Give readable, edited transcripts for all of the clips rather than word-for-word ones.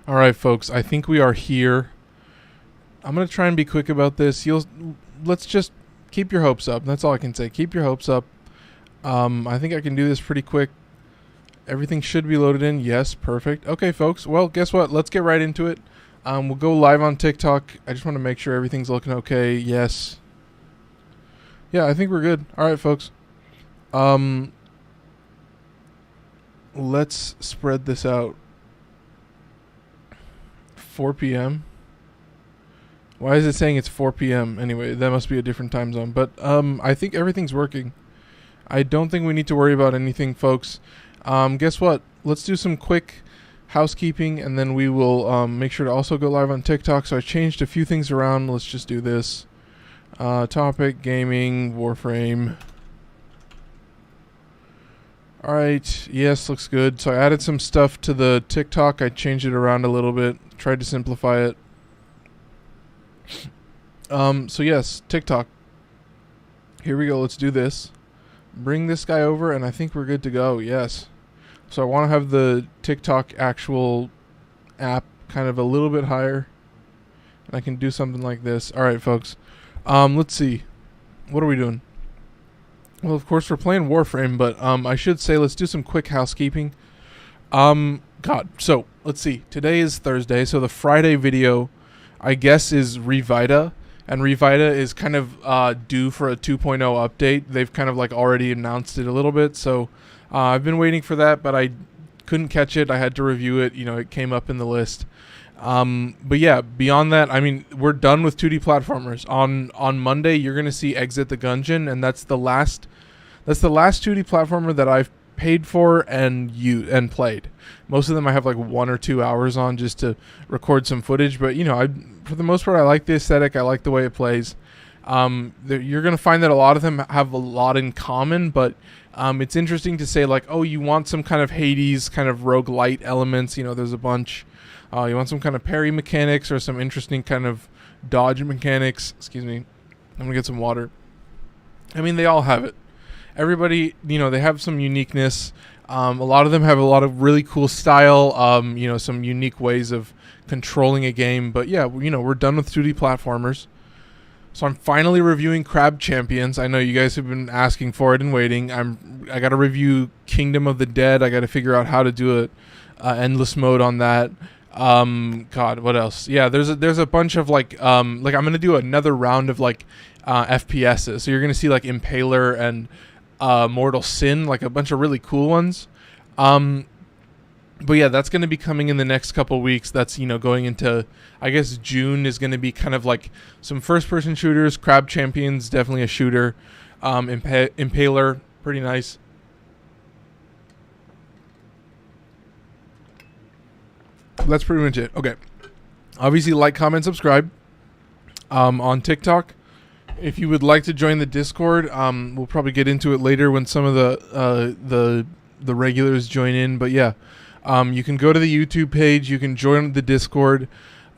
All right, folks. I think we are here. I'm gonna try and be quick about this. Let's just keep your hopes up. That's all I can say. Keep your hopes up. I think I can do this pretty quick. Everything should be loaded in. Yes, perfect. Okay, folks. Well, guess what? Let's get right into it. We'll go live on TikTok. I just want to make sure everything's looking okay. Yes. Yeah, I think we're good. All right, folks. Let's spread this out. 4 p.m. Why is it saying it's 4 p.m.? Anyway, that must be a different time zone. But I think everything's working. I don't think we need to worry about anything, folks. Guess what? Let's do some quick housekeeping, and then we will make sure to also go live on TikTok. So I changed a few things around. Let's just do this. Topic, gaming, Warframe. Alright, yes, looks good. So I added some stuff to the TikTok. I changed it around a little bit. Tried to simplify it. So yes, TikTok. Here we go. Let's do this. Bring this guy over, and I think we're good to go. Yes. So I want to have the TikTok actual app kind of a little bit higher. And I can do something like this. Alright, folks. Let's see. What are we doing? Well, of course, we're playing Warframe, but I should say let's do some quick housekeeping. God, so let's see. Today is Thursday, so the Friday video, I guess, is Revita, and Revita is kind of due for a 2.0 update. They've kind of like already announced it a little bit, so I've been waiting for that, but I couldn't catch it. I had to review it. You know, it came up in the list. But yeah, beyond that, I mean, we're done with 2D platformers. On Monday, you're gonna see Exit the Gungeon, and that's the last 2D platformer that I've paid for and played. Most of them I have like 1 or 2 hours on just to record some footage, but you know, for the most part, I like the aesthetic. I like the way it plays. You're gonna find that a lot of them have a lot in common, but it's interesting to say like, oh, you want some kind of Hades kind of roguelite elements. You know, there's a bunch. You want some kind of parry mechanics or some interesting kind of dodge mechanics. Excuse me. I'm going to get some water. I mean, they all have it. Everybody, you know, they have some uniqueness. A lot of them have a lot of really cool style, you know, some unique ways of controlling a game. But yeah, you know, we're done with 2D platformers. So I'm finally reviewing Crab Champions. I know you guys have been asking for it and waiting. I got to review Kingdom of the Dead. I got to figure out how to do it. Endless mode on that. God, what else? Yeah, there's a bunch of like I'm gonna do another round of like FPSs. So you're gonna see like Impaler and Mortal Sin, like a bunch of really cool ones. But yeah, that's gonna be coming in the next couple weeks. That's, you know, going into, I guess, June is gonna be kind of like some first-person shooters. Crab Champions, definitely a shooter. Impaler, pretty nice. That's pretty much it. Okay. Obviously, like, comment, subscribe. On TikTok, if you would like to join the Discord, we'll probably get into it later when some of the regulars join in. But yeah, you can go to the YouTube page. You can join the Discord.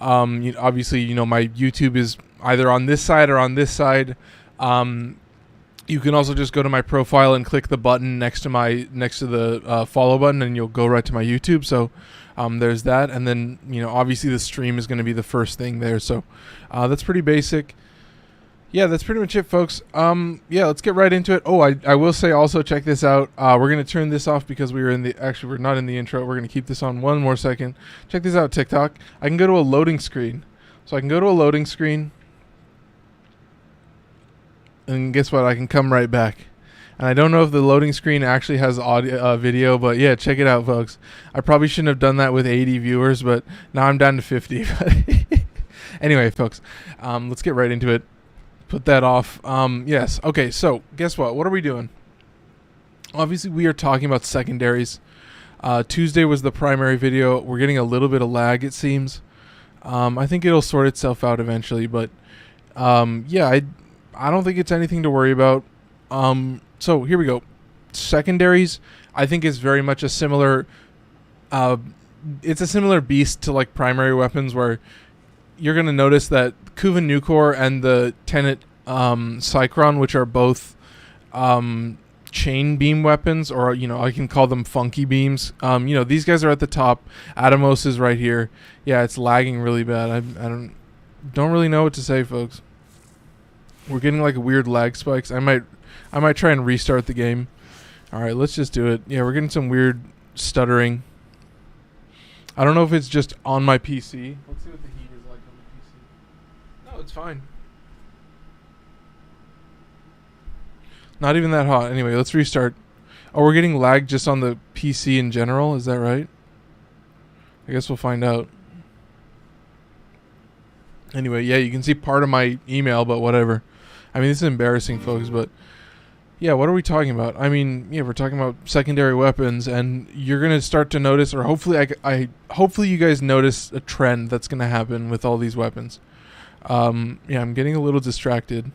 Obviously, you know, my YouTube is either on this side or on this side. You can also just go to my profile and click the button next to the follow button, and you'll go right to my YouTube. So there's that, and then, you know, obviously the stream is going to be the first thing there. So that's pretty basic. Yeah, that's pretty much it, folks. Yeah, let's get right into it. Oh, I will say also, check this out. We're going to turn this off because we're not in the intro. We're going to keep this on one more second. Check this out, TikTok. I can go to a loading screen. So I can go to a loading screen. And guess what? I can come right back. And I don't know if the loading screen actually has audio, video, but yeah, check it out, folks. I probably shouldn't have done that with 80 viewers, but now I'm down to 50. Anyway, folks, let's get right into it. Put that off. Yes. Okay, so guess what? What are we doing? Obviously, we are talking about Secondaries. Tuesday was the primary video. We're getting a little bit of lag, it seems. I think it'll sort itself out eventually, but yeah, I don't think it's anything to worry about. So here we go. Secondaries, I think, is very much a similar it's a similar beast to like primary weapons, where you're going to notice that Kuva Nucor and the Tenet Cycron, which are both chain beam weapons, or I can call them funky beams. These guys are at the top. Atomos is right here. Yeah, it's lagging really bad. I don't really know what to say, folks. We're getting like weird lag spikes. I might try and restart the game. All right, let's just do it. Yeah, we're getting some weird stuttering. I don't know if it's just on my PC. Let's see what the heat is like on the PC. No, it's fine. Not even that hot. Anyway, let's restart. Oh, we're getting lag just on the PC in general. Is that right? I guess we'll find out. Anyway, yeah, you can see part of my email, but whatever. I mean, this is embarrassing, folks, but yeah, what are we talking about? I mean, yeah, we're talking about secondary weapons, and you're going to start to notice, or hopefully hopefully you guys notice a trend that's going to happen with all these weapons. Yeah, I'm getting a little distracted.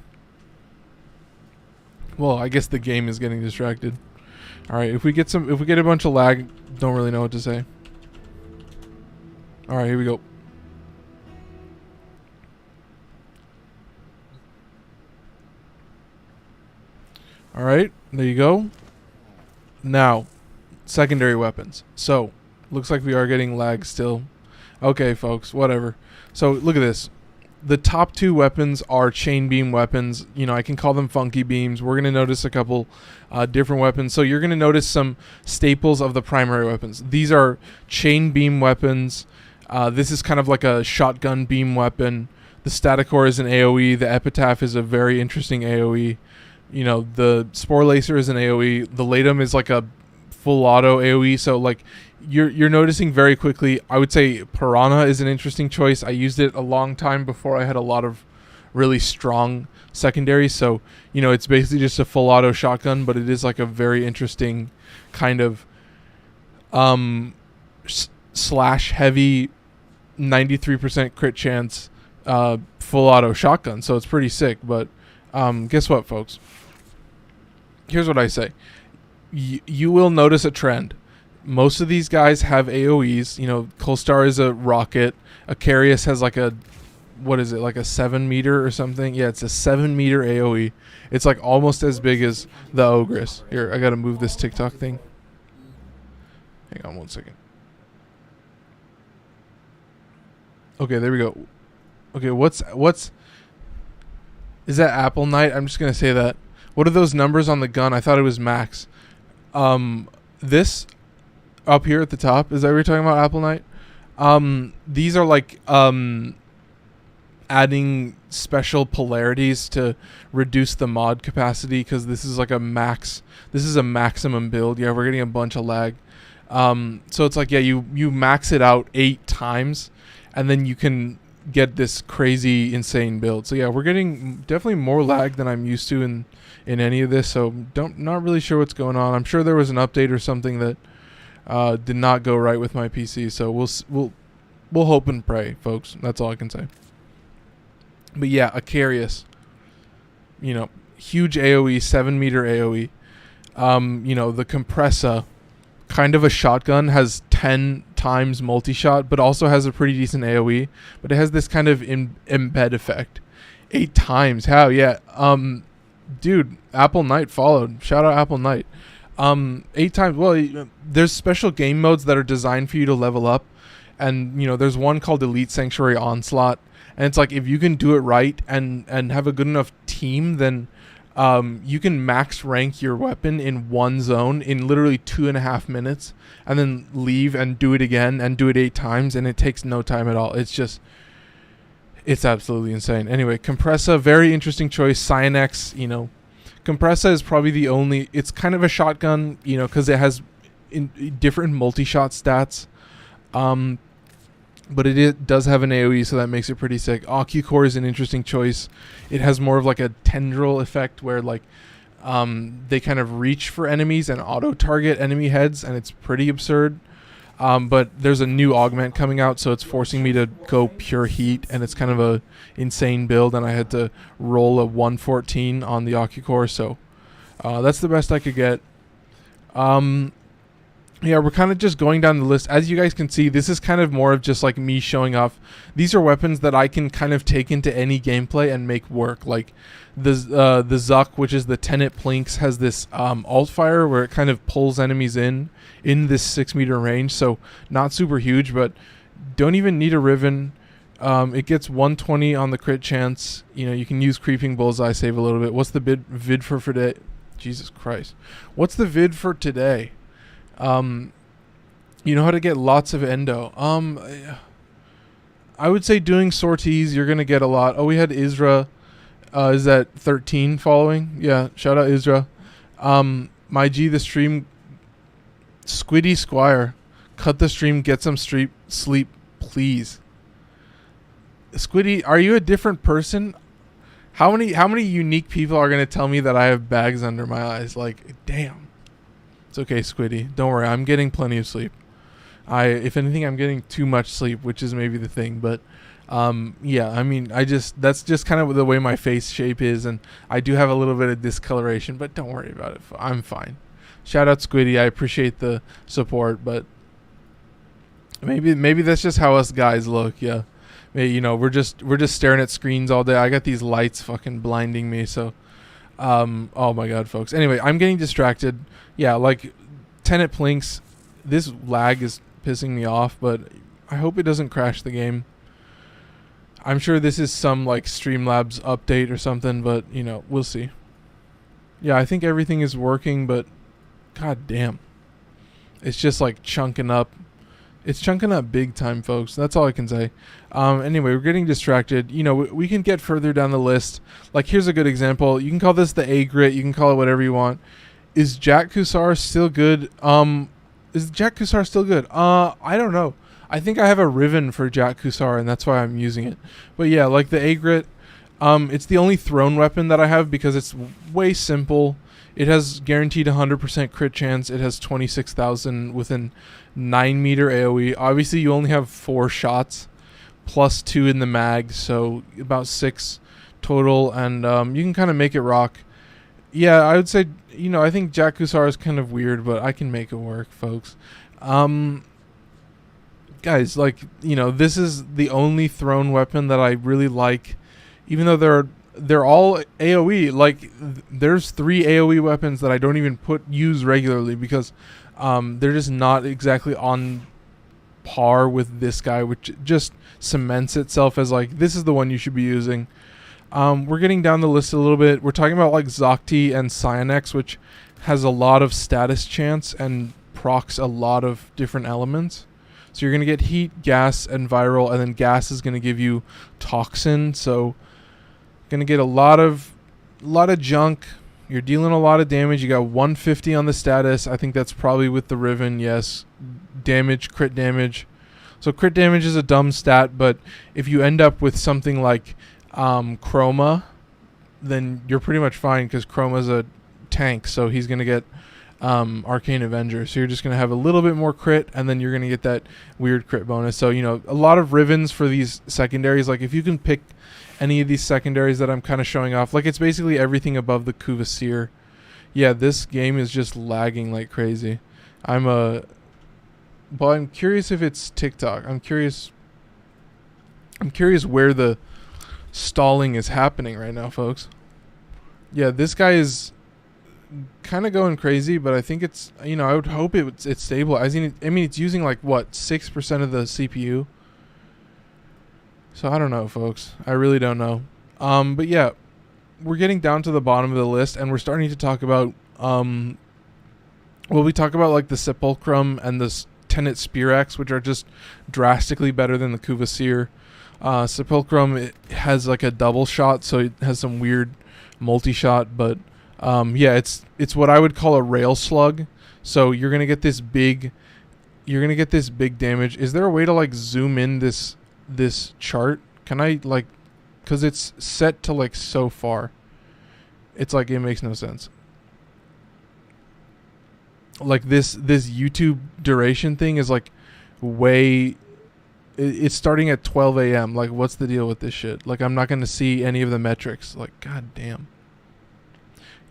Well, I guess the game is getting distracted. All right, if we get a bunch of lag, don't really know what to say. All right, here we go. All right, there you go. Now, secondary weapons. So, looks like we are getting lag still. Okay, folks, whatever. So, look at this. The top two weapons are chain beam weapons. I can call them funky beams. We're going to notice a couple different weapons. So you're going to notice some staples of the primary weapons. These are chain beam weapons. This is kind of like a shotgun beam weapon. The Staticor is an AoE. The Epitaph is a very interesting AoE. The Spore Lacer is an AoE. The Latum is like a full auto AoE. So like you're noticing very quickly. I would say Piranha is an interesting choice. I used it a long time before I had a lot of really strong secondaries. So it's basically just a full auto shotgun, but it is like a very interesting kind of slash heavy 93% crit chance full auto shotgun. So it's pretty sick. But guess what, folks? Here's what I say. You will notice a trend. Most of these guys have AoEs. Colstar is a rocket. Acarius has like a, what is it, like a 7 meter or something? Yeah, it's a 7 meter AoE. It's like almost as big as the Ogress. Here, I gotta move this TikTok thing. Hang on one second. Okay, there we go. Okay, what's is that Apple Knight? I'm just gonna say that. What are those numbers on the gun? I thought it was max. This up here at the top, is that what you're talking about, Apple Knight? These are like adding special polarities to reduce the mod capacity, because this is like a max. This is a maximum build. Yeah, we're getting a bunch of lag. So it's like, yeah, you max it out 8 times, and then you can get this crazy insane build. So yeah, we're getting definitely more lag than I'm used to in any of this. So not really sure what's going on. I'm sure there was an update or something that did not go right with my PC. So we'll hope and pray, folks. That's all I can say. But yeah, Acarius, huge AoE, 7 meter AoE. The Compressa, kind of a shotgun, has 10 times multi-shot, but also has a pretty decent AoE. But it has this kind of embed effect. 8 times. How? Yeah. Dude, Apple Knight followed. Shout out Apple Knight. 8 times. Well, there's special game modes that are designed for you to level up. And, there's one called Elite Sanctuary Onslaught. And it's like, if you can do it right and have a good enough team, then you can max rank your weapon in one zone in literally 2.5 minutes, and then leave and do it again and do it 8 times, and it takes no time at all. It's absolutely insane. Anyway, Compressa, very interesting choice. Cyanex, Compressa is probably the only, it's kind of a shotgun, because it has different multi-shot stats. But it does have an AoE, so that makes it pretty sick. Ocucore is an interesting choice. It has more of like a tendril effect where like they kind of reach for enemies and auto-target enemy heads, and it's pretty absurd. But there's a new augment coming out, so it's forcing me to go pure heat, and it's kind of a insane build, and I had to roll a 114 on the Ocucore, so that's the best I could get. yeah, we're kind of just going down the list. As you guys can see, this is kind of more of just like me showing off. These are weapons that I can kind of take into any gameplay and make work. Like the Zuck, which is the Tenet Plinks, has this alt fire where it kind of pulls enemies in this 6 meter range. So not super huge, but don't even need a Riven. It gets 120 on the crit chance. You know, you can use Creeping Bullseye, save a little bit. What's the vid for today? Jesus Christ. What's the vid for today? You know how to get lots of endo. I would say doing sorties, you're gonna get a lot. Oh, we had Isra. Is that 13 following? Yeah, shout out Isra. My G, the stream. Squiddy Squire, cut the stream, get some sleep, please. Squiddy, are you a different person? How many unique people are gonna tell me that I have bags under my eyes? Like, damn. It's okay, Squiddy. Don't worry. I'm getting plenty of sleep. If anything, I'm getting too much sleep, which is maybe the thing. But, yeah, I mean, that's just kind of the way my face shape is. And I do have a little bit of discoloration, but don't worry about it. I'm fine. Shout out Squiddy. I appreciate the support, but maybe that's just how us guys look. Yeah. You know, we're just staring at screens all day. I got these lights fucking blinding me. So, oh my God, folks. Anyway, I'm getting distracted. Yeah, like Tenet Plinks, this lag is pissing me off, but I hope it doesn't crash the game. I'm sure this is some like Streamlabs update or something, but you know, we'll see. Yeah, I think everything is working, but god damn. It's just like chunking up. It's chunking up big time, folks. That's all I can say. Anyway, we're getting distracted. You know, we can get further down the list. Like, here's a good example. You can call this the A grit. You can call it whatever you want. Is Jack Kusar still good? Is Jack Kusar still good? I don't know. I think I have a Riven for Jack Kusar, and that's why I'm using it. But yeah, like the A grit. It's the only thrown weapon that I have because it's way simple. It has guaranteed 100% crit chance. It has 26,000 within 9 meter AoE. Obviously, you only have 4 shots, plus 2 in the mag, so about 6 total, and you can kind of make it rock. Yeah, I would say, you know, I think Jack Kusar is kind of weird, but I can make it work, folks. Guys, like, you know, this is the only thrown weapon that I really like, even though they're all AoE. Like, there's 3 AoE weapons that I don't even use regularly because they're just not exactly on par with this guy, which just cements itself as like, this is the one you should be using. We're getting down the list a little bit. We're talking about like Zocti and Cyanex, which has a lot of status chance and procs a lot of different elements. So you're going to get heat, gas, and viral, and then gas is going to give you toxin. So going to get a lot of junk. You're dealing a lot of damage. You got 150 on the status. I think that's probably with the Riven. Yes. Damage, crit damage. So crit damage is a dumb stat, but if you end up with something like Chroma, then you're pretty much fine because Chroma's a tank, so he's going to get Arcane Avenger. So you're just going to have a little bit more crit, and then you're going to get that weird crit bonus. So, you know, a lot of Rivens for these secondaries. Like, if you can pick any of these secondaries that I'm kind of showing off, like, it's basically everything above the Kuva Seer. Yeah, this game is just lagging like crazy. Well, I'm curious if it's TikTok. I'm curious where the stalling is happening right now, folks. Yeah, this guy is kind of going crazy, but I think it's, you know, I would hope it's stabilizing. I mean, it's using like what, 6% of the CPU. So I don't know, folks. I really don't know. But yeah, we're getting down to the bottom of the list, and we're starting to talk about we talk about like the Sepulchrum and the Tenet Spear Axe, which are just drastically better than the Kuva Seer. Sepulchrum, it has like a double shot, so it has some weird multi-shot, but yeah, it's what I would call a rail slug. So you're gonna get this big damage. Is there a way to like zoom in this chart? Can I like, because it's set to like so far, it's like it makes no sense. Like this YouTube duration thing is like way. It's starting at 12 a.m. Like, what's the deal with this shit? Like, I'm not going to see any of the metrics. Like, god damn.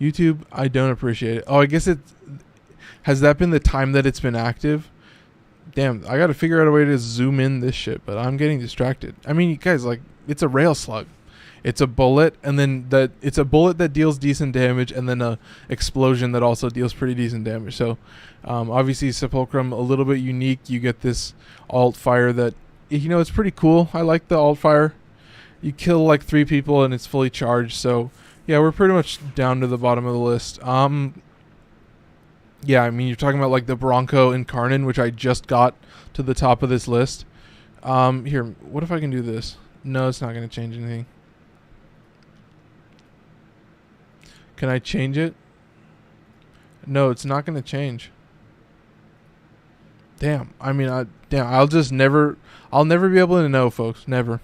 YouTube, I don't appreciate it. Oh, I guess has that been the time that it's been active? Damn, I gotta figure out a way to zoom in this shit, but I'm getting distracted. I mean, you guys, like, it's a rail slug. It's a bullet, and then it's a bullet that deals decent damage, and then a explosion that also deals pretty decent damage. So, obviously, Sepulchrum, a little bit unique. You get this alt fire that, you know, it's pretty cool. I like the alt fire. You kill like 3 people, and it's fully charged. So, yeah, we're pretty much down to the bottom of the list. Yeah, I mean, you're talking about like the Bronco and Karnan, which I just got to the top of this list. Here, what if I can do this? No, it's not going to change anything. Can I change it? No, it's not going to change. Damn. I mean, I'll never be able to know, folks. Never.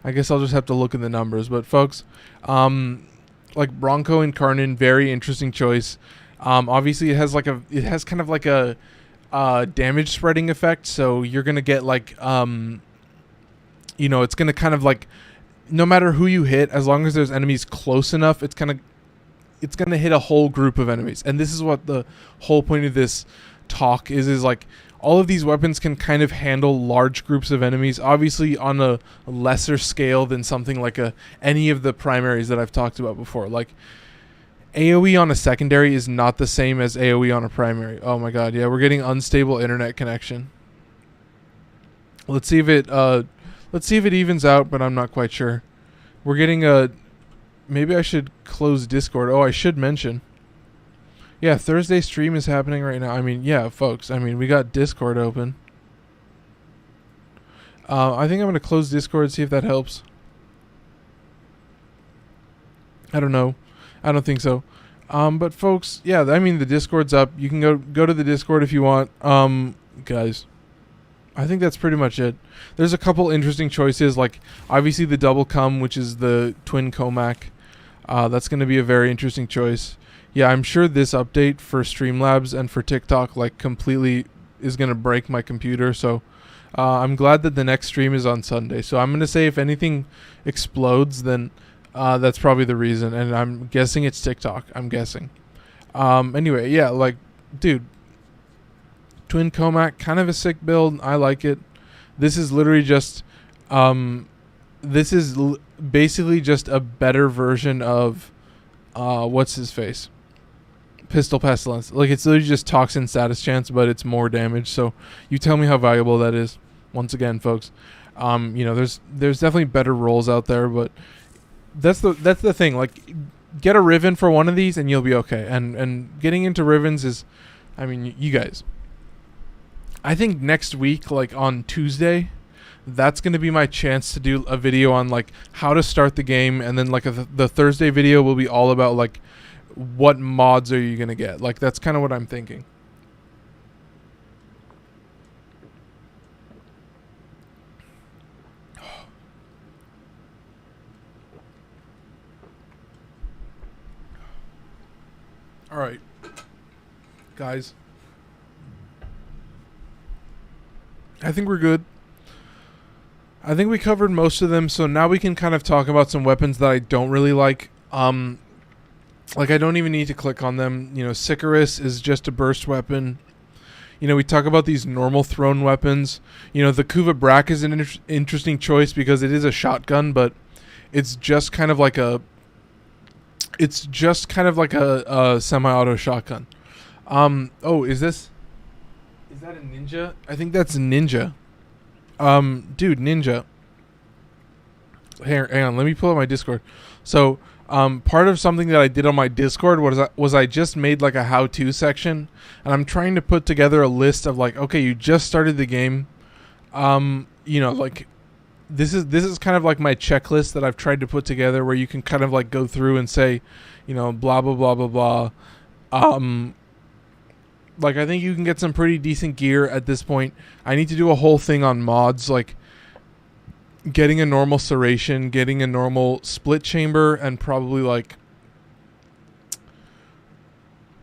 I guess I'll just have to look at the numbers. But folks, like Bronco and Karnan, very interesting choice. Obviously it has kind of like a damage spreading effect. So you're going to get like, you know, it's going to kind of like, no matter who you hit, as long as there's enemies close enough, it's going to hit a whole group of enemies. And this is what the whole point of this talk is like, all of these weapons can kind of handle large groups of enemies, obviously on a lesser scale than something like any of the primaries that I've talked about before. Like, AoE on a secondary is not the same as AoE on a primary. Oh my god, yeah, we're getting unstable internet connection. Let's see if it evens out, but I'm not quite sure. We're getting maybe I should close Discord. Oh, I should mention. Yeah, Thursday stream is happening right now. I mean, yeah, folks. I mean, we got Discord open. I think I'm going to close Discord, see if that helps. I don't know. I don't think so. But folks, yeah, I mean, the Discord's up. You can go to the Discord if you want. Guys, I think that's pretty much it. There's a couple interesting choices, like obviously the double cum, which is the twin Comac. That's going to be a very interesting choice. Yeah, I'm sure this update for Streamlabs and for TikTok like completely is going to break my computer. So I'm glad that the next stream is on Sunday. So I'm going to say if anything explodes, then that's probably the reason. And I'm guessing it's TikTok. I'm guessing. Anyway, yeah, like, dude, twin Comac, kind of a sick build. I like it. This is literally just, basically just a better version of, what's his face? Pistol Pestilence. Like, it's literally just Toxin Status Chance, but it's more damage. So you tell me how valuable that is. Once again, folks, you know, there's definitely better rolls out there, but that's the thing. Like, get a Riven for one of these and you'll be okay. And getting into Rivens is, I mean, you guys, I think next week, like on Tuesday, that's going to be my chance to do a video on like how to start the game. And then like the Thursday video will be all about like what mods are you going to get. Like, that's kind of what I'm thinking. All right, guys, I think we're good. I think we covered most of them, so now we can kind of talk about some weapons that I don't really like. Like, I don't even need to click on them. You know, Sycoris is just a burst weapon. You know, we talk about these normal thrown weapons. You know, the Kuva Brakk is an interesting choice because it is a shotgun, but it's just kind of like a semi-auto shotgun. Oh, is that a ninja? I think that's a ninja. Dude, ninja. Hang on, let me pull up my Discord. So, part of something that I did on my Discord was I just made like a how-to section, and I'm trying to put together a list of like, okay, you just started the game. You know, like, this is kind of like my checklist that I've tried to put together, where you can kind of like go through and say, you know, blah blah blah blah blah. Like, I think you can get some pretty decent gear at this point. I need to do a whole thing on mods, like getting a normal serration, getting a normal split chamber, and probably like,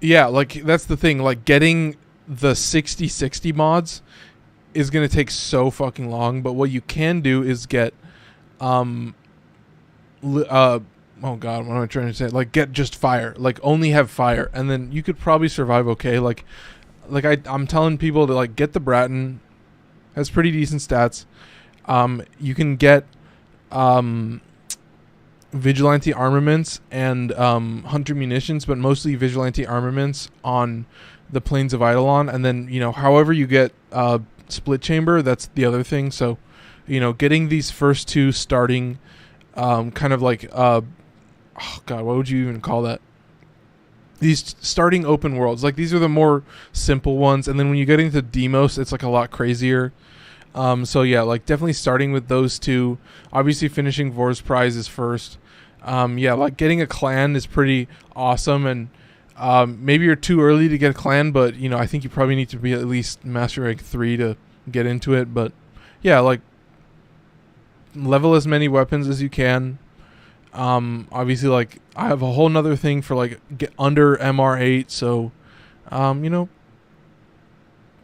yeah, like that's the thing. Like, getting the 60/60 mods is going to take so fucking long, but what you can do is get oh god, what am I trying to say? Like, get just fire. Like, only have fire, and then you could probably survive okay. Like I'm telling people to, like, get the Bratton. Has pretty decent stats. You can get vigilante armaments and hunter munitions, but mostly vigilante armaments on the plains of Eidolon, and then, you know, however you get split chamber, that's the other thing. So, you know, getting these first two starting kind of like oh god, what would you even call that? These starting open worlds, like, these are the more simple ones, and then when you get into Demos, it's like a lot crazier. So yeah, like, definitely starting with those two. Obviously finishing Vor's Prize is first. Yeah, like, getting a clan is pretty awesome, and maybe you're too early to get a clan, but, you know, I think you probably need to be at least Master Rank 3 to get into it. But yeah, like, level as many weapons as you can. Obviously, like, I have a whole nother thing for, like, get under MR8, so you know,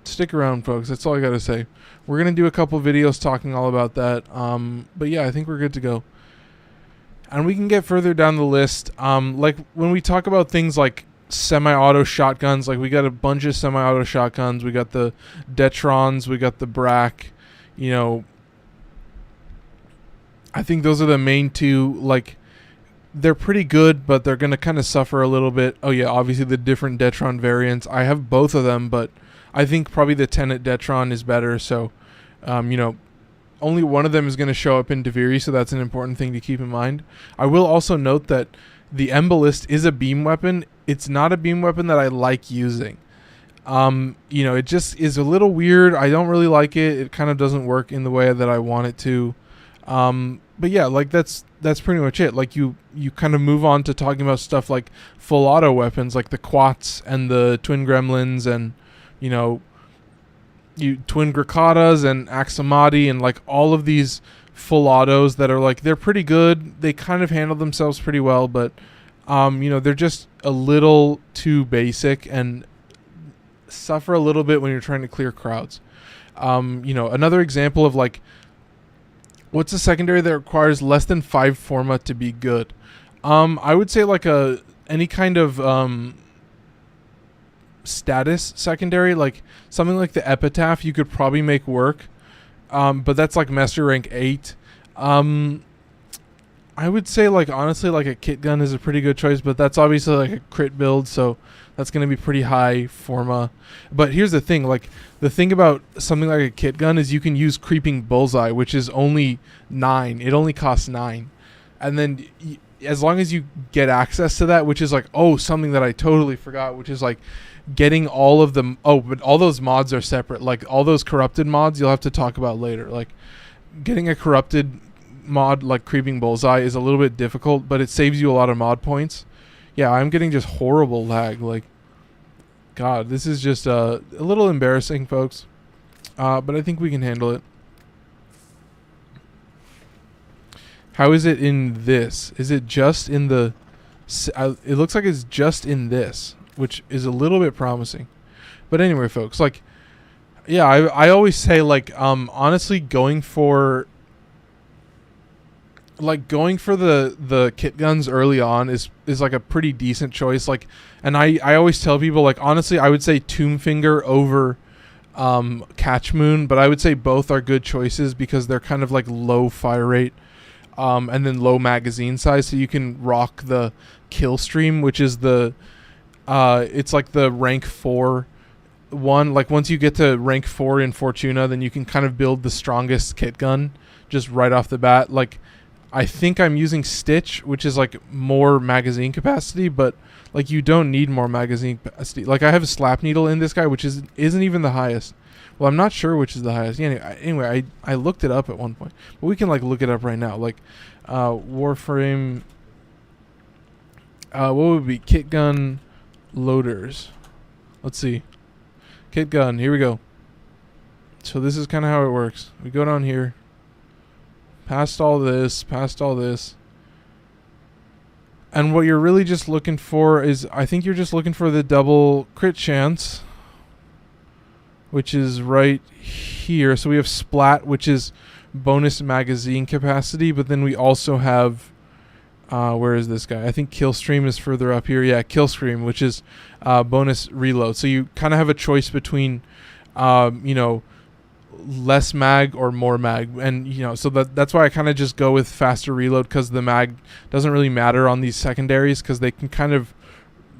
stick around, folks. That's all I gotta say. We're gonna do a couple videos talking all about that. But yeah, I think we're good to go. And we can get further down the list. Like, when we talk about things like semi-auto shotguns, like, we got a bunch of semi-auto shotguns. We got the Detrons, we got the Brakk. You know, I think those are the main two. Like, they're pretty good, but they're gonna kind of suffer a little bit. Oh yeah, obviously the different Detron variants. I have both of them, but I think probably the Tenet Detron is better. So, you know, only one of them is going to show up in Deviri, so that's an important thing to keep in mind. I will also note that the Embolist is a beam weapon. It's not a beam weapon that I like using. You know, it just is a little weird. I don't really like it. It kind of doesn't work in the way that I want it to. But yeah, like, that's pretty much it. Like, you kind of move on to talking about stuff like full auto weapons, like the Quats and the Twin Gremlins, and, you know, Twin Grakatas and Aksomati, and, like, all of these full autos that are, like, they're pretty good. They kind of handle themselves pretty well, but you know, they're just a little too basic and suffer a little bit when you're trying to clear crowds. You know, another example of, like, what's a secondary that requires less than 5 forma to be good? I would say, like, any kind of status secondary, like something like the Epitaph, you could probably make work, but that's like Master Rank 8. I would say, like, honestly, like, a kit gun is a pretty good choice, but that's obviously like a crit build, so that's going to be pretty high forma. But here's the thing, like, the thing about something like a kit gun is you can use Creeping Bullseye, which is only 9. It only costs 9. And then as long as you get access to that, which is, like, something that I totally forgot, which is, like, getting all of them. But all those mods are separate. Like, all those corrupted mods you'll have to talk about later. Like, getting a corrupted mod like Creeping Bullseye is a little bit difficult, but it saves you a lot of mod points. Yeah, I'm getting just horrible lag. Like, God, this is just a little embarrassing, folks. But I think we can handle it. How is it in this? Is it just in the... it looks like it's just in this, which is a little bit promising. But anyway, folks, like, yeah, I always say, like, honestly, going for the kit guns early on is like a pretty decent choice. Like, and I always tell people, like, honestly, I would say Tombfinger over Catch Moon, but I would say both are good choices because they're kind of like low fire rate, and then low magazine size, so you can rock the kill stream, which is the it's like the rank 4 one. Like, once you get to rank 4 in Fortuna, then you can kind of build the strongest kit gun just right off the bat. Like, I think I'm using Stitch, which is like more magazine capacity, but like, you don't need more magazine capacity. Like, I have a Slap Needle in this guy, which isn't even the highest. Well, I'm not sure which is the highest. Yeah, anyway, I looked it up at one point, but we can, like, look it up right now. Like, Warframe. What would be kit gun loaders? Let's see. Kit gun. Here we go. So this is kind of how it works. We go down here. Past all this. And what you're really just looking for is, I think you're just looking for the double crit chance, which is right here. So we have Splat, which is bonus magazine capacity, but then we also have Where is this guy? I think Killstream is further up here. Yeah, Killstream, which is bonus reload. So you kind of have a choice between, you know, less mag or more mag, and you know, so that's why I kind of just go with faster reload, because the mag doesn't really matter on these secondaries, because they can kind of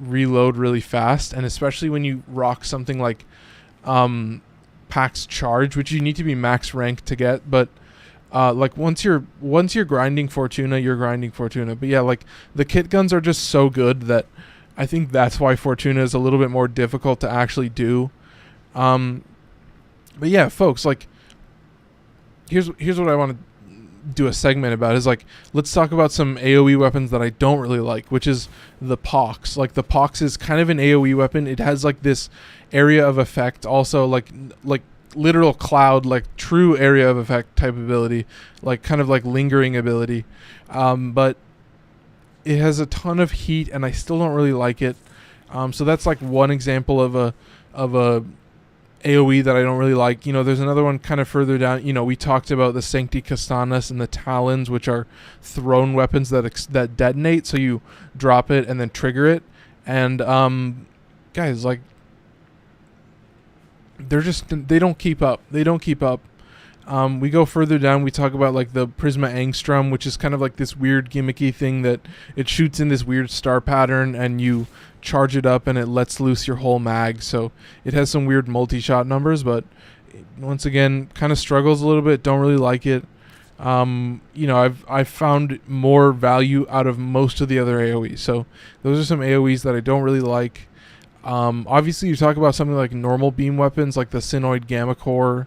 reload really fast, and especially when you rock something like Pax Charge, which you need to be max rank to get, but like once you're grinding Fortuna, you're grinding Fortuna. But yeah, like the kit guns are just so good that I think that's why Fortuna is a little bit more difficult to actually do. But yeah, folks, like here's what I want to do a segment about, is like, let's talk about some AoE weapons that I don't really like, which is the Pox. Like the Pox is kind of an AoE weapon. It has like this area of effect, also like literal cloud, like true area of effect type ability, like kind of like lingering ability, but it has a ton of heat and I still don't really like it. So that's like one example of a AoE that I don't really like. You know, there's another one kind of further down. You know, we talked about the Sancti Castanas and the Talons, which are thrown weapons that detonate, so you drop it and then trigger it. And guys, like, they don't keep up. They don't keep up. We go further down, we talk about like the Prisma Angstrom, which is kind of like this weird gimmicky thing that it shoots in this weird star pattern and you charge it up and it lets loose your whole mag. So it has some weird multi-shot numbers, but once again, kind of struggles a little bit. Don't really like it. You know, I've found more value out of most of the other AoEs. So those are some AoEs that I don't really like. Obviously you talk about something like normal beam weapons, like the Synoid Gammacor.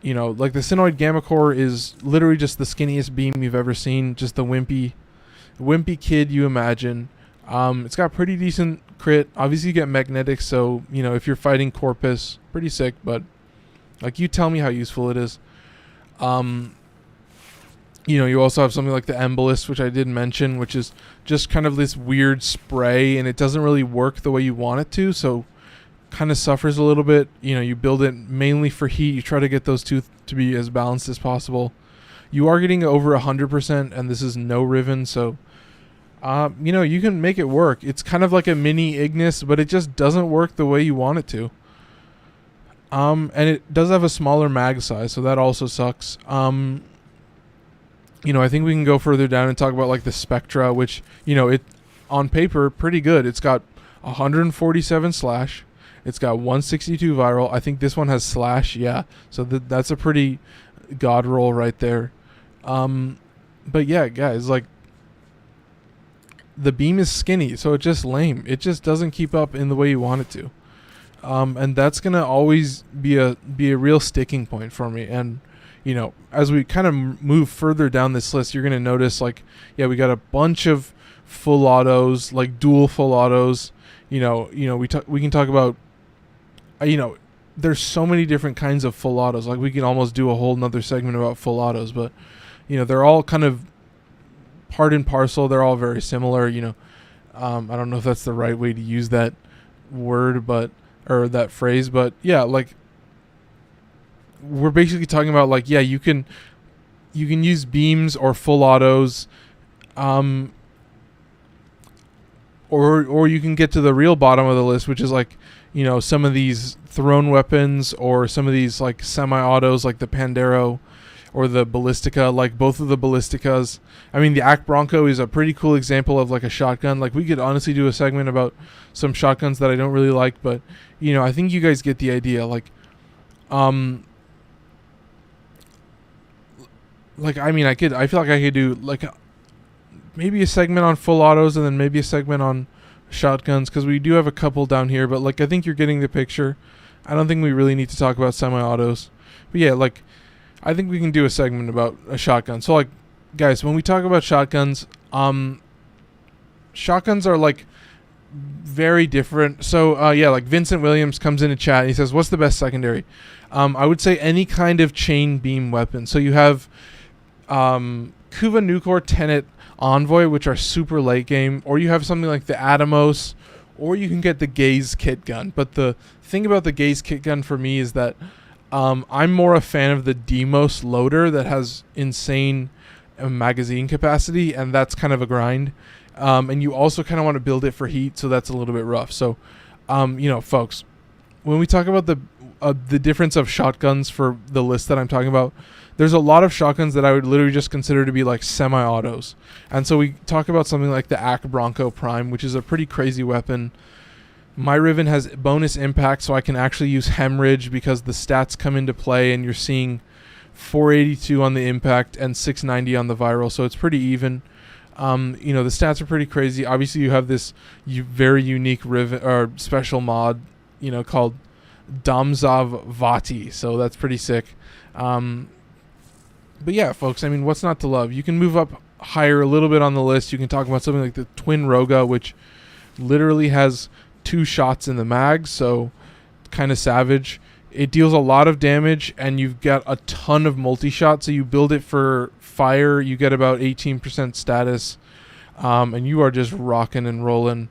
You know, like the Synoid Gammacor is literally just the skinniest beam you've ever seen. Just the wimpy kid you imagine. It's got pretty decent crit. Obviously you get magnetics, so, you know, if you're fighting Corpus, pretty sick, but like, you tell me how useful it is. You know, you also have something like the Embolist, which I did mention, which is just kind of this weird spray, and it doesn't really work the way you want it to, so kind of suffers a little bit. You know, you build it mainly for heat. You try to get those two to be as balanced as possible. You are getting over 100%, and this is no Riven, so you know, you can make it work. It's kind of like a mini Ignis, but it just doesn't work the way you want it to. And it does have a smaller mag size, so that also sucks. You know, I think we can go further down and talk about like the Spectra, which, you know, it on paper pretty good. It's got 147 slash. It's got 162 viral. I think this one has slash. Yeah, so that's a pretty god roll right there. But yeah, guys, like, the beam is skinny, so it's just lame. It just doesn't keep up in the way you want it to. And that's gonna always be a real sticking point for me. And you know, as we kind of move further down this list, you're gonna notice, like, yeah, we got a bunch of full autos, like dual full autos. You know, we can talk about, you know, there's so many different kinds of full autos. Like, we can almost do a whole nother segment about full autos, but you know, they're all kind of part and parcel. They're all very similar. You know, I don't know if that's the right way to use that word, or that phrase, but yeah, like, we're basically talking about, like, yeah, you can use beams or full autos, or you can get to the real bottom of the list, which is like, you know, some of these thrown weapons, or some of these like semi-autos, like the Pandero or the Ballistica, like both of the Ballisticas. I mean, the Akbronco is a pretty cool example of like a shotgun. Like, we could honestly do a segment about some shotguns that I don't really like, but you know, I think you guys get the idea. Like, I mean, I feel like I could do like maybe a segment on full autos and then maybe a segment on shotguns, because we do have a couple down here, but like, I think you're getting the picture. I don't think we really need to talk about semi-autos, but yeah, like, I think we can do a segment about a shotgun. So like, guys, when we talk about shotguns, shotguns are like very different. So yeah, like Vincent Williams comes in a chat and he says, what's the best secondary? I would say any kind of chain beam weapon. So you have Kuva, Nucor, Tenet, Envoy, which are super late game, or you have something like the Atomos, or you can get the Gaze kit gun. But the thing about the Gaze kit gun for me is that I'm more a fan of the Demos loader that has insane magazine capacity, and that's kind of a grind. And you also kind of want to build it for heat, so that's a little bit rough. So, folks, when we talk about the difference of shotguns for the list that I'm talking about, there's a lot of shotguns that I would literally just consider to be like semi-autos. And so we talk about something like the Akbronco Prime, which is a pretty crazy weapon. My Riven has bonus impact, so I can actually use hemorrhage because the stats come into play, and you're seeing 482 on the impact and 690 on the viral, so it's pretty even. The stats are pretty crazy. Obviously, you have this very unique Riven or special mod, called Damzav Vati, so that's pretty sick. But yeah, folks, I mean, what's not to love? You can move up higher a little bit on the list. You can talk about something like the Twin Roga, which literally has 2 shots in the mag, so kind of savage. It deals a lot of damage, and you've got a ton of multi-shot, so you build it for fire, you get about 18% status, and you are just rocking and rolling.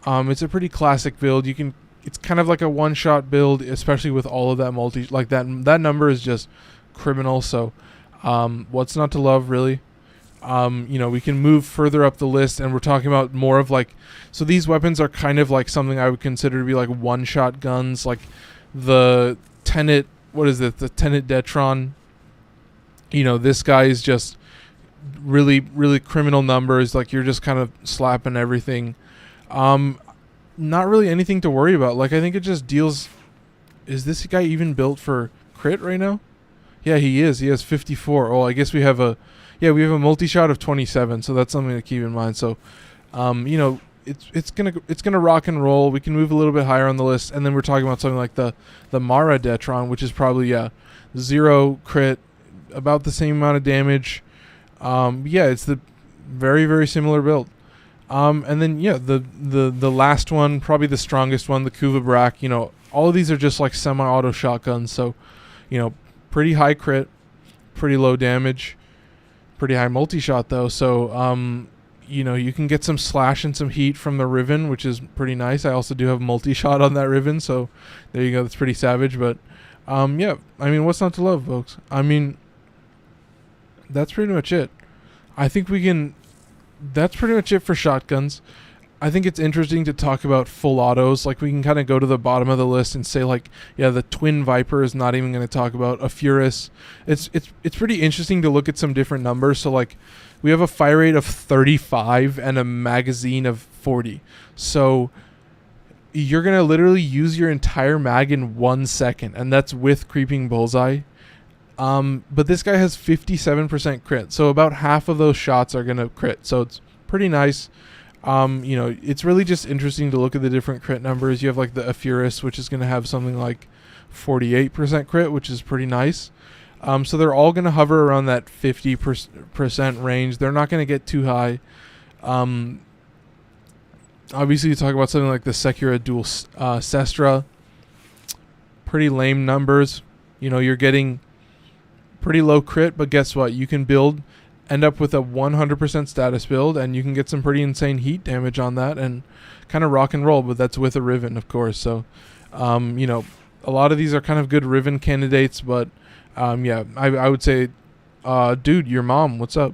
It's a pretty classic build. It's kind of like a one-shot build, especially with all of that multi, like that number is just criminal, so what's not to love, really? We can move further up the list, and we're talking about more of like, so these weapons are kind of like something I would consider to be like one-shot guns, like the Tenet, the Tenet Detron. This guy is just really, really criminal numbers, like you're just kind of slapping everything. Not really anything to worry about. Like, I think it just deals, is this guy even built for crit right now? Yeah, he is. He has 54. Oh, I guess we have a multi-shot of 27, so that's something to keep in mind. So, it's gonna rock and roll. We can move a little bit higher on the list, and then we're talking about something like the Mara Detron, which is probably 0 crit, about the same amount of damage. It's the very, very similar build. And then the last one, probably the strongest one, the Kuva Brakk. All of these are just like semi-auto shotguns, so pretty high crit, pretty low damage, pretty high multi-shot though. So you can get some slash and some heat from the Riven, which is pretty nice. I also do have multi-shot on that Riven, so there you go. That's pretty savage. But I mean, what's not to love, folks? I mean, that's pretty much it. I think that's pretty much it for shotguns. I think it's interesting to talk about full autos. Like, we can kind of go to the bottom of the list and say, like, the Twin Viper is not even going to talk about. A Furus. It's pretty interesting to look at some different numbers. So, like, we have a fire rate of 35 and a magazine of 40. So you're going to literally use your entire mag in 1 second, and that's with Creeping Bullseye. But this guy has 57% crit, so about half of those shots are going to crit. So it's pretty nice. It's really just interesting to look at the different crit numbers. You have like the Furus, which is going to have something like 48% crit, which is pretty nice. So they're all going to hover around that 50% range. They're not going to get too high. Obviously, you talk about something like the Sekira Dual Sestra. Pretty lame numbers. You're getting pretty low crit, but guess what? You can end up with a 100% status build, and you can get some pretty insane heat damage on that and kind of rock and roll, but that's with a Riven, of course. So, a lot of these are kind of good Riven candidates, but I would say, dude, your mom, what's up?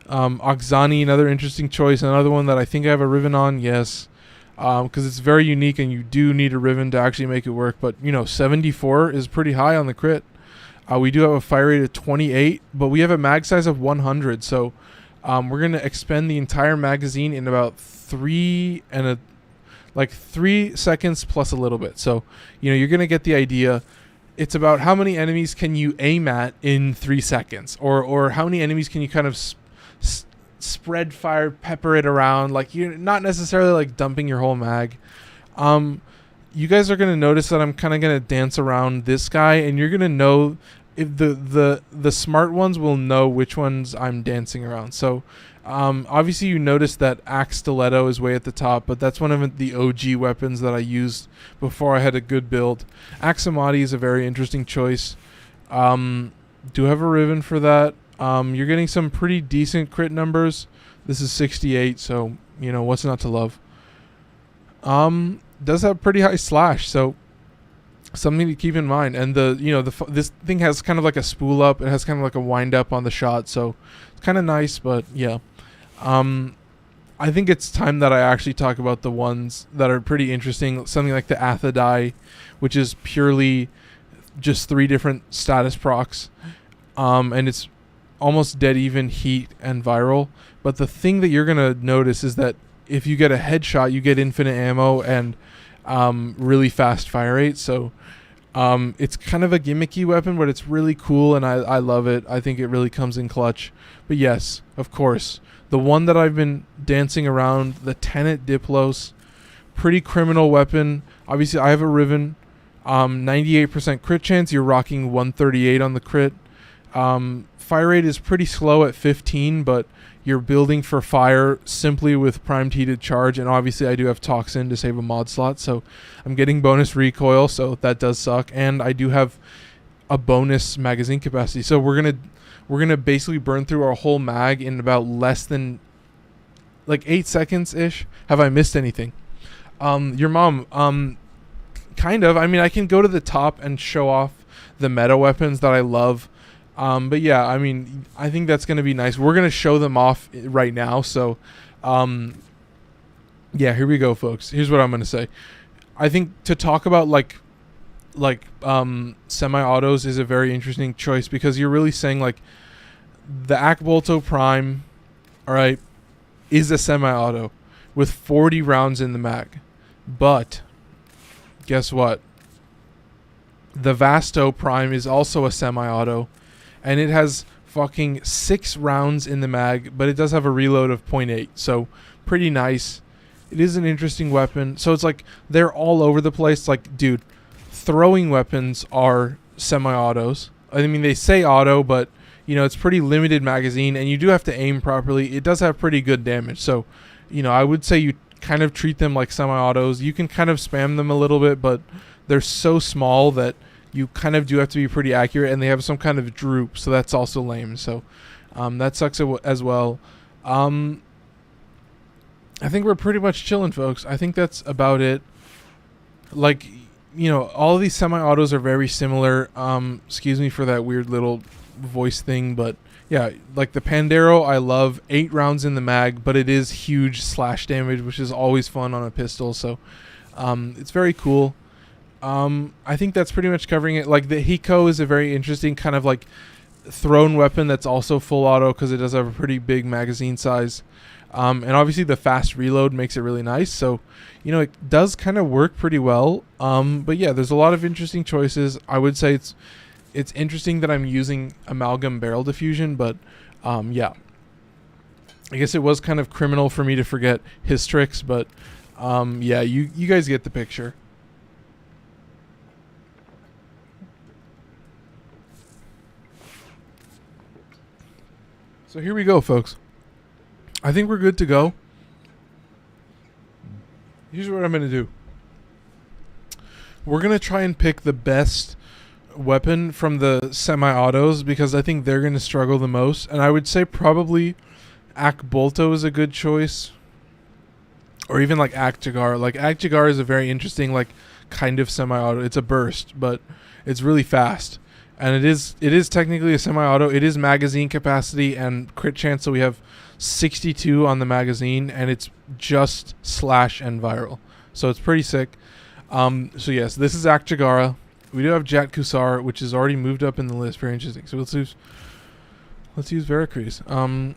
Akzani, another interesting choice, another one that I think I have a Riven on, yes, because it's very unique, and you do need a Riven to actually make it work, but, 74 is pretty high on the crit. We do have a fire rate of 28, but we have a mag size of 100, so we're going to expend the entire magazine in about 3 seconds plus a little bit. So, you're going to get the idea. It's about how many enemies can you aim at in 3 seconds, or how many enemies can you kind of spread fire, pepper it around. Like, you're not necessarily like dumping your whole mag. You guys are going to notice that I'm kind of going to dance around this guy, and you're going to know if the smart ones will know which ones I'm dancing around. So obviously you notice that Axe Stiletto is way at the top, but that's one of the OG weapons that I used before I had a good build. Aksomati is a very interesting choice. Do have a Riven for that. You're getting some pretty decent crit numbers. This is 68, so what's not to love. Does have pretty high slash, so something to keep in mind. And this thing has kind of like a spool up. It has kind of like a wind up on the shot, so it's kind of nice. But yeah, I think it's time that I actually talk about the ones that are pretty interesting. Something like the Athadai, which is purely just 3 different status procs, and it's almost dead even heat and viral. But the thing that you're gonna notice is that if you get a headshot, you get infinite ammo and really fast fire rate. So it's kind of a gimmicky weapon, but it's really cool, and I love it. I think it really comes in clutch. But yes, of course, the one that I've been dancing around, the Tenet Diplos, pretty criminal weapon. Obviously, I have a Riven, 98% crit chance. You're rocking 138 on the crit. Fire rate is pretty slow at 15, but you're building for fire simply with primed heated charge, and obviously I do have Toxin to save a mod slot, so I'm getting bonus recoil, so that does suck, and I do have a bonus magazine capacity. So we're gonna basically burn through our whole mag in about less than like 8 seconds ish. Have I missed anything? Your mom, kind of. I mean, I can go to the top and show off the meta weapons that I love. But yeah, I mean, I think that's going to be nice. We're going to show them off right now. So, yeah, here we go, folks. Here's what I'm going to say. I think to talk about like semi-autos is a very interesting choice, because you're really saying like the Akbronco Prime, all right, is a semi-auto with 40 rounds in the mag. But guess what? The Vasto Prime is also a semi-auto, and it has fucking 6 rounds in the mag, but it does have a reload of 0.8, so pretty nice. It is an interesting weapon. So it's like they're all over the place. Like, dude, throwing weapons are semi-autos. I mean, they say auto, but you know, it's pretty limited magazine, and you do have to aim properly. It does have pretty good damage, so you know, I would say you kind of treat them like semi-autos. You can kind of spam them a little bit, but they're so small that you kind of do have to be pretty accurate, and they have some kind of droop, so that's also lame. So that sucks as well. I think we're pretty much chilling, folks. I think that's about it. Like, you know, all of these semi-autos are very similar. Excuse me for that weird little voice thing, but yeah, like the Pandero, I love 8 rounds in the mag, but it is huge slash damage, which is always fun on a pistol. So it's very cool. I think that's pretty much covering it. Like the Hiko is a very interesting kind of like thrown weapon that's also full auto, because it does have a pretty big magazine size. And obviously the fast reload makes it really nice. So, you know, it does kind of work pretty well. But yeah, there's a lot of interesting choices. I would say it's interesting that I'm using amalgam barrel diffusion, but yeah, I guess it was kind of criminal for me to forget his tricks, but yeah, you guys get the picture. So here we go, folks. I think we're good to go. Here's what I'm going to do. We're going to try and pick the best weapon from the semi-autos, because I think they're going to struggle the most. And I would say probably Akbolto is a good choice. Or even like Akjagar. Like Akjagar is a very interesting like kind of semi-auto. It's a burst, but it's really fast. And it is technically a semi-auto. It is magazine capacity and crit chance, so we have 62 on the magazine, and it's just slash and viral. So it's pretty sick. So yes, this is Akjagara. We do have Jat Kusar, which is already moved up in the list. Very interesting. So let's use Veracruz. I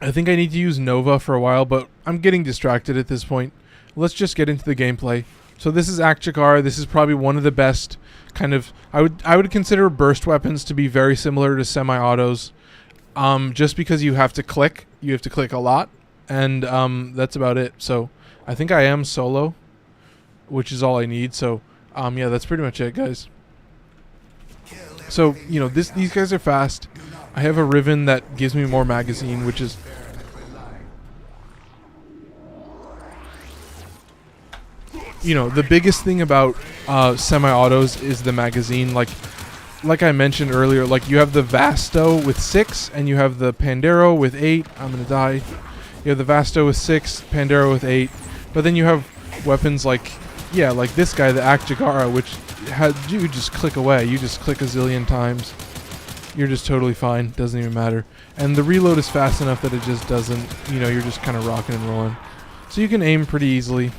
think I need to use Nova for a while, but I'm getting distracted at this point. Let's just get into the gameplay. So this is Akjagara. This is probably one of the best kind of... I would consider burst weapons to be very similar to semi-autos. Just because you have to click. You have to click a lot. And that's about it. So I think I am solo, which is all I need. So yeah, that's pretty much it, guys. So, you know, these guys are fast. I have a Riven that gives me more magazine, which is... You know, the biggest thing about semi-autos is the magazine. Like I mentioned earlier, like you have the Vasto with 6, and you have the Pandero with 8. I'm gonna die. You have the Vasto with 6, Pandero with 8. But then you have weapons like, yeah, like this guy, the Akjagara, which you just click away. You just click a zillion times. You're just totally fine. Doesn't even matter. And the reload is fast enough that it just doesn't, you know, you're just kind of rocking and rolling. So you can aim pretty easily.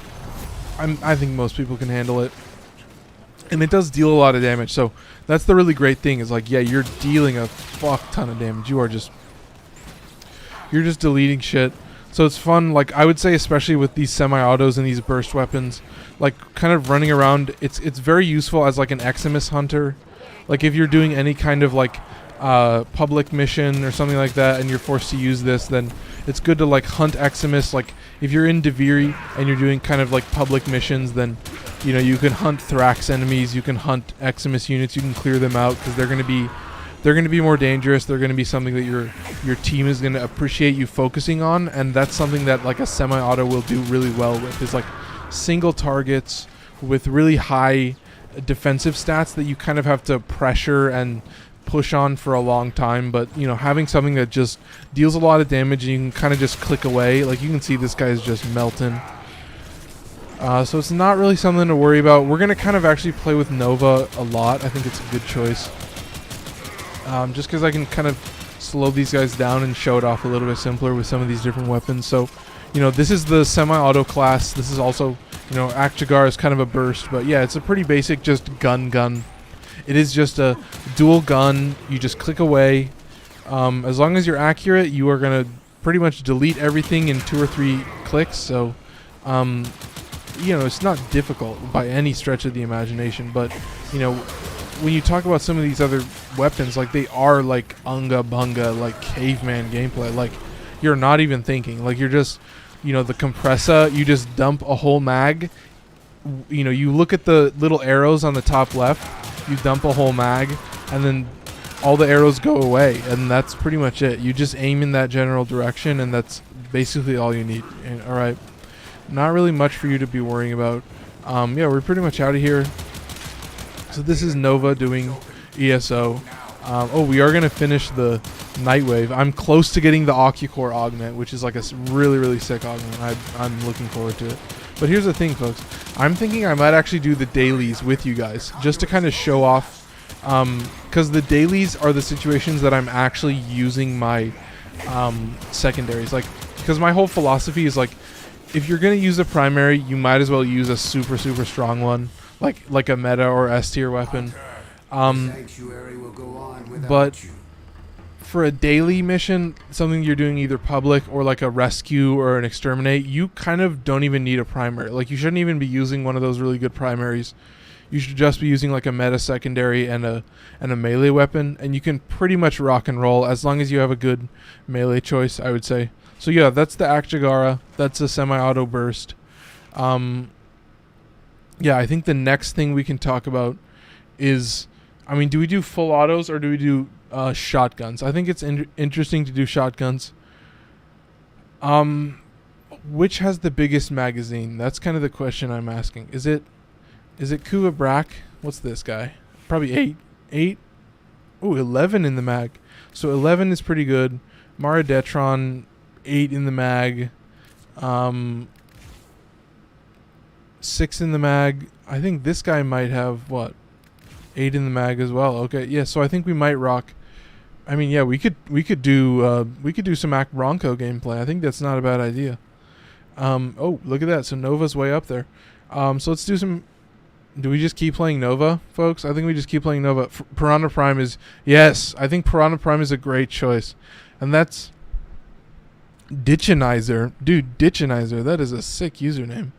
I think most people can handle it. And it does deal a lot of damage. So that's the really great thing is like, yeah, you're dealing a fuck ton of damage. You're just deleting shit. So it's fun. Like I would say, especially with these semi-autos and these burst weapons, like kind of running around, it's very useful as like an Eximus hunter. Like if you're doing any kind of like public mission or something like that and you're forced to use this, then it's good to like hunt Eximus. Like if you're in Deviri and you're doing kind of like public missions, then you know you can hunt Thrax enemies, you can hunt Eximus units, you can clear them out because they're going to be more dangerous. They're going to be something that your team is going to appreciate you focusing on, and that's something that like a semi-auto will do really well with, is like single targets with really high defensive stats that you kind of have to pressure and push on for a long time. But you know, having something that just deals a lot of damage and you can kind of just click away, like you can see this guy's just melting. So it's not really something to worry about. We're going to kind of actually play with Nova a lot. I think it's a good choice. Just because I can kind of slow these guys down and show it off a little bit simpler with some of these different weapons. So, you know, this is the semi-auto class. This is also, you know, Akjagar is kind of a burst. But yeah, it's a pretty basic just gun. It is just a dual gun. You just click away. As long as you're accurate, you are going to pretty much delete everything in 2 or 3 clicks. So, you know, it's not difficult by any stretch of the imagination. But, you know, when you talk about some of these other weapons, like they are like unga bunga, like caveman gameplay. Like you're not even thinking. Like you're just, you know, the compressor, you just dump a whole mag. You know, you look at the little arrows on the top left, you dump a whole mag, and then all the arrows go away, and that's pretty much it. You just aim in that general direction, and that's basically all you need. And, all right, not really much for you to be worrying about. Yeah, we're pretty much out of here. So this is Nova doing ESO. Oh, we are going to finish the Nightwave. I'm close to getting the Occucore augment, which is like a really, really sick augment. I'm looking forward to it. But here's the thing, folks. I'm thinking I might actually do the dailies with you guys, just to kind of show off. Because the dailies are the situations that I'm actually using my secondaries. Like, because my whole philosophy is like, if you're going to use a primary, you might as well use a super, super strong one. Like a meta or S tier weapon. But for a daily mission, something you're doing either public or like a rescue or an exterminate, you kind of don't even need a primary. Like you shouldn't even be using one of those really good primaries. You should just be using like a meta secondary and a melee weapon, and you can pretty much rock and roll as long as you have a good melee choice, I would say. So yeah, that's the Akjagara. That's a semi-auto burst. Yeah, I think the next thing we can talk about is, I mean, do we do full autos or do we do shotguns? I think it's interesting to do shotguns. Which has the biggest magazine? That's kind of the question I'm asking. Is it Kuva Brakk? What's this guy? Probably 8. 8? Ooh, 11 in the mag. So 11 is pretty good. Mara Detron, 8 in the mag. 6 in the mag. I think this guy might have, what, 8 in the mag as well. Okay, yeah, so I think we might rock. I mean, yeah, we could do some Akbronco gameplay. I think that's not a bad idea. Oh, look at that. So Nova's way up there. So let's do some. Do we just keep playing Nova, folks? I think we just keep playing Nova. Piranha Prime is, yes, I think Piranha Prime is a great choice. And that's Ditchinizer. Dude, Ditchinizer, that is a sick username.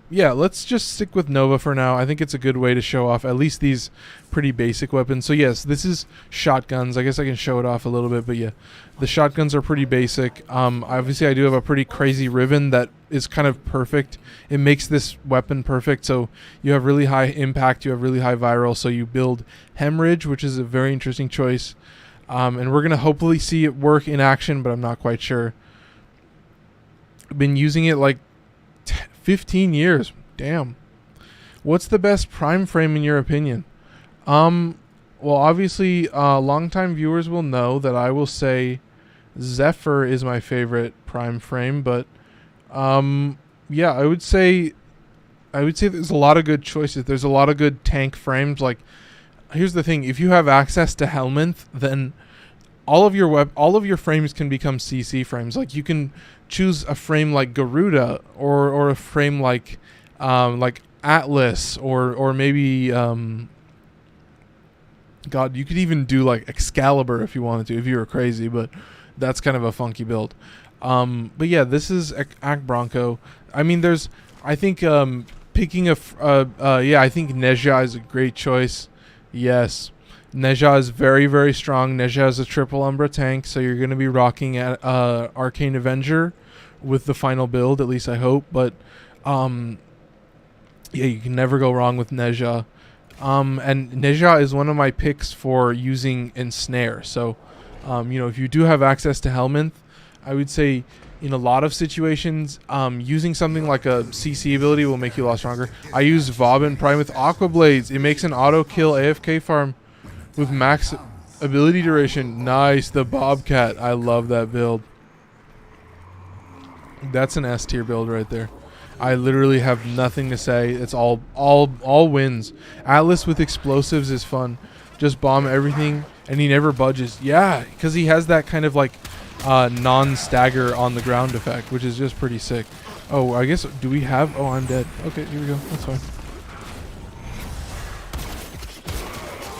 Yeah, let's just stick with Nova for now. I think it's a good way to show off at least these pretty basic weapons. So yes, this is shotguns. I guess I can show it off a little bit, but yeah, the shotguns are pretty basic. Obviously I do have a pretty crazy Riven that is kind of perfect. It makes this weapon perfect. So you have really high impact, you have really high viral, so you build Hemorrhage, which is a very interesting choice. And we're going to hopefully see it work in action, but I'm not quite sure. I've been using it like 15 years. Damn. What's the best prime frame in your opinion? Well, obviously, longtime viewers will know that I will say Zephyr is my favorite prime frame, but yeah, I would say I would say there's a lot of good choices. There's a lot of good tank frames. Like, here's the thing: if you have access to Helminth, then all of your frames can become CC frames. Like, you can choose a frame like Garuda, or a frame like Atlas, or maybe God, you could even do like Excalibur if you wanted to, if you were crazy, but that's kind of a funky build. But yeah, this is Akbronco. I mean, I think picking I think Nezha is a great choice. Yes, Nezha is very, very strong. Nezha is a triple Umbra tank, so you're going to be rocking at Arcane Avenger with the final build, at least I hope. But yeah, you can never go wrong with Nezha. And Nezha is one of my picks for using Ensnare. So, if you do have access to Helminth, I would say in a lot of situations, using something like a CC ability will make you a lot stronger. I use Vauban Prime with Aqua Blades. It makes an auto kill AFK farm with max ability duration. Nice, the Bobcat. I love that build. That's an S tier build right there. I literally have nothing to say. It's all wins. Atlas with explosives is fun. Just bomb everything, and he never budges. Yeah, because he has that kind of like non-stagger on the ground effect, which is just pretty sick. Oh, I guess, do we have... Oh, I'm dead. Okay, here we go. That's fine.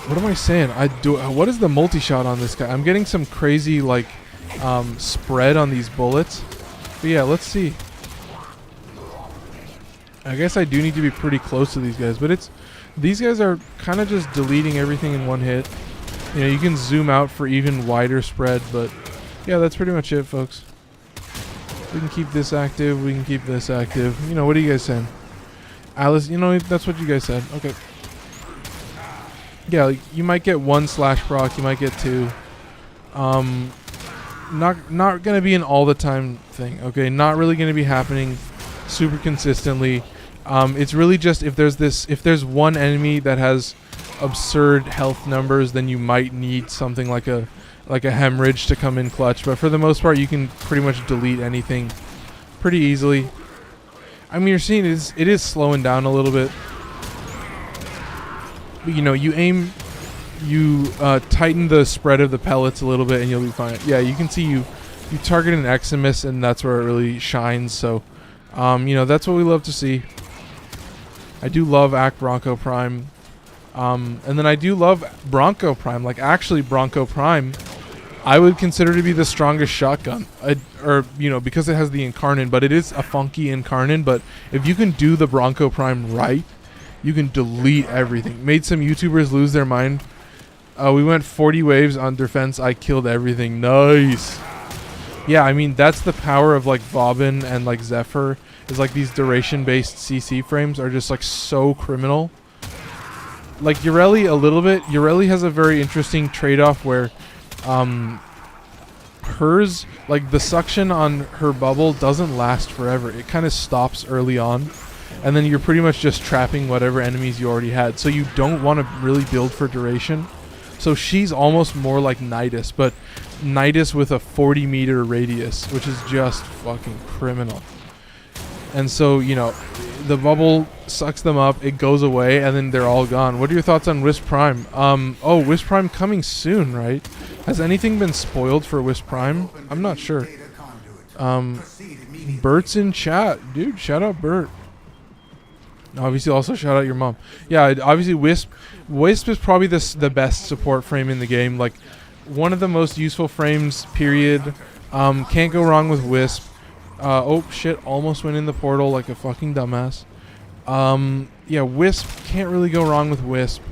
What am I saying? What is the multi-shot on this guy? I'm getting some crazy, like, spread on these bullets. But yeah, let's see. I guess I do need to be pretty close to these guys, but these guys are kind of just deleting everything in one hit. You know, you can zoom out for even wider spread, but yeah, that's pretty much it, folks. We can keep this active, we can keep this active. You know, what are you guys saying? Alice, you know, that's what you guys said. Okay. Yeah, like, you might get 1 slash proc, you might get 2. Not gonna be an all the time thing, okay? Not really gonna be happening super consistently. It's really just if there's one enemy that has absurd health numbers, then you might need something like a hemorrhage to come in clutch. But for the most part, you can pretty much delete anything pretty easily. I mean, you're seeing it is slowing down a little bit. But, you know, you tighten the spread of the pellets a little bit, and you'll be fine. Yeah, you can see you target an Eximus, and that's where it really shines. So, you know, that's what we love to see. I do love Akbronco Prime. And then I do love Bronco Prime. Like, actually, Bronco Prime, I would consider to be the strongest shotgun. You know, because it has the Incarnate, but it is a funky Incarnate. But if you can do the Bronco Prime right, you can delete everything. Made some YouTubers lose their mind. We went 40 waves on defense. I killed everything. Nice. Yeah, I mean, that's the power of, like, Vauban and, like, Zephyr. Is, like, these duration-based CC frames are just, like, so criminal. Like, Ureli a little bit. Ureli has a very interesting trade-off where hers, like, the suction on her bubble doesn't last forever. It kind of stops early on. And then you're pretty much just trapping whatever enemies you already had. So you don't want to really build for duration. So she's almost more like Nidus, but Nidus with a 40-meter radius, which is just fucking criminal. And so, you know, the bubble sucks them up, it goes away, and then they're all gone. What are your thoughts on Wisp Prime? Oh, Wisp Prime coming soon, right? Has anything been spoiled for Wisp Prime? I'm not sure. Bert's in chat. Dude, shout out Bert. Obviously, also shout out your mom. Yeah, obviously, Wisp is probably the best support frame in the game. Like, one of the most useful frames, period. Can't go wrong with Wisp. Oh, shit, almost went in the portal like a fucking dumbass. Yeah, Wisp, can't really go wrong with Wisp.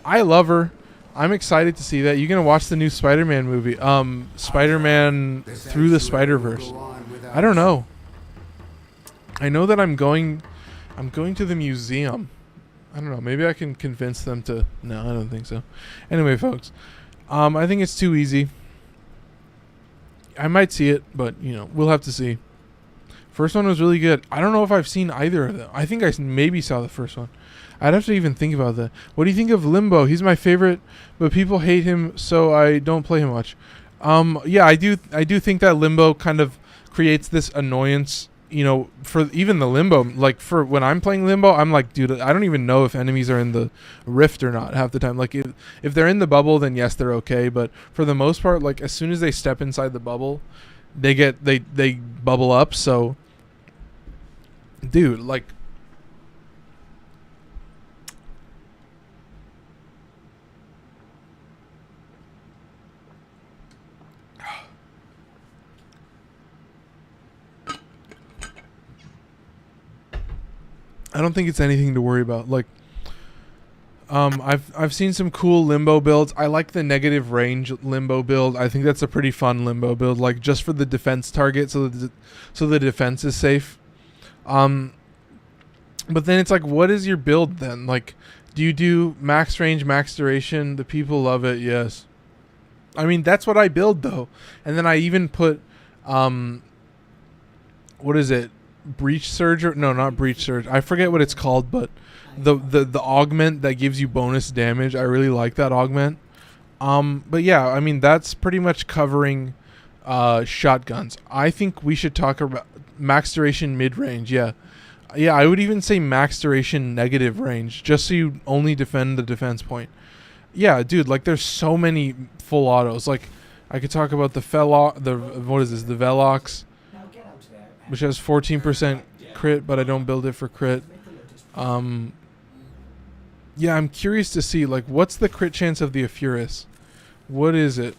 I love her. I'm excited to see that. You're going to watch the new Spider-Man movie. Spider-Man Through the Spider-Verse. I don't know. I know that I'm going to the museum. I don't know. Maybe I can convince them to... No, I don't think so. Anyway, folks. I think it's too easy. I might see it, but, you know, we'll have to see. First one was really good. I don't know if I've seen either of them. I think I maybe saw the first one. I'd have to even think about that. What do you think of Limbo? He's my favorite, but people hate him, so I don't play him much. Yeah, I do think that Limbo kind of creates this annoyance you know, for even the limbo, like for when I'm playing limbo, I'm like, dude, I don't even know if enemies are in the rift or not half the time. Like if they're in the bubble, then yes, they're okay. But for the most part, like as soon as they step inside the bubble, they bubble up. So, dude, like, I don't think it's anything to worry about. Like, I've seen some cool limbo builds. I like the negative range limbo build. I think that's a pretty fun limbo build, like just for the defense target, so the defense is safe. But then it's like, what is your build then? Like, do you do max range, max duration? The people love it, yes. I mean, that's what I build though. And then I even put, what is it? Breach Surge? Or, no, not Breach Surge. I forget what it's called, but the augment that gives you bonus damage. I really like that augment. But yeah, I mean, that's pretty much covering shotguns. I think we should talk about max duration mid-range. Yeah, I would even say max duration negative range, just so you only defend the defense point. Yeah, dude, like there's so many full autos. Like I could talk about the Velox, which has 14% crit, but I don't build it for crit. Yeah, I'm curious to see, like, what's the crit chance of the Afuris? What is it?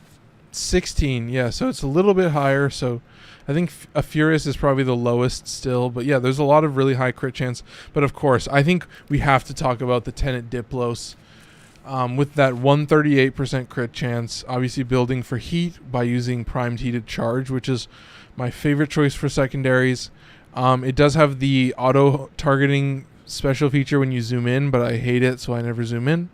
16, yeah, so it's a little bit higher, so I think Afuris is probably the lowest still, but yeah, there's a lot of really high crit chance. But of course, I think we have to talk about the Tenet Diplos, with that 138% crit chance, obviously building for heat by using primed heated charge, which is my favorite choice for secondaries. It does have the auto targeting special feature when you zoom in, but I hate it, so I never zoom in.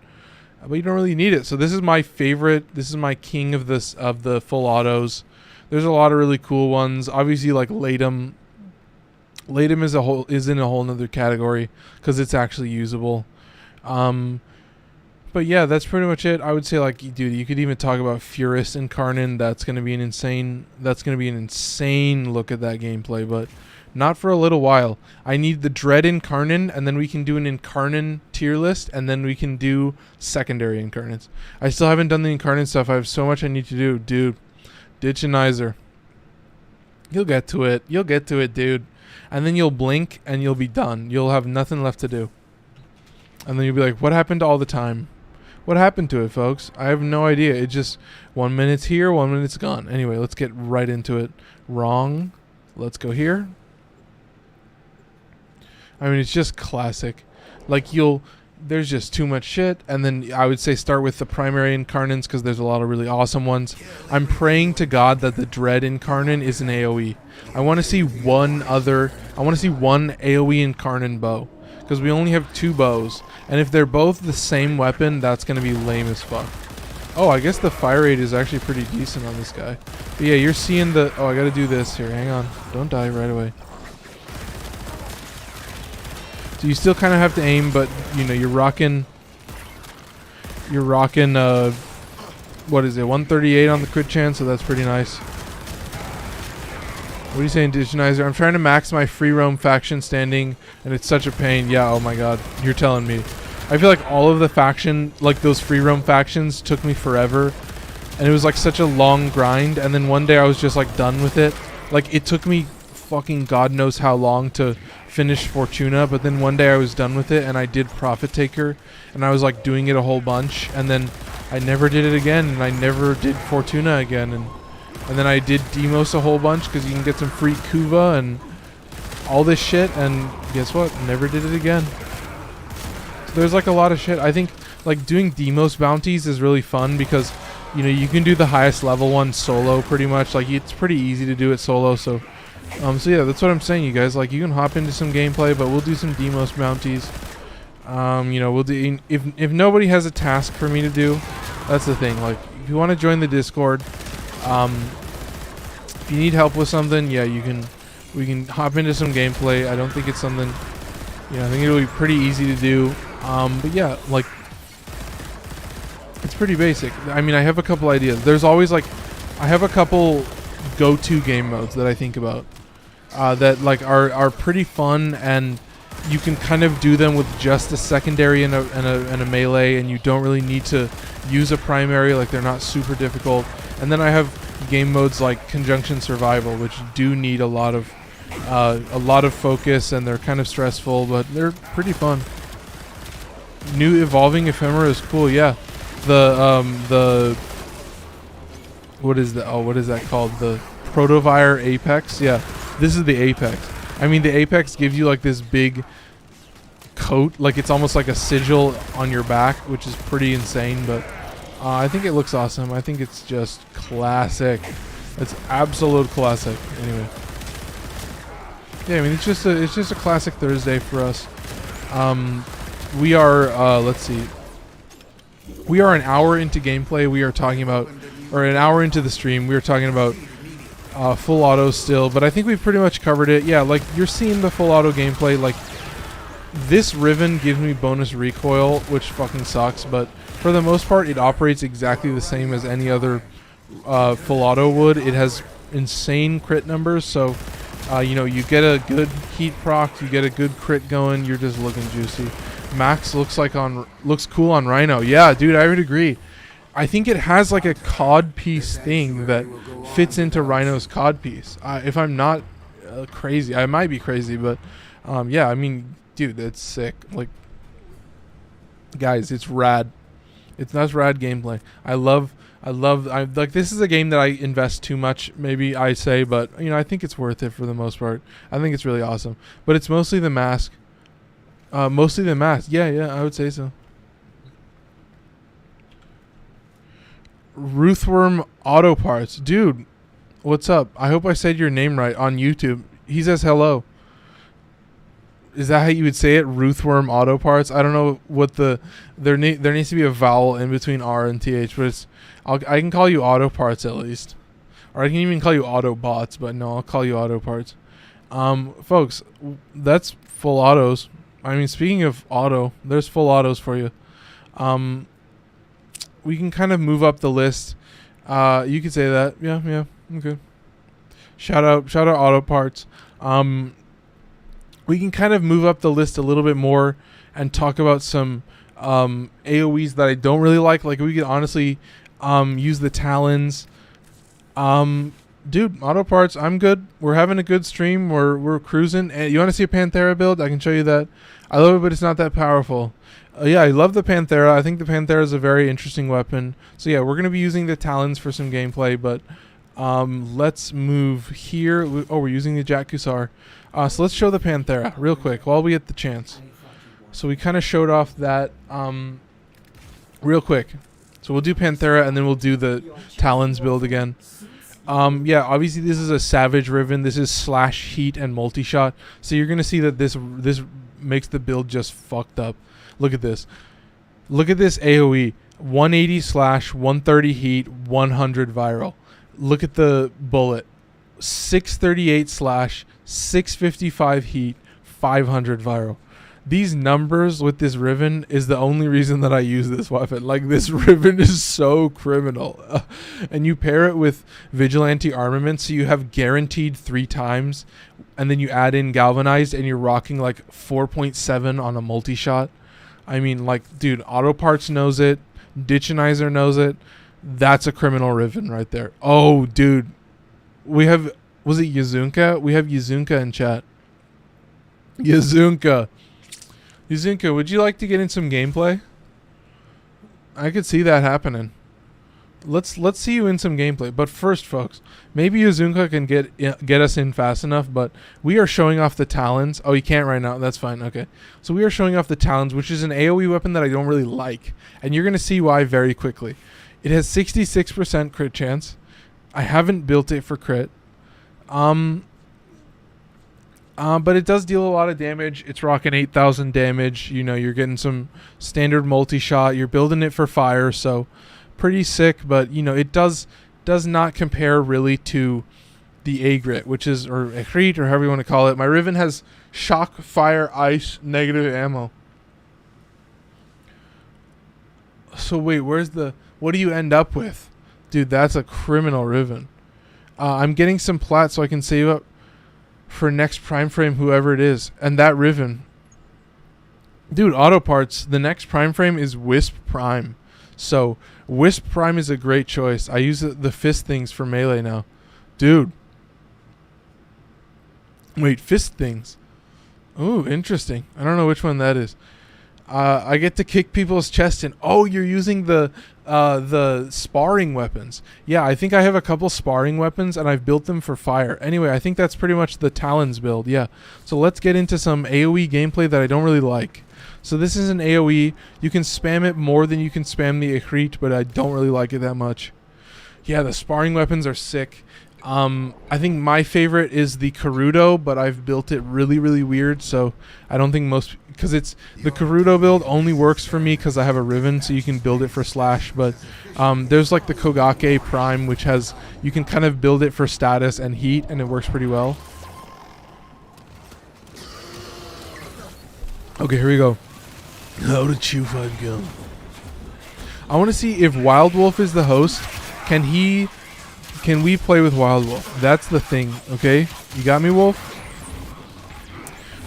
But you don't really need it. So this is my favorite. This is my king of the full autos. There's a lot of really cool ones. Obviously, like Latum. Latum is in a whole nother category because it's actually usable. But yeah, that's pretty much it. I would say, like, dude, you could even talk about Furus and Karnan. That's gonna be an insane look at that gameplay, but not for a little while. I need the Dread Incarnate, and then we can do an Incarnate tier list, and then we can do secondary Incarnates. I still haven't done the Incarnate stuff. I have so much I need to do. Dude, Ditchinizer. You'll get to it. You'll get to it, dude. And then you'll blink, and you'll be done. You'll have nothing left to do. And then you'll be like, what happened to all the time? What happened to it, folks? I have no idea. It just, 1 minute's here, 1 minute's gone. Anyway, let's get right into it. Wrong. Let's go here. I mean, it's just classic. Like, there's just too much shit. And then I would say start with the primary incarnates because there's a lot of really awesome ones. I'm praying to God that the Dread Incarnate is an AoE. I want to see one AoE Incarnate bow. Because we only have 2 bows. And if they're both the same weapon, that's going to be lame as fuck. Oh, I guess the fire rate is actually pretty decent on this guy. But yeah, you're seeing the... Oh, I got to do this here. Hang on. Don't die right away. So you still kind of have to aim, but, you know, you're rocking, what is it, 138 on the crit chance, so that's pretty nice. What are you saying, Digitizer? I'm trying to max my free roam faction standing, and it's such a pain. Yeah, oh my god, you're telling me. I feel like all of the faction, like those free roam factions, took me forever, and it was like such a long grind, and then one day I was just like done with it. Like, it took me fucking god knows how long to finish Fortuna, but then one day I was done with it, and I did Profit Taker, and I was like doing it a whole bunch, and then I never did it again, and I never did Fortuna again, and then I did Demos a whole bunch because you can get some free Kuva and all this shit, and guess what? Never did it again. So there's like a lot of shit. I think like doing Demos bounties is really fun because, you know, you can do the highest level one solo pretty much. Like, it's pretty easy to do it solo, so yeah, that's what I'm saying, you guys. Like, you can hop into some gameplay, but we'll do some Demos bounties. You know, we'll do if nobody has a task for me to do, that's the thing. Like, if you want to join the Discord, if you need help with something, yeah, we can hop into some gameplay. I don't think it's something, you know, I think it'll be pretty easy to do. But yeah, like, it's pretty basic. I mean, I have a couple ideas. There's always like, I have a couple go-to game modes that I think about. that like are pretty fun, and you can kind of do them with just a secondary and a melee, and you don't really need to use a primary. Like, they're not super difficult. And then I have game modes like Conjunction Survival, which do need a lot of focus, and they're kind of stressful, but they're pretty fun. New Evolving Ephemera is cool. Yeah, the what is that called? The Protovire Apex. Yeah, this is the Apex. I mean, the Apex gives you like this big coat, like it's almost like a sigil on your back, which is pretty insane, but I think it looks awesome. I think it's just classic. It's absolute classic. Anyway, yeah, I mean, it's just a classic Thursday for us. We are let's see, we are an hour into gameplay. We are talking about, or an hour into the stream, we are talking about full auto still, but I think we've pretty much covered it. Yeah, like, you're seeing the full auto gameplay. Like, this Riven gives me bonus recoil, which fucking sucks, but for the most part it operates exactly the same as any other full auto would. It has insane crit numbers, so you know, you get a good heat proc, you get a good crit going, you're just looking juicy. Max looks cool on Rhino. Yeah, dude, I would agree. I think it has like a cod piece thing that fits into Rhino's cod piece. If I'm not crazy, I might be crazy, but yeah, I mean, dude, that's sick. Like, guys, it's rad. That's rad gameplay. I like, this is a game that I invest too much, maybe I say, but you know, I think it's worth it for the most part. I think it's really awesome. But it's mostly the mask. Mostly the mask. Yeah, I would say so. Ruthworm Auto Parts. Dude, what's up? I hope I said your name right on YouTube. He says hello. Is that how you would say it? Ruthworm Auto Parts? I don't know what there needs to be a vowel in between R and TH, but it's I can call you Auto Parts at least. Or I can even call you Autobots, but no, I'll call you Auto Parts. Folks, that's full autos. I mean, speaking of auto, there's full autos for you. We can kind of move up the list. You could say that. Yeah, okay. Shout out Auto Parts. We can kind of move up the list a little bit more and talk about some AoEs that I don't really like. Like, we could honestly use the Talons. Dude, Auto Parts, I'm good. We're having a good stream. We're cruising. And you want to see a Panthera build? I can show you that. I love it, but it's not that powerful. Yeah, I love the Panthera. I think the Panthera is a very interesting weapon. So yeah, we're going to be using the Talons for some gameplay, but let's move here. We're using the Jack Kusar. So let's show the Panthera real quick while we get the chance. So we kind of showed off that real quick. So we'll do Panthera, and then we'll do the Talons build again. Yeah, obviously this is a Savage Riven. This is slash heat and multi-shot. So you're going to see that this makes the build just fucked up. Look at this. Look at this AoE. 180 slash, 130 heat, 100 viral. Look at the bullet. 638 slash, 655 heat, 500 viral. These numbers with this Riven is the only reason that I use this weapon. Like, this Riven is so criminal. And you pair it with Vigilante Armament, so you have guaranteed 3 times. And then you add in Galvanized, and you're rocking like 4.7 on a multi-shot. I mean, like, dude, Auto Parts knows it. Ditchinizer knows it. That's a criminal Riven right there. Oh, dude. We have... Was it Yazunka? We have Yazunka in chat. Yazunka, would you like to get in some gameplay? I could see that happening. Let's see you in some gameplay. But first, folks, maybe Yazunka can get us in fast enough, but we are showing off the Talons. Oh, you can't right now. That's fine. Okay. So we are showing off the Talons, which is an AoE weapon that I don't really like. And you're going to see why very quickly. It has 66% crit chance. I haven't built it for crit. But it does deal a lot of damage. It's rocking 8,000 damage. You know, you're getting some standard multi-shot. You're building it for fire, so pretty sick. But, you know, it does not compare really to the Agrit, which is, or Agrit, or however you want to call it. My Riven has shock, fire, ice, negative ammo. So wait, what do you end up with? Dude, that's a criminal Riven. I'm getting some plat so I can save up. for next prime frame, whoever it is. And that Riven. Dude, auto parts, the next prime frame is Wisp Prime. So, Wisp Prime is a great choice. I use the fist things for melee now. Dude. Wait, fist things. Ooh, interesting. I don't know which one that is. I get to kick people's chest in. Oh, you're using the sparring weapons. Yeah, I think I have a couple sparring weapons, and I've built them for fire. Anyway, I think that's pretty much the Talons build. Yeah. So let's get into some AoE gameplay that I don't really like. So this is an AoE. You can spam it more than you can spam the Akrit, but I don't really like it that much. Yeah, the sparring weapons are sick. I think my favorite is the Karudo, but I've built it really, really weird, so I don't think most... Because it's... The Karudo build only works for me because I have a Riven, so you can build it for Slash, but there's like the Kogake Prime, which has... You can kind of build it for status and heat, and it works pretty well. Okay, here we go. How to chew 5 gun. I want to see if Wild Wolf is the host. Can we play with Wild Wolf? That's the thing, okay? You got me, Wolf?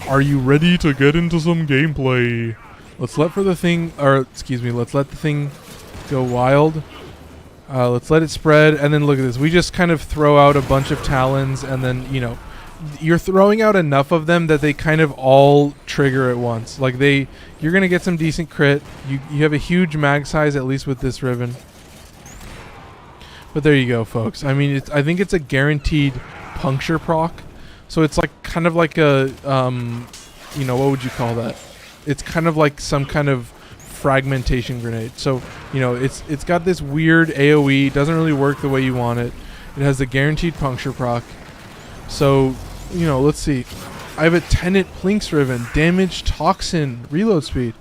Are you ready to get into some gameplay? Let's let the thing go wild. Let's let it spread, and then look at this. We just kind of throw out a bunch of Talons, and then, you know, you're throwing out enough of them that they kind of all trigger at once. Like you're gonna get some decent crit. You have a huge mag size, at least with this Riven. But there you go, folks. I mean, I think it's a guaranteed puncture proc. So it's like kind of like a, you know, what would you call that? It's kind of like some kind of fragmentation grenade. So, you know, it's got this weird AoE. Doesn't really work the way you want it. It has the guaranteed puncture proc. So, you know, let's see. I have a Tenet Plinks Riven. Damage, Toxin, reload speed.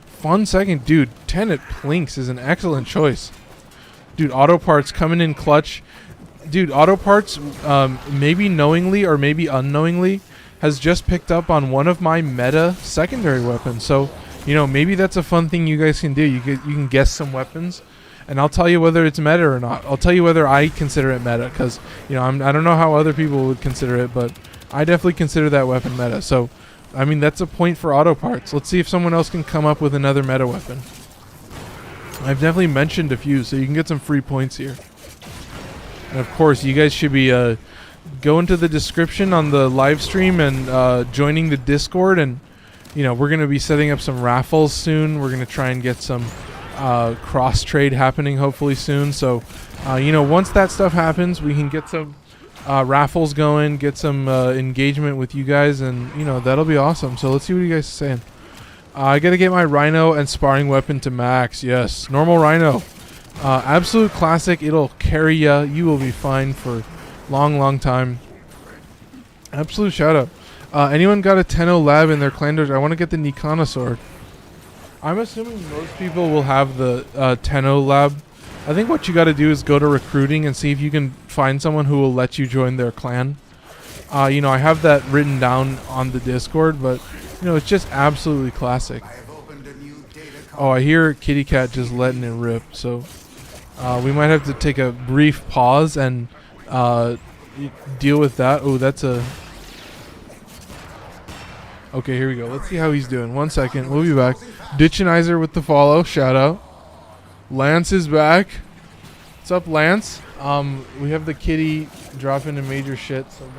Fun second. Dude, Tenet Plinks is an excellent choice. Dude, auto parts coming in clutch. Dude, auto parts, maybe knowingly or maybe unknowingly, has just picked up on one of my meta secondary weapons. So, you know, maybe that's a fun thing you guys can do. You can guess some weapons, and I'll tell you whether it's meta or not. I'll tell you whether I consider it meta, because, you know, I don't know how other people would consider it, but I definitely consider that weapon meta. So, I mean, that's a point for auto parts. Let's see if someone else can come up with another meta weapon. I've definitely mentioned a few, so you can get some free points here. And of course, you guys should be going to the description on the live stream and joining the Discord. And, you know, we're going to be setting up some raffles soon. We're going to try and get some cross trade happening hopefully soon. So, you know, once that stuff happens, we can get some raffles going, get some engagement with you guys, and, you know, that'll be awesome. So let's see what you guys are saying. I got to get my Rhino and sparring weapon to max. Yes, normal Rhino. Absolute classic. It'll carry ya. You will be fine for long time. Absolute shout out. Anyone got a Tenno lab in their clan dojo? I want to get the Nikana sword. I'm assuming most people will have the Tenno lab. I think what you got to do is go to recruiting and see if you can find someone who will let you join their clan. You know, I have that written down on the Discord, but, you know, it's just absolutely classic. Oh, I hear Kitty Cat just letting it rip, so we might have to take a brief pause and deal with that. Oh, that's a... Okay, here we go. Let's see how he's doing. 1 second. We'll be back. Ditchenizer with the follow. Shout out. Lance is back. What's up, Lance? We have the kitty dropping a major shit. So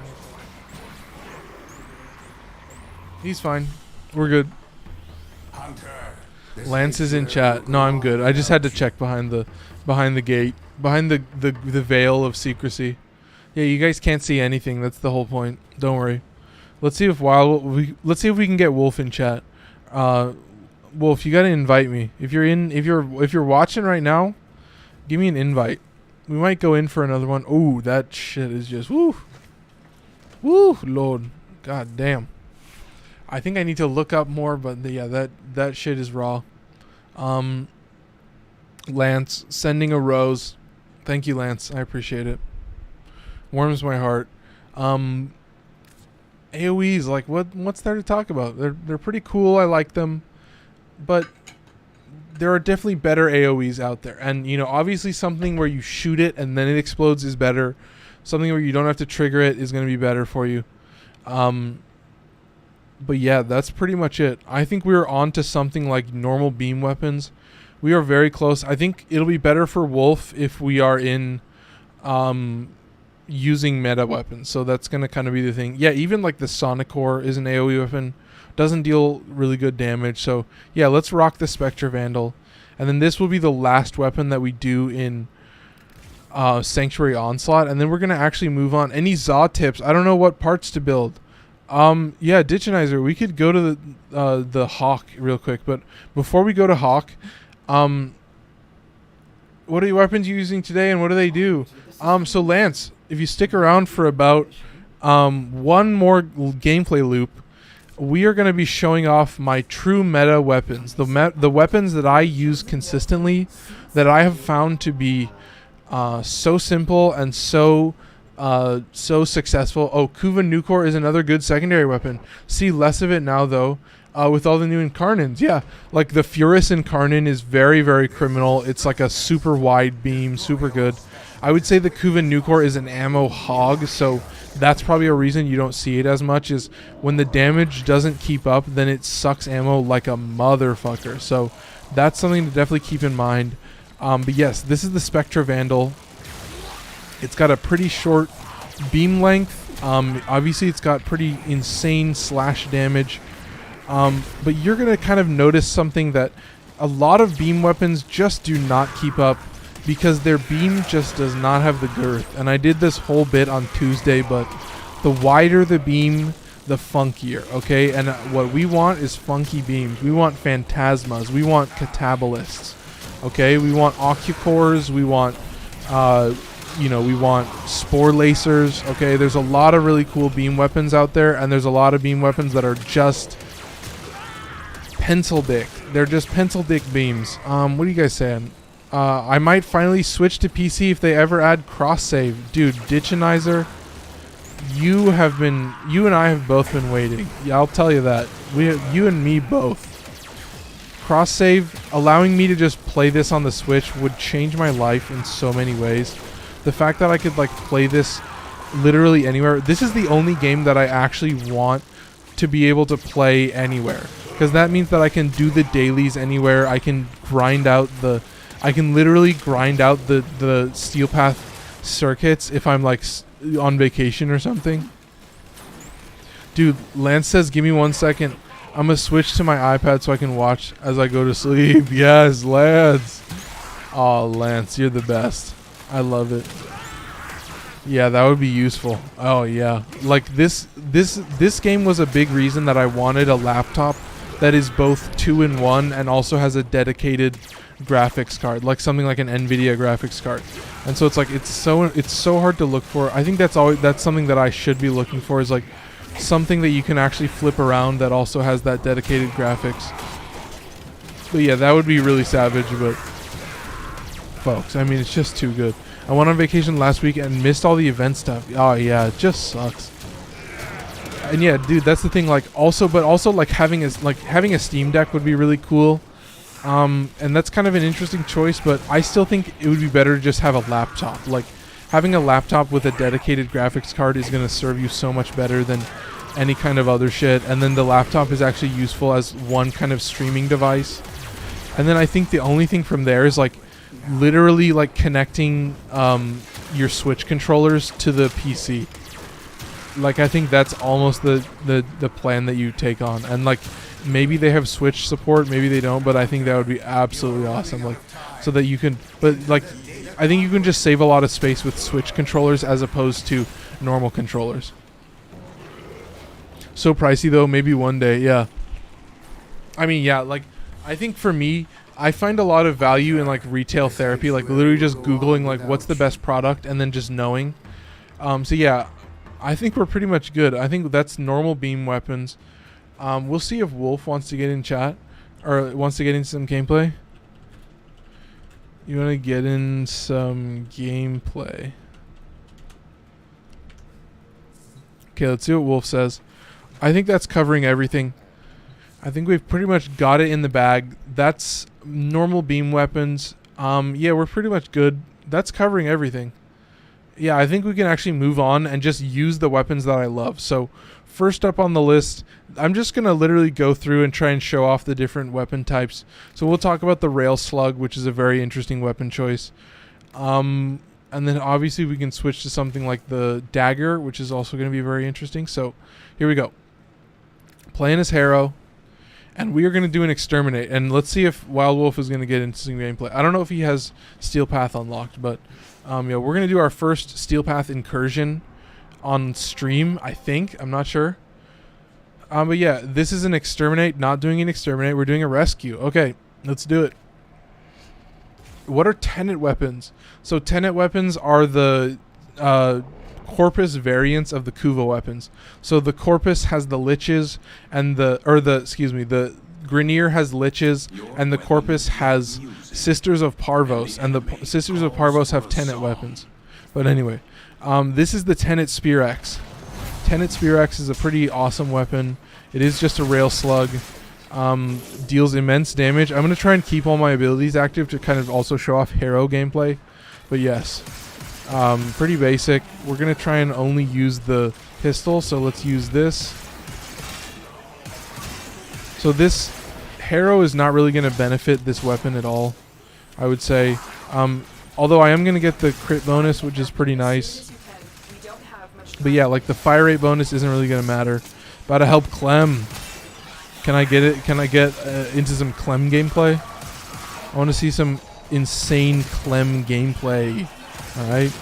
he's fine. We're good. Lance is in chat. No, I'm good. I just had to check behind the gate, behind the veil of secrecy. Yeah, you guys can't see anything. That's the whole point. Don't worry. Let's see if let's see if we can get Wolf in chat. Wolf, you gotta invite me. If you're watching right now, give me an invite. We might go in for another one. Ooh, that shit is just woo, Lord, god damn. I think I need to look up more, but yeah, that shit is raw. Lance sending a rose. Thank you, Lance. I appreciate it. Warms my heart. AoEs, like what's there to talk about? They're pretty cool. I like them, but there are definitely better AoEs out there. And, you know, obviously something where you shoot it and then it explodes is better. Something where you don't have to trigger it is going to be better for you. But yeah, that's pretty much it. I think we're on to something like normal beam weapons. We are very close. I think it'll be better for Wolf if we are in using meta weapons. So that's going to kind of be the thing. Yeah, even like the Sonicor is an AoE weapon. Doesn't deal really good damage. So yeah, let's rock the Spectra Vandal. And then this will be the last weapon that we do in Sanctuary Onslaught. And then we're going to actually move on. Any Zaw tips? I don't know what parts to build. Yeah, Ditchinizer, we could go to the Hawk real quick. But before we go to Hawk, what are the weapons you're using today and what do they do? So Lance, if you stick around for about one more gameplay loop, we are going to be showing off my true meta weapons. The weapons that I use consistently, that I have found to be so simple and so successful. Oh, Kuva Nucor is another good secondary weapon. See less of it now though. With all the new Incarnins, yeah. Like the Furus Incarnin is very, very criminal. It's like a super wide beam, super good. I would say the Kuva Nucor is an ammo hog, so that's probably a reason you don't see it as much, is when the damage doesn't keep up, then it sucks ammo like a motherfucker. So that's something to definitely keep in mind. But yes, this is the Spectra Vandal. It's got a pretty short beam length. Obviously, it's got pretty insane slash damage. But you're going to kind of notice something that a lot of beam weapons just do not keep up because their beam just does not have the girth. And I did this whole bit on Tuesday, but the wider the beam, the funkier, okay? And what we want is funky beams. We want phantasmas. We want catabolists, okay? We want ocucores. We want, we want spore lacers, okay? There's a lot of really cool beam weapons out there, and there's a lot of beam weapons that are just pencil dick. They're just pencil dick beams. What are you guys saying? I might finally switch to PC if they ever add cross save. Dude, Ditchinizer, you and I have both been waiting. Yeah, I'll tell you that. You and me both. Cross save, allowing me to just play this on the Switch would change my life in so many ways. The fact that I could like play this literally anywhere. This is the only game that I actually want to be able to play anywhere, because that means that I can do the dailies anywhere. I can literally grind out the Steel Path circuits if I'm like on vacation or something. Dude, Lance says, give me 1 second. I'm gonna switch to my iPad so I can watch as I go to sleep. Yes, Lance. Oh, Lance, you're the best. I love it. Yeah, that would be useful. Oh yeah, like this game was a big reason that I wanted a laptop that is both 2-in-1 and also has a dedicated graphics card, like something like an NVIDIA graphics card. And so it's like it's so hard to look for. I think that's something that I should be looking for, is like something that you can actually flip around that also has that dedicated graphics. But yeah, that would be really savage. But folks, I mean, it's just too good. I went on vacation last week and missed all the event stuff. Oh yeah, it just sucks. And yeah, dude, that's the thing. Like also like having a Steam Deck would be really cool. And that's kind of an interesting choice, but I still think it would be better to just have a laptop. Like having a laptop with a dedicated graphics card is going to serve you so much better than any kind of other shit. And then the laptop is actually useful as one kind of streaming device. And then I think the only thing from there is like literally like connecting your Switch controllers to the PC. Like I think that's almost the plan that you take on. And like maybe they have Switch support, maybe they don't, but I think that would be absolutely awesome. Like so that you can, but like I think you can just save a lot of space with Switch controllers as opposed to normal controllers. So pricey though, maybe one day, yeah. I mean, yeah, like I think for me, I find a lot of value in like retail therapy, like literally just Googling like what's the best product and then just knowing. So yeah, I think we're pretty much good. I think that's normal beam weapons. We'll see if Wolf wants to get in chat or wants to get in some gameplay. You want to get in some gameplay? Okay, let's see what Wolf says. I think that's covering everything. I think we've pretty much got it in the bag. That's normal beam weapons. Yeah, we're pretty much good. That's covering everything. yeah, I think we can actually move on and just use the weapons that I love. So first up on the list, I'm just going to literally go through and try and show off the different weapon types. So we'll talk about the Rail Slug, which is a very interesting weapon choice. And then obviously we can switch to something like the Dagger, which is also going to be very interesting. So here we go. Playing as Harrow. And we are going to do an Exterminate. And let's see if Wild Wolf is going to get into some gameplay. I don't know if he has Steel Path unlocked, but yeah, we're going to do our first Steel Path incursion on stream, I think. I'm not sure. But yeah, this is an Exterminate. Not doing an Exterminate. We're doing a Rescue. Okay, let's do it. What are Tenet weapons? So Tenet weapons are the Corpus variants of the Kuva weapons. So the Corpus has the Liches and the Grineer has Liches and the Corpus has Sisters of Parvos, and the Sisters of Parvos have Tenet weapons. But anyway, this is the Tenet Spear Axe. Tenet Spear Axe is a pretty awesome weapon. It is just a rail slug. Deals immense damage. I'm going to try and keep all my abilities active to kind of also show off Harrow gameplay. But yes. Pretty basic. We're going to try and only use the pistol, so let's use this. So this Harrow is not really going to benefit this weapon at all, I would say. Although I am going to get the crit bonus, which is pretty nice. But yeah, like the fire rate bonus isn't really going to matter. About to help Clem. Can I get it? Can I get into some Clem gameplay? I want to see some insane Clem gameplay. Alright,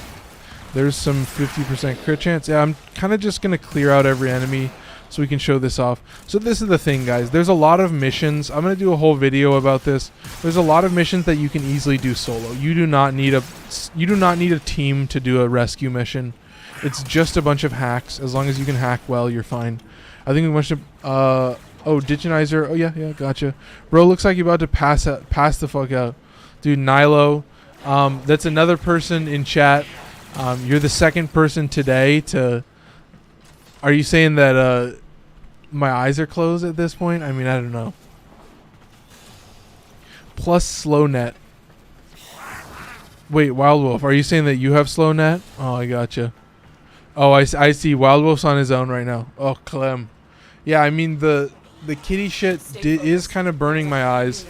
there's some 50% crit chance. Yeah, I'm kind of just going to clear out every enemy so we can show this off. So this is the thing, guys. There's a lot of missions. I'm going to do a whole video about this. There's a lot of missions that you can easily do solo. You do not need a team to do a rescue mission. It's just a bunch of hacks. As long as you can hack well, you're fine. I think we want to... oh, Digenizer. Oh, yeah, gotcha. Bro, looks like you're about to pass the fuck out. Dude, Nilo... that's another person in chat. You're the second person today to... Are you saying that my eyes are closed at this point? I mean, I don't know. Plus slow net. Wait, Wild Wolf, are you saying that you have slow net? Oh, I gotcha. Oh, I see. Wild Wolf's on his own right now. Oh, Clem. Yeah, I mean, the kitty shit is kind of burning my eyes.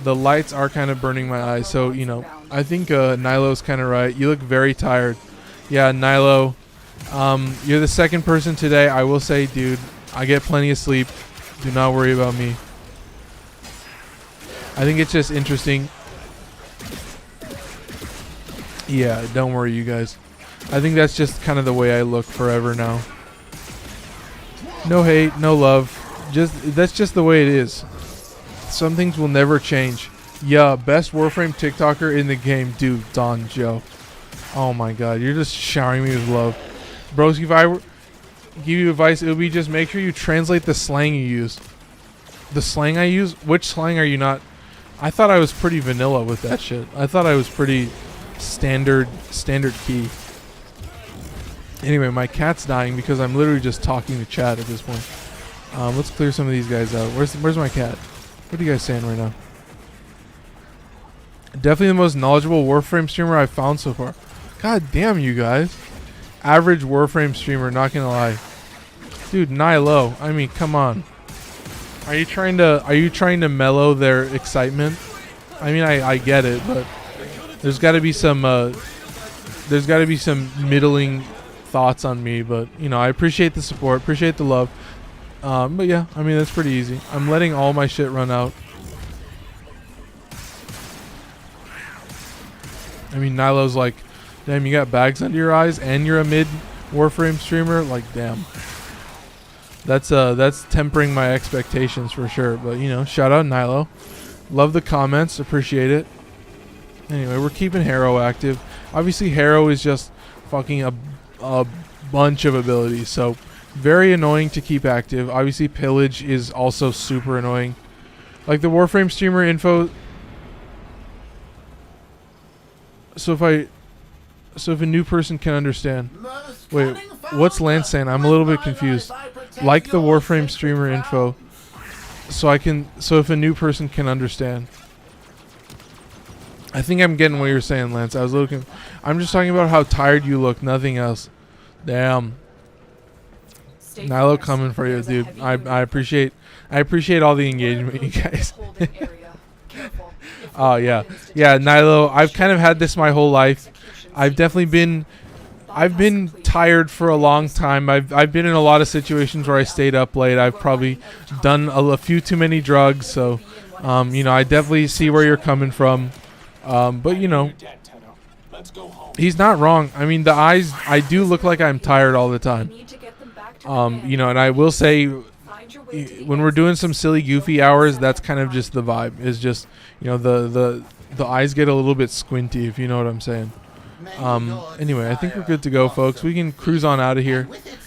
The lights are kind of burning my eyes. So, you know, I think Nilo's kind of right. You look very tired. Yeah, Nilo. You're the second person today. I will say, dude, I get plenty of sleep. Do not worry about me. I think it's just interesting. Yeah, don't worry, you guys. I think that's just kind of the way I look forever now. No hate, no love. That's just the way it is. Some things will never change. Yeah, best Warframe TikToker in the game, dude. Don Joe. Oh my god, you're just showering me with love, bros. If I were give you advice, it would be just make sure you translate the slang you use. The slang I use. Which slang are you not? I thought I was pretty vanilla with that shit. I thought I was pretty standard key. Anyway, my cat's dying because I'm literally just talking to chat at this point. Let's clear some of these guys out. Where's my cat? What are you guys saying right now? Definitely the most knowledgeable Warframe streamer I've found so far. God damn, you guys. Average Warframe streamer, not gonna lie. Dude, Nilo. I mean, come on. Are you trying to mellow their excitement? I mean, I get it, but there's got to be some middling thoughts on me, but you know, I appreciate the support, appreciate the love. But yeah, I mean, that's pretty easy. I'm letting all my shit run out. I mean, Nilo's like, damn, you got bags under your eyes and you're a mid Warframe streamer? Like, damn. That's tempering my expectations for sure. But, you know, shout out Nilo. Love the comments. Appreciate it. Anyway, we're keeping Harrow active. Obviously, Harrow is just fucking a bunch of abilities. So, very annoying to keep active. Obviously, Pillage is also super annoying. Like, the Warframe streamer info... So if a new person can understand. Wait, what's Lance saying? I'm a little bit confused. Like the Warframe streamer info. So if a new person can understand. I think I'm getting what you're saying, Lance. I was looking. I'm just talking about how tired you look. Nothing else. Damn. Nilo coming for you, dude. I appreciate all the engagement, you guys. Oh yeah, Nilo. I've kind of had this my whole life. I've been tired for a long time. I've been in a lot of situations where I stayed up late. I've probably done a few too many drugs, so you know, I definitely see where you're coming from. But you know, he's not wrong. I mean, the eyes. I do look like I'm tired all the time. You know, and I will say, when we're doing some silly, goofy hours, that's kind of just the vibe. Is just, you know, the eyes get a little bit squinty, if you know what I'm saying. Anyway, I think we're good to go, folks. We can cruise on out of here.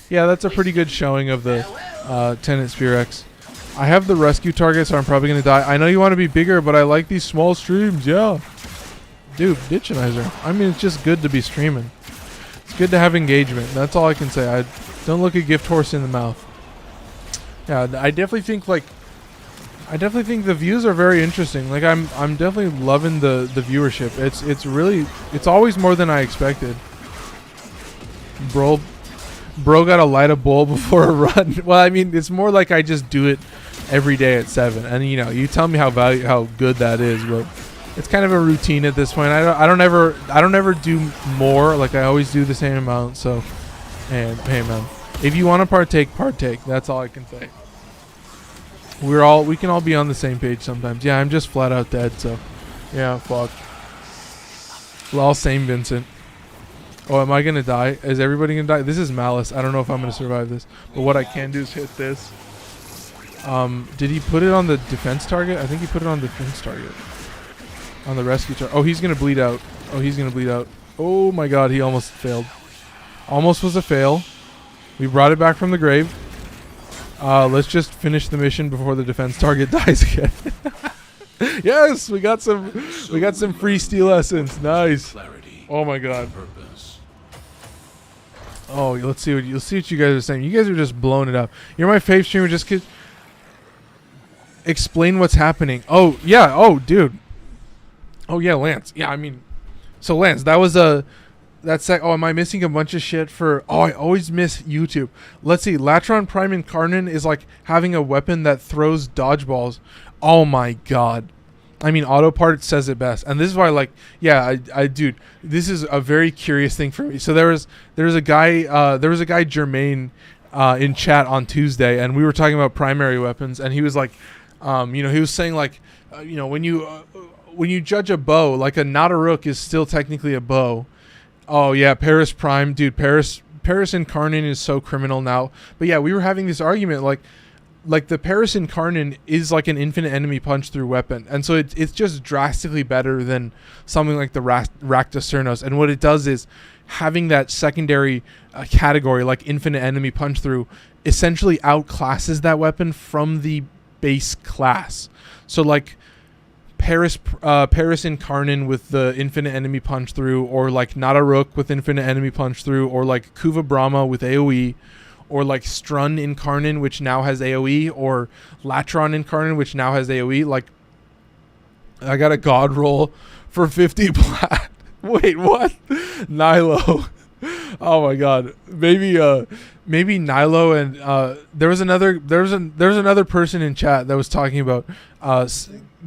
Yeah, that's a pretty good showing of the Tenet Sphere X. I have the rescue target, so I'm probably gonna die. I know you want to be bigger, but I like these small streams. Yeah, dude, Ditchinizer. I mean, it's just good to be streaming. It's good to have engagement. That's all I can say. I don't look a gift horse in the mouth. Yeah, I definitely think the views are very interesting. Like I'm definitely loving the viewership. It's always more than I expected. Bro gotta light a bowl before a run. Well, I mean, it's more like I just do it every day at 7, and you know, you tell me how good that is, but it's kind of a routine at this point. I don't ever do more. Like I always do the same amount. So, and hey man, if you want to partake. That's all I can say. We can all be on the same page sometimes. Yeah, I'm just flat out dead. So, yeah, fuck. Lol, same Vincent. Oh, am I gonna die? Is everybody gonna die? This is Malice. I don't know if I'm gonna survive this. But what I can do is hit this. Did he put it on the defense target? I think he put it on the defense target. On the rescue target. Oh, he's gonna bleed out. Oh my god, he almost failed. Almost was a fail. We brought it back from the grave. Let's just finish the mission before the defense target dies again. Yes, we got some free steel essence. Nice. Oh my god. Oh, let's see what you guys are saying. You guys are just blowing it up. You're my fave streamer. Just explain what's happening. Oh yeah. Oh dude. Oh yeah, Lance. Yeah, I mean, so Lance, that was a. That's like, oh, am I missing a bunch of shit for... Oh, I always miss YouTube. Let's see. Latron Prime Incarnate is like having a weapon that throws dodgeballs. Oh my god. I mean, Autopart says it best. And this is why, like, yeah, dude, this is a very curious thing for me. So there was a guy, Jermaine, in chat on Tuesday, and we were talking about primary weapons, and he was like, you know, he was saying like, you know, when you judge a bow, like a not a rook is still technically a bow. Oh yeah, Paris Prime, dude. Paris Incarnate is so criminal now. But yeah, we were having this argument, like the Paris Incarnate is like an infinite enemy punch through weapon, and so it's just drastically better than something like the Rakta Cernos. And what it does is having that secondary category like infinite enemy punch through essentially outclasses that weapon from the base class. So like Paris Incarnate with the infinite enemy punch through, or like not a rook with infinite enemy punch through, or like Kuva Brahma with AoE, or like Strun Incarnate which now has AoE, or Latron Incarnate which now has AoE. Like, I got a god roll for 50 plat. Wait, what? Nilo. Oh my god. Maybe Nilo and there was another person in chat that was talking about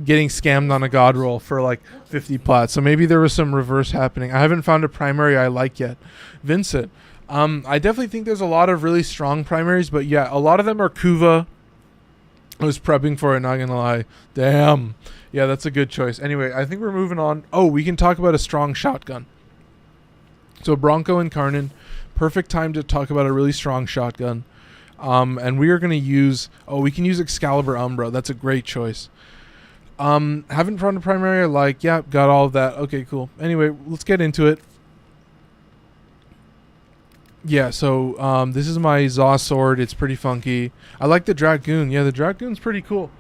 getting scammed on a god roll for like 50 plat. So maybe there was some reverse happening. I haven't found a primary I like yet. Vincent. I definitely think there's a lot of really strong primaries, but yeah, a lot of them are Kuva. I was prepping for it, not gonna lie. Damn. Yeah, that's a good choice. Anyway, I think we're moving on. Oh, we can talk about a strong shotgun. So Bronco Incarnate, perfect time to talk about a really strong shotgun. And we are going to use... Oh, we can use Excalibur Umbra. That's a great choice. Haven't found a primary I like. Yeah, got all of that. Okay, cool. Anyway, let's get into it. Yeah, so this is my Zaw sword. It's pretty funky. I like the Dragoon. Yeah, the Dragoon's pretty cool.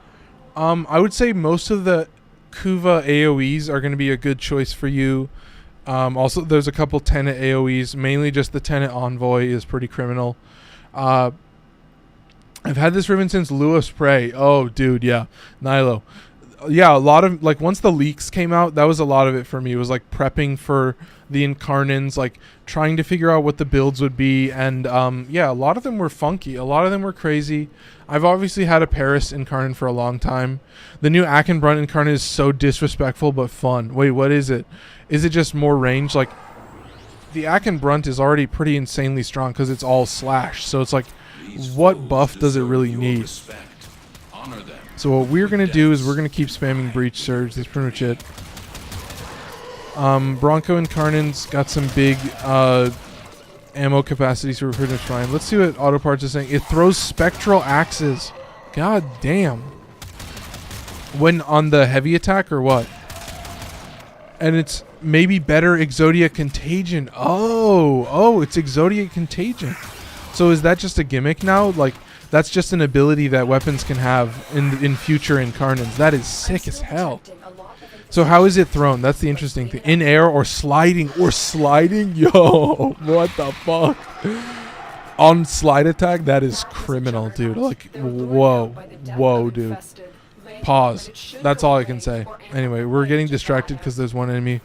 I would say most of the Kuva AoEs are going to be a good choice for you. Also, there's a couple Tenet AoEs. Mainly just the Tenet Envoy is pretty criminal. I've had this ribbon since Lua Spray. Oh, dude, yeah. Nilo. yeah, a lot of, like, once the leaks came out, that was a lot of it for me. It was like prepping for the Incarnins, like trying to figure out what the builds would be, and yeah, a lot of them were funky, a lot of them were crazy. I've obviously had a Paris Incarnin for a long time. The new Akbronco Incarnin is so disrespectful but fun. Wait, what is it? Is it just more range? Like, the Akbronco is already pretty insanely strong because it's all slash, so it's like, what buff does it really need? So what we're going to do is we're going to keep spamming Breach Surge. That's pretty much it. Bronco Incarnin's got some big ammo capacity, so we're pretty much fine. Let's see what Auto Parts is saying. It throws spectral axes. God damn. When on the heavy attack or what? And it's maybe better Exodia Contagion. Oh, it's Exodia Contagion. So is that just a gimmick now? Like, that's just an ability that weapons can have in future Incarnins. That is sick as hell. So how is it thrown? That's the interesting thing. In air or sliding? Yo, what the fuck? On slide attack? That is criminal, dude. Like, whoa, dude. Pause. That's all I can say. Anyway, we're getting distracted because there's one enemy.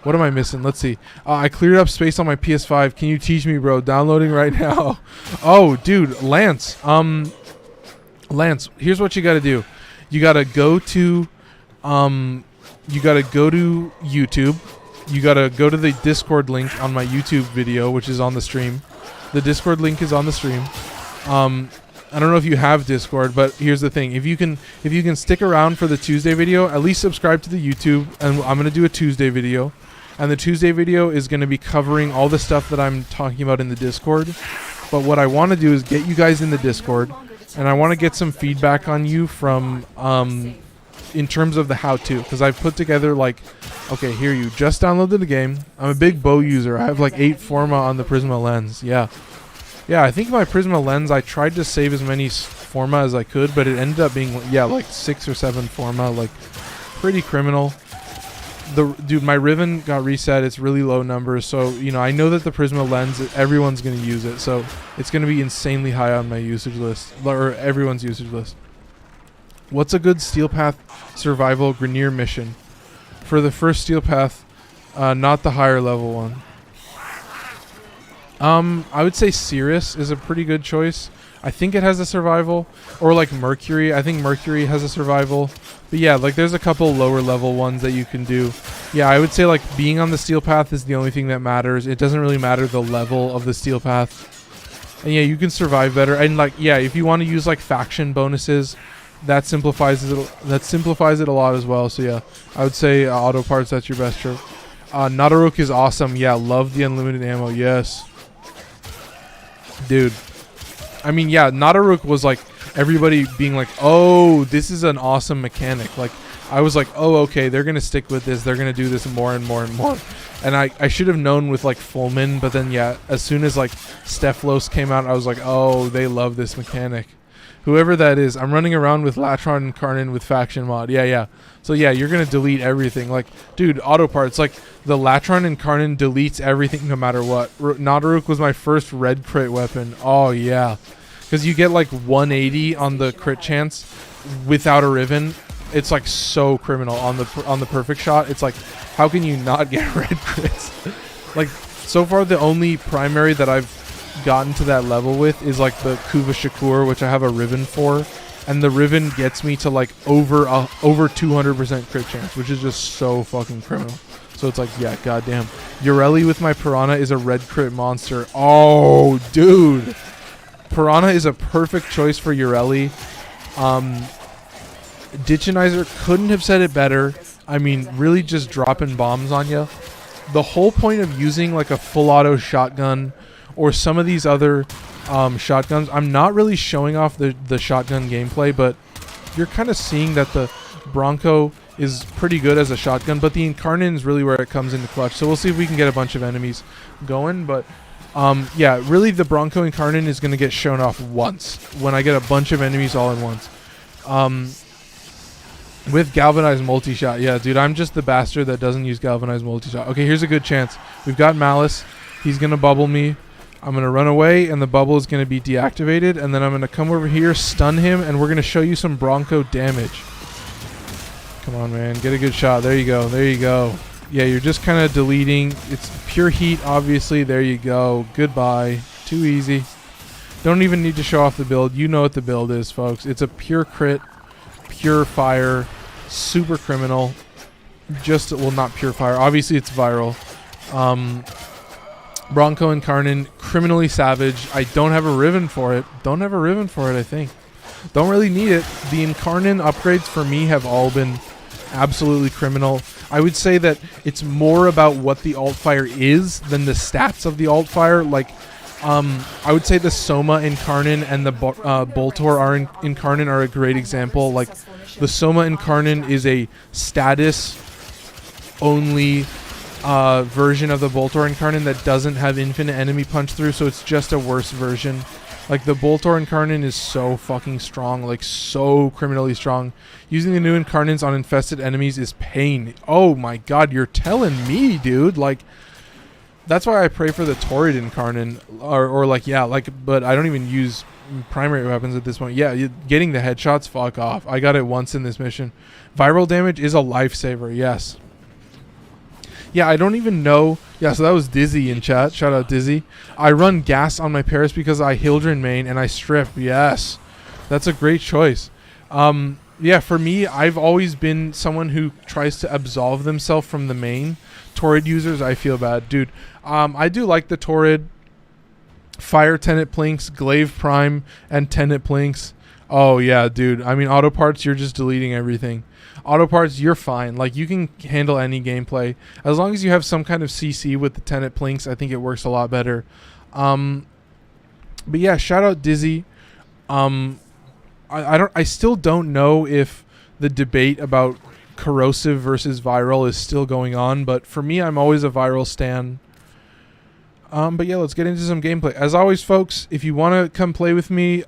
What am I missing? Let's see. I cleared up space on my PS5. Can you teach me, bro? Downloading right now. Oh, dude, Lance. Lance, here's what you got to do. You got to go to YouTube. You got to go to the Discord link on my YouTube video, which is on the stream. The Discord link is on the stream. I don't know if you have Discord, but here's the thing. If you can stick around for the Tuesday video, at least subscribe to the YouTube, and I'm going to do a Tuesday video. And the Tuesday video is going to be covering all the stuff that I'm talking about in the Discord. But what I want to do is get you guys in the Discord, and I want to get some feedback on you from in terms of the how-to, because I've put together, like, okay, here, you just downloaded the game. I'm a big bow user. I have like 8 Forma on the Prisma lens. Yeah, I think my Prisma lens, I tried to save as many Forma as I could, but it ended up being, yeah, like 6 or 7 Forma, like pretty criminal. Dude, my Riven got reset. It's really low numbers, so you know, I know that the Prisma lens, everyone's going to use it, so it's going to be insanely high on my usage list, or everyone's usage list. What's a good Steel Path survival Grenier mission? For the first Steel Path, not the higher level one. I would say Cirrus is a pretty good choice. I think it has a survival. Or like Mercury. I think Mercury has a survival. But yeah, like there's a couple lower level ones that you can do. Yeah, I would say like being on the Steel Path is the only thing that matters. It doesn't really matter the level of the Steel Path. And yeah, you can survive better. And like, yeah, if you want to use like faction bonuses, that simplifies it a lot as well. So yeah, I would say Auto Parts, that's your best choice. Nadaruk is awesome. Yeah, love the unlimited ammo. Yes. Dude. I mean, yeah, Nadaruk was like everybody being like, oh, this is an awesome mechanic. Like, I was like, oh, okay, they're going to stick with this. They're going to do this more and more and more. And I should have known with like Fulmin, but then yeah, as soon as like Stephalos came out, I was like, oh, they love this mechanic. Whoever that is, I'm running around with Latron Incarnin with faction mod. Yeah. So yeah, you're going to delete everything. Like, dude, Auto Parts, like the Latron Incarnin deletes everything no matter what. Nadaruk was my first red crit weapon. Oh yeah. Because you get like 180 on the crit chance without a Riven. It's like so criminal on the perfect shot. It's like, how can you not get red crits? Like, so far the only primary that I've gotten to that level with is like the Kuva Shakur, which I have a Riven for, and the Riven gets me to like over 200% crit chance, which is just so fucking criminal. So it's like, yeah, goddamn. Ureli with my Piranha is a red crit monster. Oh, dude. Piranha is a perfect choice for Ureli. Ditchinizer couldn't have said it better. I mean, really just dropping bombs on you. The whole point of using like a full auto shotgun or some of these other shotguns, I'm not really showing off the shotgun gameplay, but you're kind of seeing that the Bronco is pretty good as a shotgun, but the Incarnin is really where it comes into clutch. So we'll see if we can get a bunch of enemies going, but yeah, really the Bronco Incarnin is going to get shown off once when I get a bunch of enemies all in once. With Galvanized Multi-Shot. Yeah, dude, I'm just the bastard that doesn't use Galvanized Multi-Shot. Okay, here's a good chance. We've got Malice. He's going to bubble me. I'm going to run away, and the bubble is going to be deactivated, and then I'm going to come over here, stun him, and we're going to show you some Bronco damage. Come on, man. Get a good shot. There you go. There you go. Yeah, you're just kind of deleting. It's pure heat, obviously. There you go. Goodbye. Too easy. Don't even need to show off the build. You know what the build is, folks. It's a pure crit, pure fire, super criminal. Just, well, not pure fire. Obviously, it's viral. Bronco Incarnon, criminally savage. I don't have a Riven for it. Don't have a Riven for it, I think. Don't really need it. The Incarnon upgrades for me have all been absolutely criminal. I would say that it's more about what the alt-fire is than the stats of the alt-fire. Like, I would say the Soma Incarnon and the Boltor Incarnon are a great example. Like, the Soma Incarnon is a status-only version of the Boltor Incarnon that doesn't have infinite enemy punch through, so it's just a worse version. Like, the Boltor Incarnon is so fucking strong, like, so criminally strong. Using the new Incarnons on infested enemies is pain. Oh my god, you're telling me, dude. Like, that's why I pray for the Torrid Incarnon, or like, yeah, like, but I don't even use primary weapons at this point. Yeah, getting the headshots, fuck off. I got it once in this mission. Viral damage is a lifesaver, yes. Yeah, I don't even know. Yeah, so that was Dizzy in chat. Shout out Dizzy. I run gas on my Paris because I Hildren main and I strip. Yes. That's a great choice. Yeah, for me, I've always been someone who tries to absolve themselves from the main. Torrid users, I feel bad. Dude, I do like the Torrid. Fire Tenet Plinks, Glaive Prime, and Tenet Plinks. Oh, yeah, dude. I mean, auto parts, you're just deleting everything. Auto parts, you're fine. Like, you can handle any gameplay. As long as you have some kind of CC with the Tenet Plinks, I think it works a lot better. But yeah, shout out Dizzy. I still don't know if the debate about corrosive versus viral is still going on, but for me, I'm always a viral stan. But yeah, let's get into some gameplay. As always, folks, if you want to come play with me,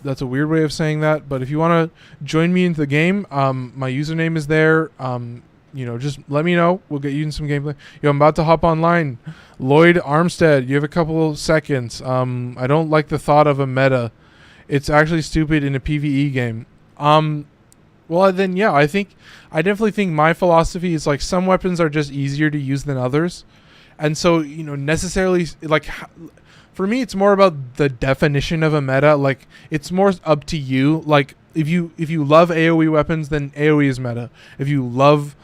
that's a weird way of saying that, but if you want to join me into the game, my username is there. You know, just let me know. We'll get you in some gameplay. Yo, I'm about to hop online. Lloyd Armstead, you have a couple seconds. I don't like the thought of a meta. It's actually stupid in a PvE game. Well, then, yeah, I definitely think my philosophy is, like, some weapons are just easier to use than others. And so, you know, necessarily, like, for me, it's more about the definition of a meta. Like, it's more up to you. Like, if you love AoE weapons, then AoE is meta. If you love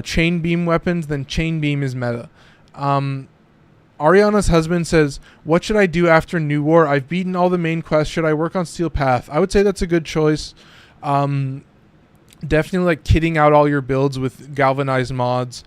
chain beam weapons, then chain beam is meta. Ariana's husband says, what should I do after New War? I've beaten all the main quests. Should I work on Steel Path? I would say that's a good choice. Definitely, like, kitting out all your builds with galvanized mods.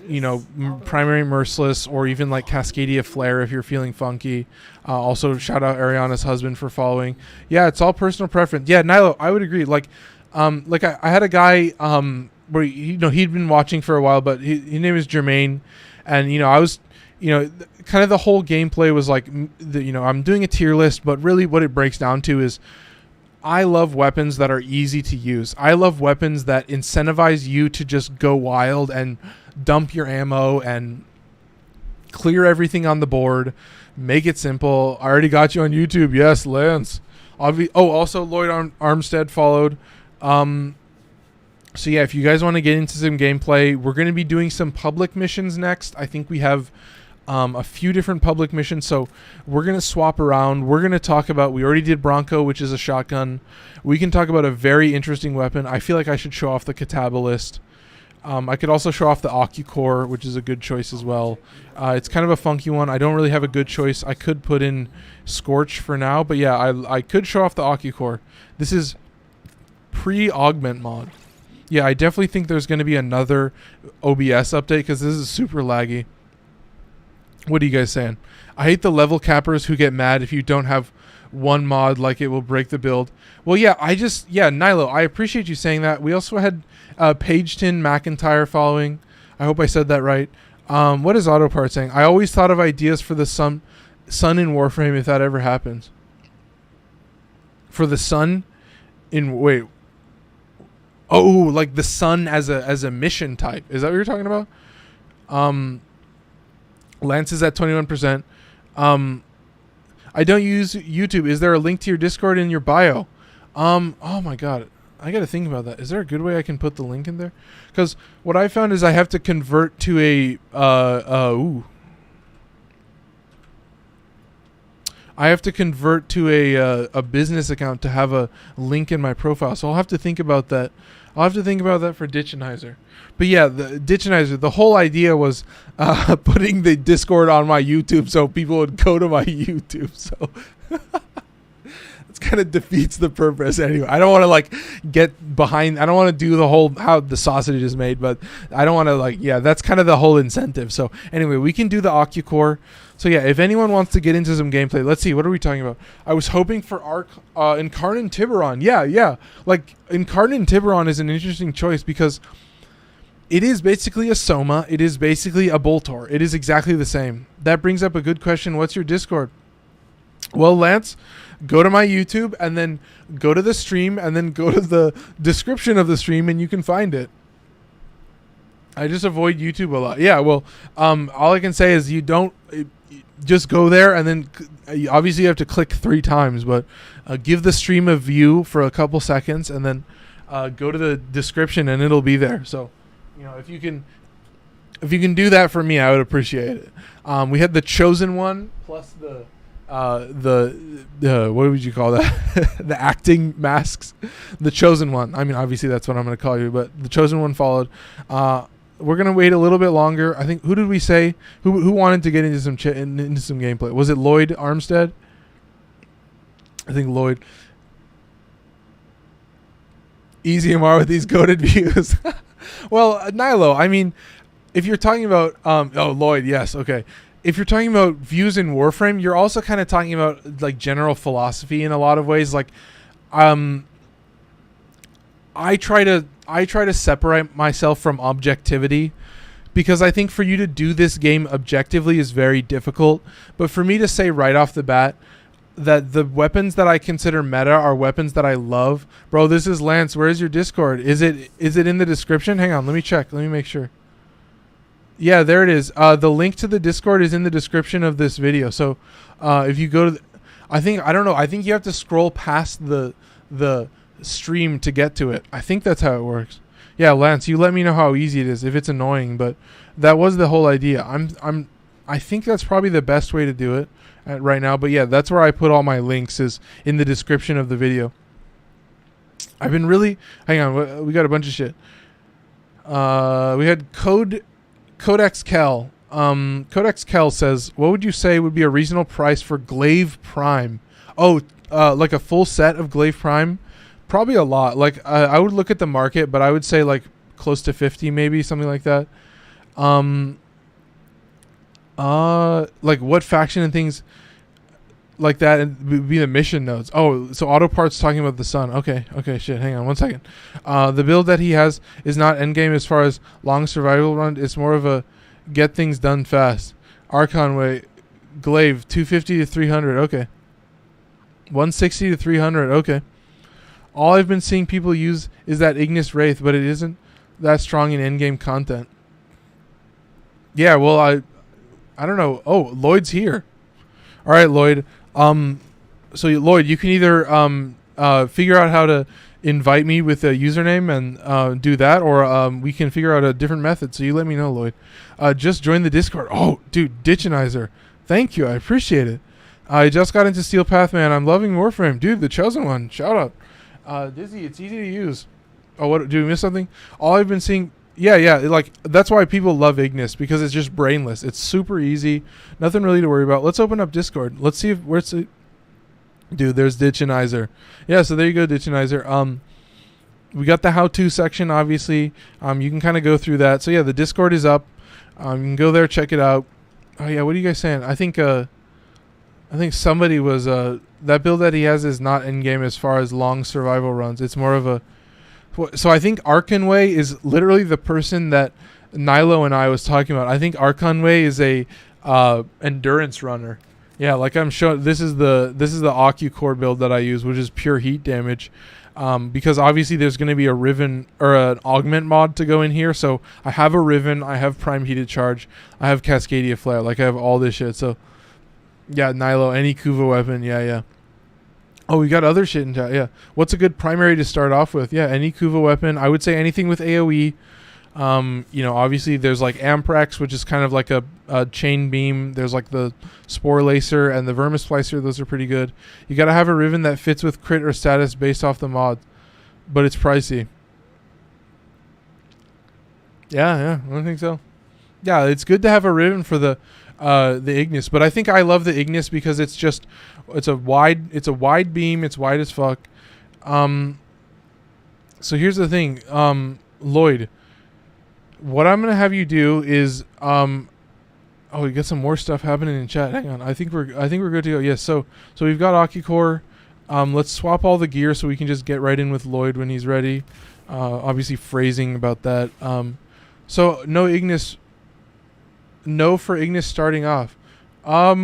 You know, primary merciless, or even like Cascadia Flare if you're feeling funky. Also, shout out Ariana's husband for following. Yeah, it's all personal preference. Yeah, Nilo, I would agree. Like I had a guy where, you know, he'd been watching for a while, but his name is Jermaine, and, you know, I was, you know, kind of the whole gameplay was like, you know, I'm doing a tier list, but really what it breaks down to is, I love weapons that are easy to use. I love weapons that incentivize you to just go wild and dump your ammo and clear everything on the board. Make it simple. I already got you on YouTube. Yes, Lance. Also Lloyd Armstead followed. So yeah, if you guys want to get into some gameplay, we're going to be doing some public missions next. I think we have a few different public missions, so we're going to swap around. We're going to talk about, we already did Bronco, which is a shotgun. We can talk about a very interesting weapon. I feel like I should show off the Catabalist. I could also show off the Ocucore, which is a good choice as well. It's kind of a funky one. I don't really have a good choice. I could put in Scorch for now, but yeah, I could show off the Ocucore. This is pre-augment mod. Yeah, I definitely think there's going to be another OBS update because this is super laggy. What are you guys saying? I hate the level cappers who get mad if you don't have one mod, like it will break the build. Well, yeah, Nilo, I appreciate you saying that. We also had Pageton McIntyre following. I hope I said that right. What is Autopart saying? I always thought of ideas for the sun in Warframe if that ever happens. For the sun in, wait. Oh, like the sun as a mission type. Is that what you're talking about? Lance is at 21%. I don't use YouTube. Is there a link to your Discord in your bio? Oh my god. I got to think about that. Is there a good way I can put the link in there? Because what I found is I have to convert to a I have to convert to a business account to have a link in my profile. So I'll have to think about that. I'll have to think about that for Ditchinizer. But yeah, the Ditchinizer, the whole idea was putting the Discord on my YouTube so people would go to my YouTube. So it kind of defeats the purpose anyway. I don't want to like get behind. I don't want to do the whole how the sausage is made, but I don't want to like, yeah, that's kind of the whole incentive. So anyway, we can do the Akbronco. So yeah, if anyone wants to get into some gameplay, let's see, what are we talking about? I was hoping for Incarnate Tiburon. Yeah. Like Incarnate Tiburon is an interesting choice because it is basically a Soma. It is basically a Boltor. It is exactly the same. That brings up a good question. What's your Discord? Well, Lance, go to my YouTube and then go to the stream and then go to the description of the stream and you can find it. I just avoid YouTube a lot. Yeah, well, all I can say is you don't just go there and then obviously you have to click 3 times, but give the stream a view for a couple seconds and then go to the description and it'll be there. So, you know, if you can do that for me, I would appreciate it. We had the Chosen One plus the what would you call that? The acting masks. The Chosen One. I mean, obviously that's what I'm going to call you, but the Chosen One followed. We're going to wait a little bit longer. I think, who did we say? Who wanted to get into some into some gameplay? Was it Lloyd Armstead? I think Lloyd. Easy MR with these goated views. Well, Nilo, I mean, if you're talking about Lloyd, yes, okay. If you're talking about views in Warframe, you're also kind of talking about like general philosophy in a lot of ways. Like, I try to separate myself from objectivity because I think for you to do this game objectively is very difficult. But for me to say right off the bat that the weapons that I consider meta are weapons that I love, bro. This is Lance. Where's your Discord? Is it in the description? Hang on, let me check. Let me make sure. Yeah, there it is. The link to the Discord is in the description of this video. So if you go to I think you have to scroll past the stream to get to it. I think that's how it works. Yeah, Lance, you let me know how easy it is if it's annoying, but that was the whole idea. I think that's probably the best way to do it right now. But yeah, that's where I put all my links is in the description of the video. I've been really hang on, we got a bunch of shit. We had Codex Kel. Codex Kel says, what would you say would be a reasonable price for Glaive Prime? Like a full set of Glaive Prime? Probably a lot. Like I would look at the market, but I would say like close to 50, maybe something like that. Like what faction and things like that would be the mission nodes. Oh, so Auto Parts talking about the sun. Okay, shit. Hang on 1 second. The build that he has is not endgame as far as long survival run. It's more of a get things done fast. Archon way, Glaive 250 to 300. Okay, 160 to 300. Okay. All I've been seeing people use is that Ignis Wraith, but it isn't that strong in endgame content. Yeah, well, I don't know. Oh, Lloyd's here. All right, Lloyd. So Lloyd, you can either figure out how to invite me with a username and do that, or we can figure out a different method. So you let me know, Lloyd. Just join the Discord. Oh, dude, Ditchinizer. Thank you. I appreciate it. I just got into Steel Path, man. I'm loving Warframe. Dude, the Chosen One. Shout out. Dizzy, it's easy to use. Oh, what? Did we miss something? All I've been seeing... Yeah, like, that's why people love Ignis, because it's just brainless. It's super easy. Nothing really to worry about. Let's open up Discord. Let's see if... Where's it? Dude, there's Ditchinizer. Yeah, so there you go, Ditchinizer. We got the how-to section, obviously. You can kind of go through that. So, yeah, the Discord is up. You can go there, check it out. Oh, yeah, what are you guys saying? I think somebody was... that build that he has is not in-game as far as long survival runs. It's more of a... So I think Archonway is literally the person that Nilo and I was talking about. I think Archonway is a endurance runner. Yeah, like I'm showing. This is the Akbronco build that I use, which is pure heat damage. Because obviously there's going to be a Riven or an augment mod to go in here. So I have a Riven, I have Prime Heated Charge, I have Cascadia Flare. Like I have all this shit. So yeah, Nilo, any Kuva weapon. Yeah. Oh, we got other shit in chat. Yeah. What's a good primary to start off with? Yeah, any Kuva weapon. I would say anything with AoE. Obviously there's like Amprax, which is kind of like a chain beam. There's like the Spore Lacer and the Vermis Splicer. Those are pretty good. You got to have a Riven that fits with crit or status based off the mod, but it's pricey. Yeah, I don't think so. Yeah, it's good to have a Riven for the Ignis, but I think I love the Ignis because it's a wide beam. It's wide as fuck. So here's the thing, Lloyd. What I'm gonna have you do is, we got some more stuff happening in chat. Hang on, I think we're good to go. Yes, so we've got Akikor. Let's swap all the gear so we can just get right in with Lloyd when he's ready. Obviously phrasing about that. So no Ignis. No for Ignis starting off. I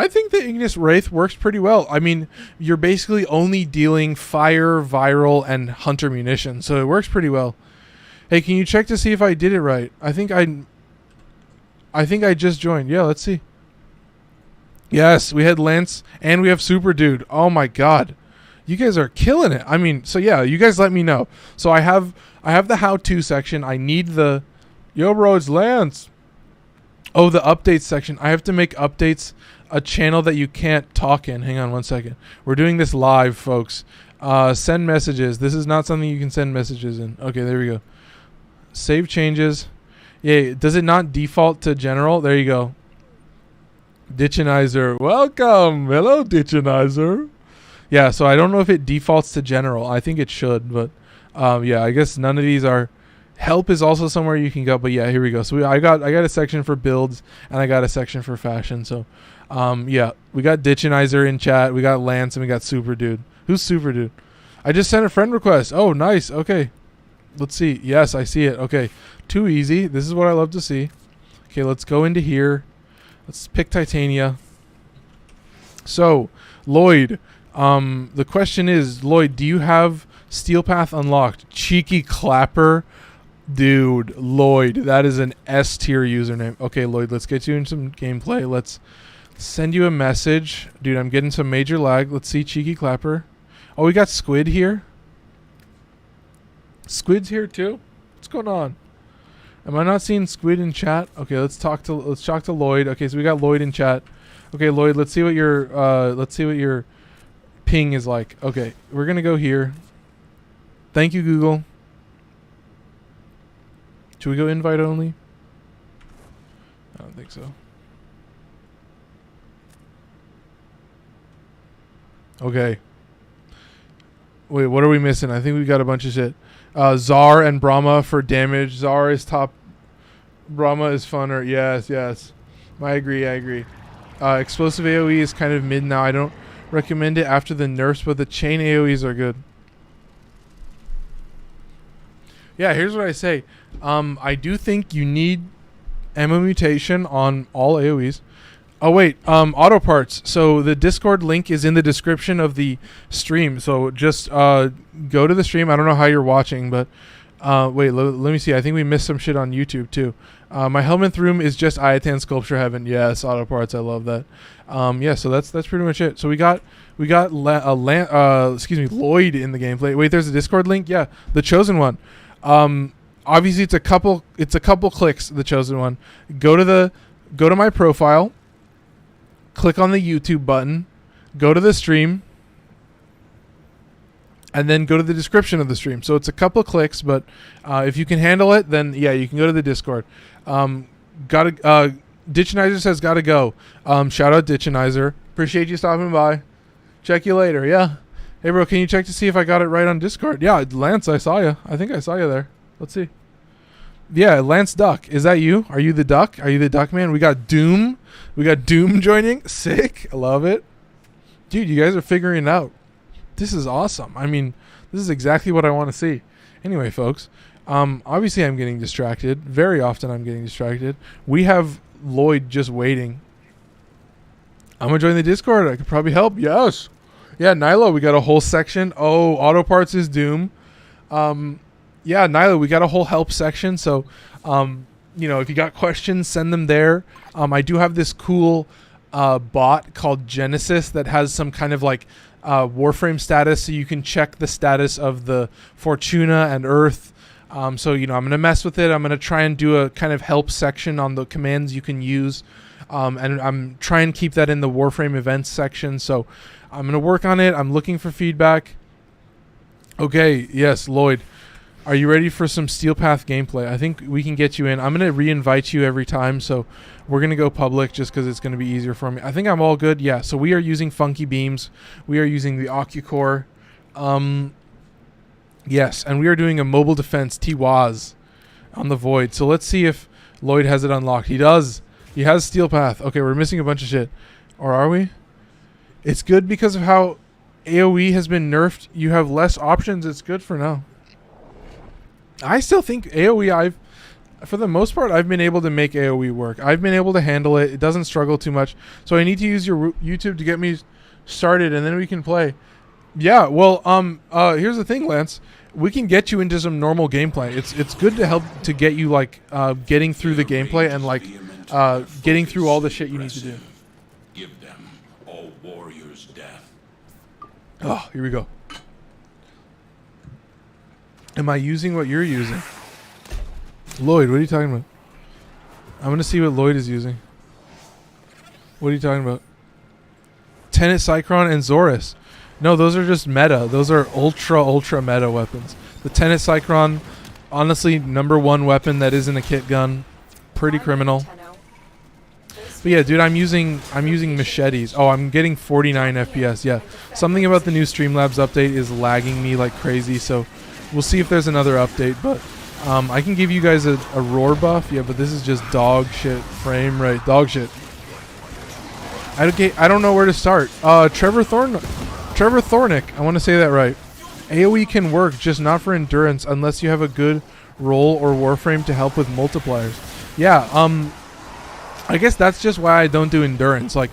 think the Ignis Wraith works pretty well. I mean, you're basically only dealing fire, viral, and hunter munitions, so it works pretty well. Hey, can you check to see if I did it right? I think I just joined. Yeah, let's see. Yes, we had Lance and we have Super Dude. Oh my god. You guys are killing it. I mean, so yeah, you guys let me know. So I have the how-to section. I need the yo bro, it's Lance. Oh, the updates section. I have to make updates a channel that you can't talk in. Hang on one second. We're doing this live, folks. Send messages. This is not something you can send messages in. Okay, there we go. Save changes. Yeah, does it not default to general? There you go. Ditchinizer. Welcome. Hello, Ditchinizer. Yeah, so I don't know if it defaults to general. I think it should, but yeah, I guess none of these are. Help is also somewhere you can go, but yeah, here we go. So I got a section for builds and I got a section for fashion. So yeah, we got Ditchinizer in chat, we got Lance, and we got Super Dude. Who's Super Dude? I just sent a friend request. Oh, nice. Okay. Let's see. Yes, I see it. Okay. Too easy. This is what I love to see. Okay, let's go into here. Let's pick Titania. So, Lloyd, the question is, Lloyd, do you have Steel Path unlocked? Cheeky clapper. Dude, Lloyd, that is an S tier username. Okay, Lloyd, let's get you in some gameplay. Let's send you a message. Dude, I'm getting some major lag. Let's see, Cheeky Clapper. Oh, we got Squid here. Squid's here too? What's going on? Am I not seeing Squid in chat? Okay, let's talk to Lloyd. Okay, so we got Lloyd in chat. Okay, Lloyd, let's see what your ping is like. Okay, we're gonna go here. Thank you, Google. Should we go invite only? I don't think so. Okay. Wait, what are we missing? I think we got a bunch of shit. Zar and Brahma for damage. Zar is top. Brahma is funner. Yes. I agree. Explosive AoE is kind of mid now. I don't recommend it after the nerfs, but the chain AoEs are good. Yeah, here's what I say. I do think you need ammo mutation on all AoEs. Oh wait, auto parts. So the Discord link is in the description of the stream. So just go to the stream. I don't know how you're watching, but wait, let me see. I think we missed some shit on YouTube too. My helminth room is just Ayatan Sculpture Heaven. Yes, auto parts. I love that. Yeah, so that's pretty much it. So we got Lloyd in the gameplay. Wait, there's a Discord link. Yeah, the chosen one. Obviously it's a couple clicks. The chosen one. Go to my profile. Click on the YouTube button, go to the stream, and then go to the description of the stream. So it's a couple clicks, but if you can handle it, then yeah, you can go to the Discord. Ditchinizer says gotta go. Shout out Ditchinizer. Appreciate you stopping by. Check you later. Yeah. Hey bro, can you check to see if I got it right on Discord? Yeah, Lance, I saw you. I think I saw you there. Let's see. Yeah, Lance Duck. Is that you? Are you the duck? Are you the duck man? We got Doom. We got Doom joining. Sick. I love it. Dude, you guys are figuring it out. This is awesome. I mean, this is exactly what I want to see. Anyway, folks, obviously I'm getting distracted. Very often I'm getting distracted. We have Lloyd just waiting. I'm going to join the Discord. I could probably help. Yes. Yeah, Nyla, we got a whole section. Oh, auto parts is Doom. Yeah, Nyla, we got a whole help section. So, if you got questions, send them there. I do have this cool bot called Genesis that has some kind of like Warframe status, so you can check the status of the Fortuna and Earth. So I'm going to mess with it. I'm going to try and do a kind of help section on the commands you can use. And I'm trying to keep that in the Warframe events section. So I'm going to work on it. I'm looking for feedback. Okay, yes, Lloyd. Are you ready for some Steel Path gameplay? I think we can get you in. I'm going to re-invite you every time, so we're going to go public just because it's going to be easier for me. I think I'm all good. Yeah, so we are using Funky Beams. We are using the Ocucore. Yes, and we are doing a mobile defense T-Waz on the Void. So let's see if Lloyd has it unlocked. He does. He has Steel Path. Okay, we're missing a bunch of shit. Or are we? It's good because of how AoE has been nerfed. You have less options. It's good for now. I still think AoE, for the most part, I've been able to make AoE work. I've been able to handle it. It doesn't struggle too much. So I need to use your YouTube to get me started, and then we can play. Yeah, well, here's the thing, Lance. We can get you into some normal gameplay. It's good to help to get you, like, getting through the gameplay and, like, getting through all the shit you need to do. Give them all warriors death. Oh, here we go. Am I using what you're using? Lloyd, what are you talking about? I'm going to see what Lloyd is using. What are you talking about? Tenet, Cycron, and Zorus. No, those are just meta. Those are ultra meta weapons. The Tenet Cycron, honestly, #1 weapon that isn't a kit gun. Pretty criminal. But yeah, dude, I'm using machetes. Oh, I'm getting 49 FPS. Yeah, something about the new Streamlabs update is lagging me like crazy. So we'll see if there's another update. But I can give you guys a roar buff. Yeah, but this is just dog shit frame rate. Dog shit. I don't know where to start. Trevor Thornick. I want to say that right. AoE can work, just not for endurance unless you have a good roll or Warframe to help with multipliers. Yeah, I guess that's just why I don't do endurance. Like,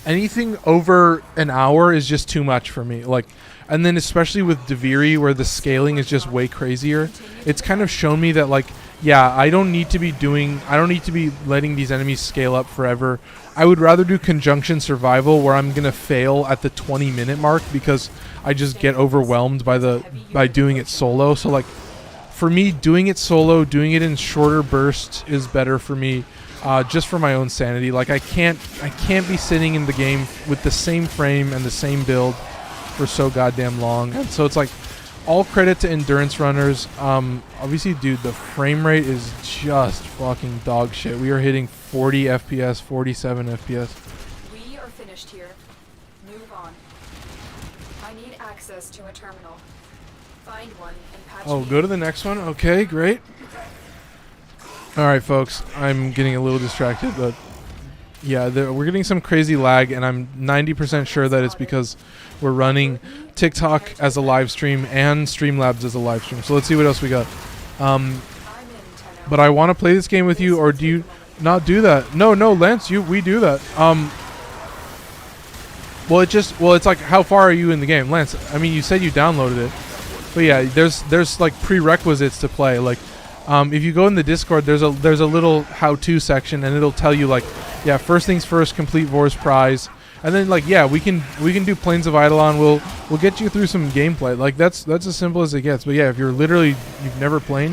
anything over an hour is just too much for me. Like, and then especially with Deviri, where the scaling is just way crazier, it's kind of shown me that, like, yeah, I don't need to be letting these enemies scale up forever. I would rather do conjunction survival, where I'm gonna fail at the 20-minute mark because I just get overwhelmed by doing it solo. So, like, for me, doing it solo, doing it in shorter bursts is better for me. Just for my own sanity. Like, I can't be sitting in the game with the same frame and the same build for so goddamn long. And so it's like, all credit to endurance runners. Obviously, dude, the frame rate is just fucking dog shit. We are hitting 40 FPS, 47 FPS. We are finished here. Move on. I need access to a terminal. Find one and patch Oh, go to the next one? Okay, great. Alright, folks, I'm getting a little distracted, but yeah, we're getting some crazy lag, and I'm 90% sure that it's because we're running TikTok as a live stream and Streamlabs as a live stream. So let's see what else we got. But I want to play this game with you, or do you not do that? No, Lance, we do that. Well, it's like, how far are you in the game, Lance? I mean, you said you downloaded it, but yeah, there's like prerequisites to play. Like, if you go in the Discord, there's a little how-to section, and it'll tell you, like, yeah, first things first, complete Vor's prize, and then, like, yeah, we can do Plains of Eidolon. We'll get you through some gameplay. Like, that's as simple as it gets. But yeah, if you've never played,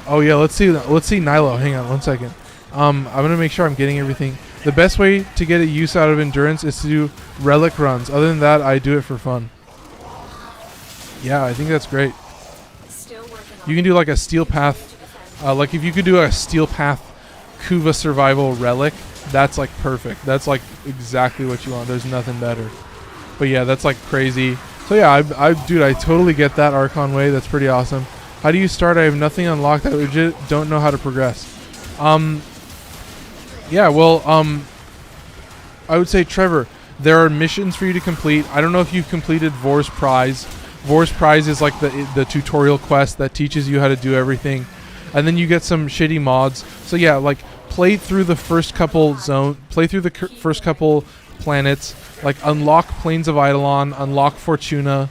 oh yeah, let's see Nilo. Hang on 1 second. I'm gonna make sure I'm getting everything. The best way to get a use out of endurance is to do relic runs. Other than that, I do it for fun. Yeah, I think that's great. You can do like a Steel Path. Like, if you could do a Steel Path Kuva survival relic, that's like perfect. That's like exactly what you want. There's nothing better. But yeah, that's like crazy. So yeah, dude, I totally get that Archon way. That's pretty awesome. How do you start? I have nothing unlocked. I legit don't know how to progress. Yeah, well, I would say, Trevor, there are missions for you to complete. I don't know if you've completed Vor's prize. Vor's prize is like the tutorial quest that teaches you how to do everything. And then you get some shitty mods. So yeah, like, play through the first couple first couple planets, like, unlock Plains of Eidolon, unlock Fortuna,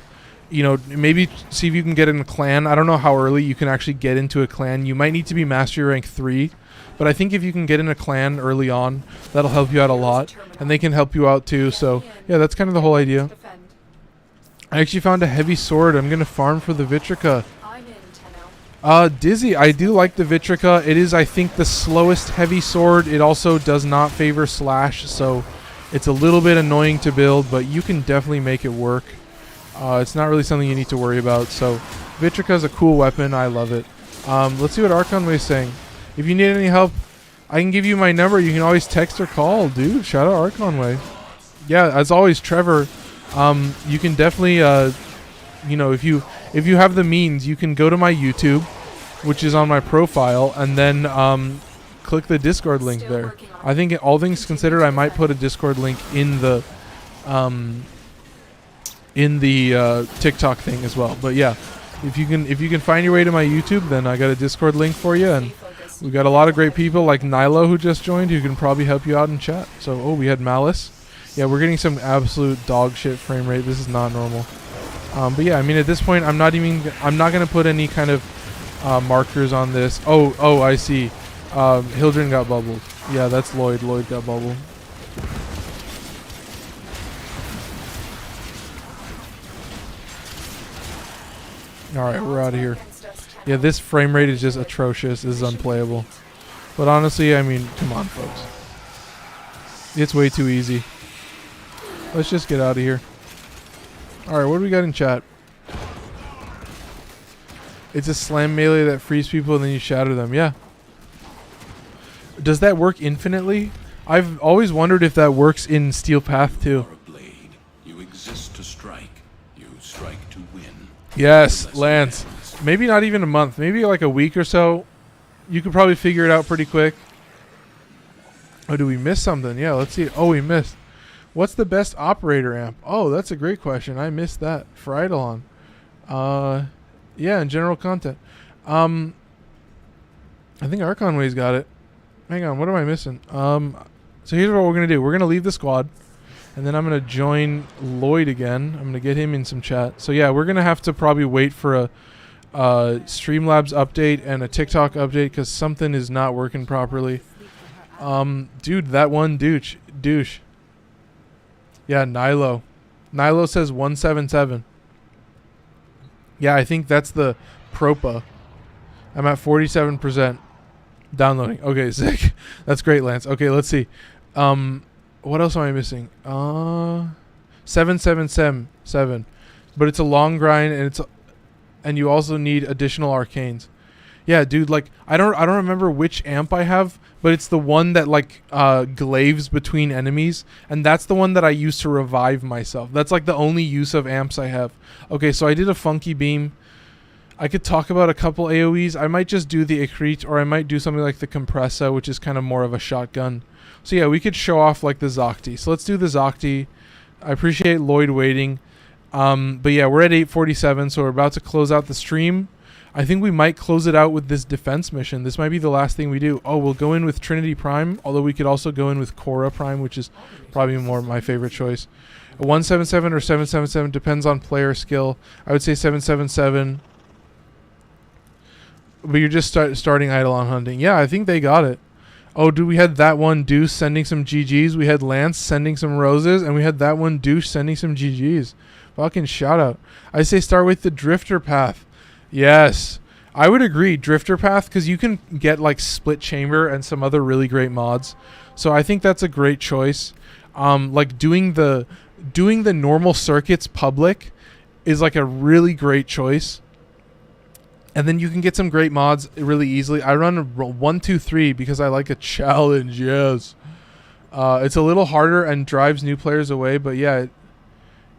you know, maybe see if you can get in a clan. I don't know how early you can actually get into a clan. You might need to be Mastery Rank 3 But I think if you can get in a clan early on, that'll help you out a lot. And they can help you out too. So, yeah, that's kind of the whole idea. Defend. I actually found a heavy sword. I'm going to farm for the Vitrica. I'm in, Tenno. Dizzy, I do like the Vitrica. It is, I think, the slowest heavy sword. It also does not favor slash, so it's a little bit annoying to build, but you can definitely make it work. It's not really something you need to worry about. So Vitrica is a cool weapon. I love it. Let's see what Archonway is saying. If you need any help, I can give you my number. You can always text or call, dude. Shout out Archonway. Yeah, as always, Trevor. You can definitely, you know, if you have the means, you can go to my YouTube, which is on my profile, and then click the Discord link there. I think all things considered, I might put a Discord link in the TikTok thing as well. But yeah, if you can find your way to my YouTube, then I got a Discord link for you, and we got a lot of great people like Nilo who just joined who can probably help you out in chat. So we had Malice. Yeah, we're getting some absolute dog shit frame rate. This is not normal. But yeah, I mean at this point I'm not gonna put any kind of markers on this. Oh, I see. Hildren got bubbled. Yeah, that's Lloyd. Lloyd got bubbled. Alright, we're out of here. Yeah, this frame rate is just atrocious. This is unplayable. But honestly, I mean, come on, folks. It's way too easy. Let's just get out of here. Alright, what do we got in chat? It's a slam melee that frees people and then you shatter them. Yeah. Does that work infinitely? I've always wondered if that works in Steel Path too. You exist to strike. You strike to win. Yes, Lance. Maybe not even a month. Maybe like a week or so. You could probably figure it out pretty quick. Oh, do we miss something? Yeah, let's see. Oh, we missed. What's the best operator amp? Oh, that's a great question. I missed that for Eidolon. Yeah, in general content. I think Archonway's got it. Hang on, what am I missing? So here's what we're going to do. We're going to leave the squad. And then I'm going to join Lloyd again. I'm going to get him in some chat. So yeah, we're going to have to probably wait for a Streamlabs update and a TikTok update because something is not working properly. Dude, that one douche. Yeah, Nilo. Nilo says 177. Yeah, I think that's the Propa. I'm at 47% downloading. Okay, sick. That's great, Lance. Okay, let's see. What else am I missing? 777. But it's a long grind and you also need additional arcanes. Yeah, dude, like I don't remember which amp I have, but it's the one that like glaives between enemies, and that's the one that I use to revive myself. That's like the only use of amps I have. Okay, so I did a funky beam. I could talk about a couple AoEs. I might just do the Ikrit, or I might do something like the Compressa, which is kind of more of a shotgun. So yeah, we could show off like the Zocti. So let's do the Zocti. I appreciate Lloyd waiting. But yeah, we're at 8:47, so we're about to close out the stream. I think we might close it out with this defense mission. This might be the last thing we do. Oh, we'll go in with Trinity Prime, although we could also go in with Korra Prime, which is probably more my favorite choice. A 177 or 777 depends on player skill. I would say 777. But you're just starting Eidolon hunting. Yeah, I think they got it. Oh, dude, we had that one Deuce sending some GGs. We had Lance sending some roses. And we had that one Douche sending some GGs. Fucking shout out. I say start with the Drifter Path. Yes. I would agree. Drifter Path, because you can get like Split Chamber and some other really great mods. So I think that's a great choice. Like doing the normal circuits public is like a really great choice. And then you can get some great mods really easily. I run 1, 2, 3 because I like a challenge. Yes. It's a little harder and drives new players away, but yeah,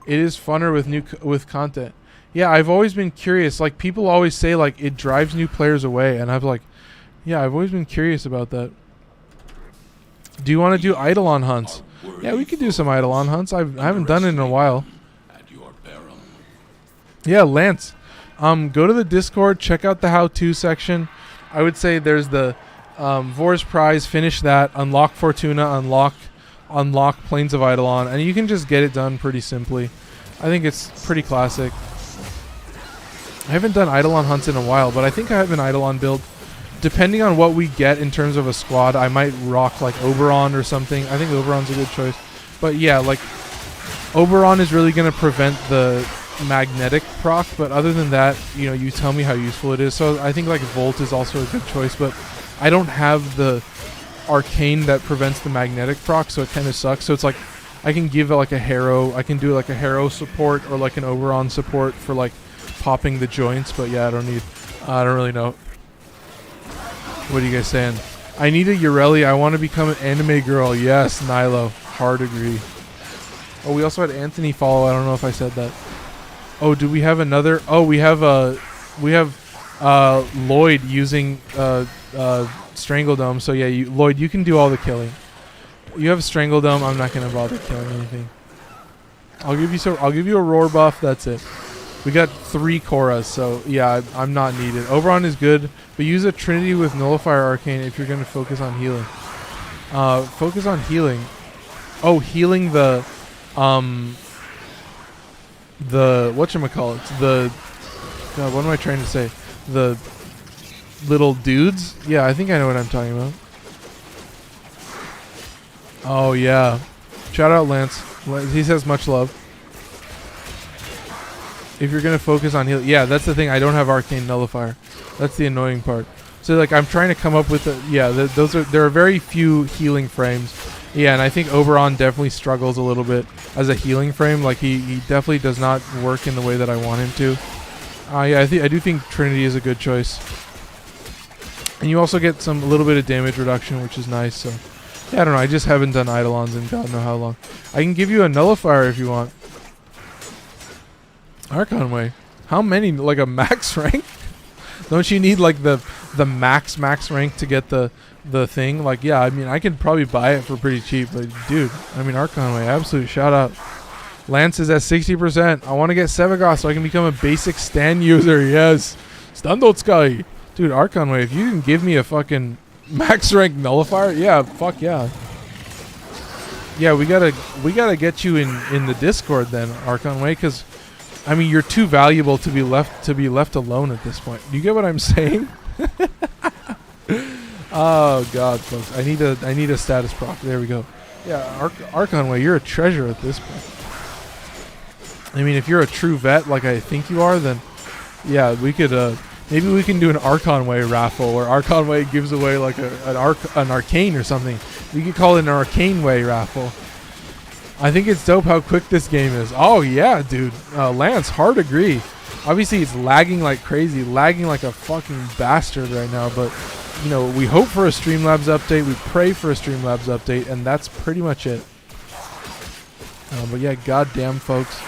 it is funner with content. Yeah, I've always been curious. Like people always say like it drives new players away, and I've like, yeah, I've always been curious about that. Do you want to do Eidolon hunts? Yeah, we could do some Eidolon hunts. I haven't done it in a while. Yeah, Lance. Go to the Discord, check out the how-to section. I would say there's the Vor's Prize, finish that, unlock Fortuna, unlock Plains of Eidolon, and you can just get it done pretty simply. I think it's pretty classic. I haven't done Eidolon hunts in a while, but I think I have an Eidolon build depending on what we get in terms of a squad, I might rock like Oberon or something. I think Oberon's a good choice. But yeah, like Oberon is really going to prevent the magnetic proc, but other than that, you know, you tell me how useful it is. So I think like Volt is also a good choice, but I don't have the arcane that prevents the magnetic proc, so it kind of sucks. So it's like I can give it like a Harrow, I can do like a Harrow support or like an Oberon support for like popping the joints, but yeah, I don't really know. What are you guys saying? I need a Ureli. I want to become an anime girl. Yes, Nilo. Hard agree. Oh, we also had Anthony follow. I don't know if I said that. Oh, do we have another? Oh, we have Lloyd using Strangledome. So yeah, Lloyd, you can do all the killing. You have Strangledome. I'm not gonna bother killing anything. I'll give you a roar buff. That's it. We got 3 Korras, so yeah, I'm not needed. Oberon is good, but use a Trinity with Nullifier Arcane if you're gonna focus on healing. Focus on healing. Oh, healing the whatchamacallit, God, what am I trying to say? The little dudes? Yeah, I think I know what I'm talking about. Oh yeah. Shout out Lance. He says much love. If you're gonna focus on heal, yeah, that's the thing. I don't have Arcane Nullifier. That's the annoying part. So like, I'm trying to come up with there are very few healing frames. Yeah, and I think Oberon definitely struggles a little bit as a healing frame. Like he definitely does not work in the way that I want him to. Yeah, I do think Trinity is a good choice. And you also get a little bit of damage reduction, which is nice. So yeah, I don't know. I just haven't done Eidolons in God know how long. I can give you a Nullifier if you want. Archon Way. How many? Like a max rank? Don't you need like the max rank to get the thing? Like, yeah, I mean, I can probably buy it for pretty cheap, but dude, I mean, Archon Way, absolute shout out. Lance is at 60%. I want to get Sevagoth so I can become a basic Stan user. Yes. Standotsky. Dude, Archon Way, if you can give me a fucking max rank Nullifier, yeah, fuck yeah. Yeah, we gotta get you in the Discord then, Archon Way, because I mean, you're too valuable to be left alone at this point. Do you get what I'm saying? Oh God, folks! I need a status proc. There we go. Yeah, Archon Way, you're a treasure at this point. I mean, if you're a true vet like I think you are, then yeah, we could maybe we can do an Archon Way raffle where Archon Way gives away like an arcane or something. We could call it an Arcane Way raffle. I think it's dope how quick this game is. Oh yeah, dude. Lance, hard agree. Obviously, it's lagging like crazy, lagging like a fucking bastard right now. But you know, we hope for a Streamlabs update. We pray for a Streamlabs update, and that's pretty much it. But yeah, goddamn, folks,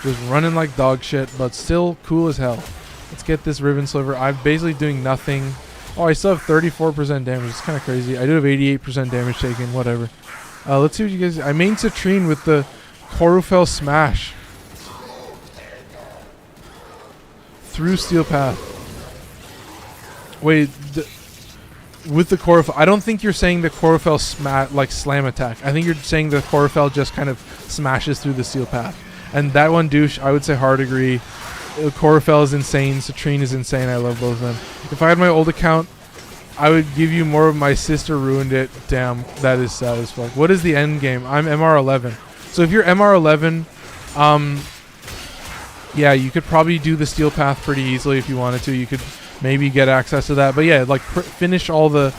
just running like dog shit, but still cool as hell. Let's get this Ribbon Sliver. I'm basically doing nothing. Oh, I still have 34% damage. It's kind of crazy. I do have 88% damage taken. Whatever. Let's see what you guys... I main Citrine with the Corufel Smash. Through Steel Path. Wait, with the Corufel... I don't think you're saying the Corufel slam attack. I think you're saying the Corufel just kind of smashes through the Steel Path. And that one, douche, I would say hard agree. Corufel is insane. Citrine is insane. I love both of them. If I had my old account, I would give you more of My Sister Ruined It. Damn, that is sad as fuck. What is the end game? I'm MR11. So if you're MR11, yeah, you could probably do the Steel Path pretty easily if you wanted to. You could maybe get access to that. But yeah, like finish all the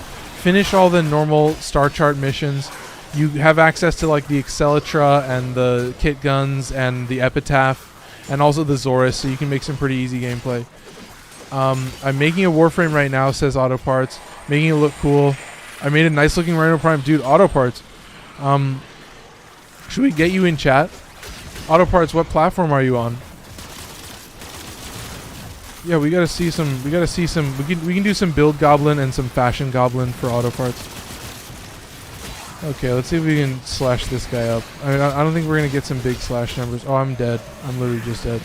normal Star Chart missions. You have access to like the Excellitra and the Kit Guns and the Epitaph and also the Zorus, so you can make some pretty easy gameplay. I'm making a Warframe right now, says Auto Parts. Making it look cool. I made a nice looking Rhino Prime. Dude, Auto Parts. Should we get you in chat? Auto Parts, what platform are you on? Yeah, we gotta see some. We can do some Build Goblin and some Fashion Goblin for Auto Parts. Okay, let's see if we can slash this guy up. I mean, I don't think we're gonna get some big slash numbers. Oh, I'm dead. I'm literally just dead.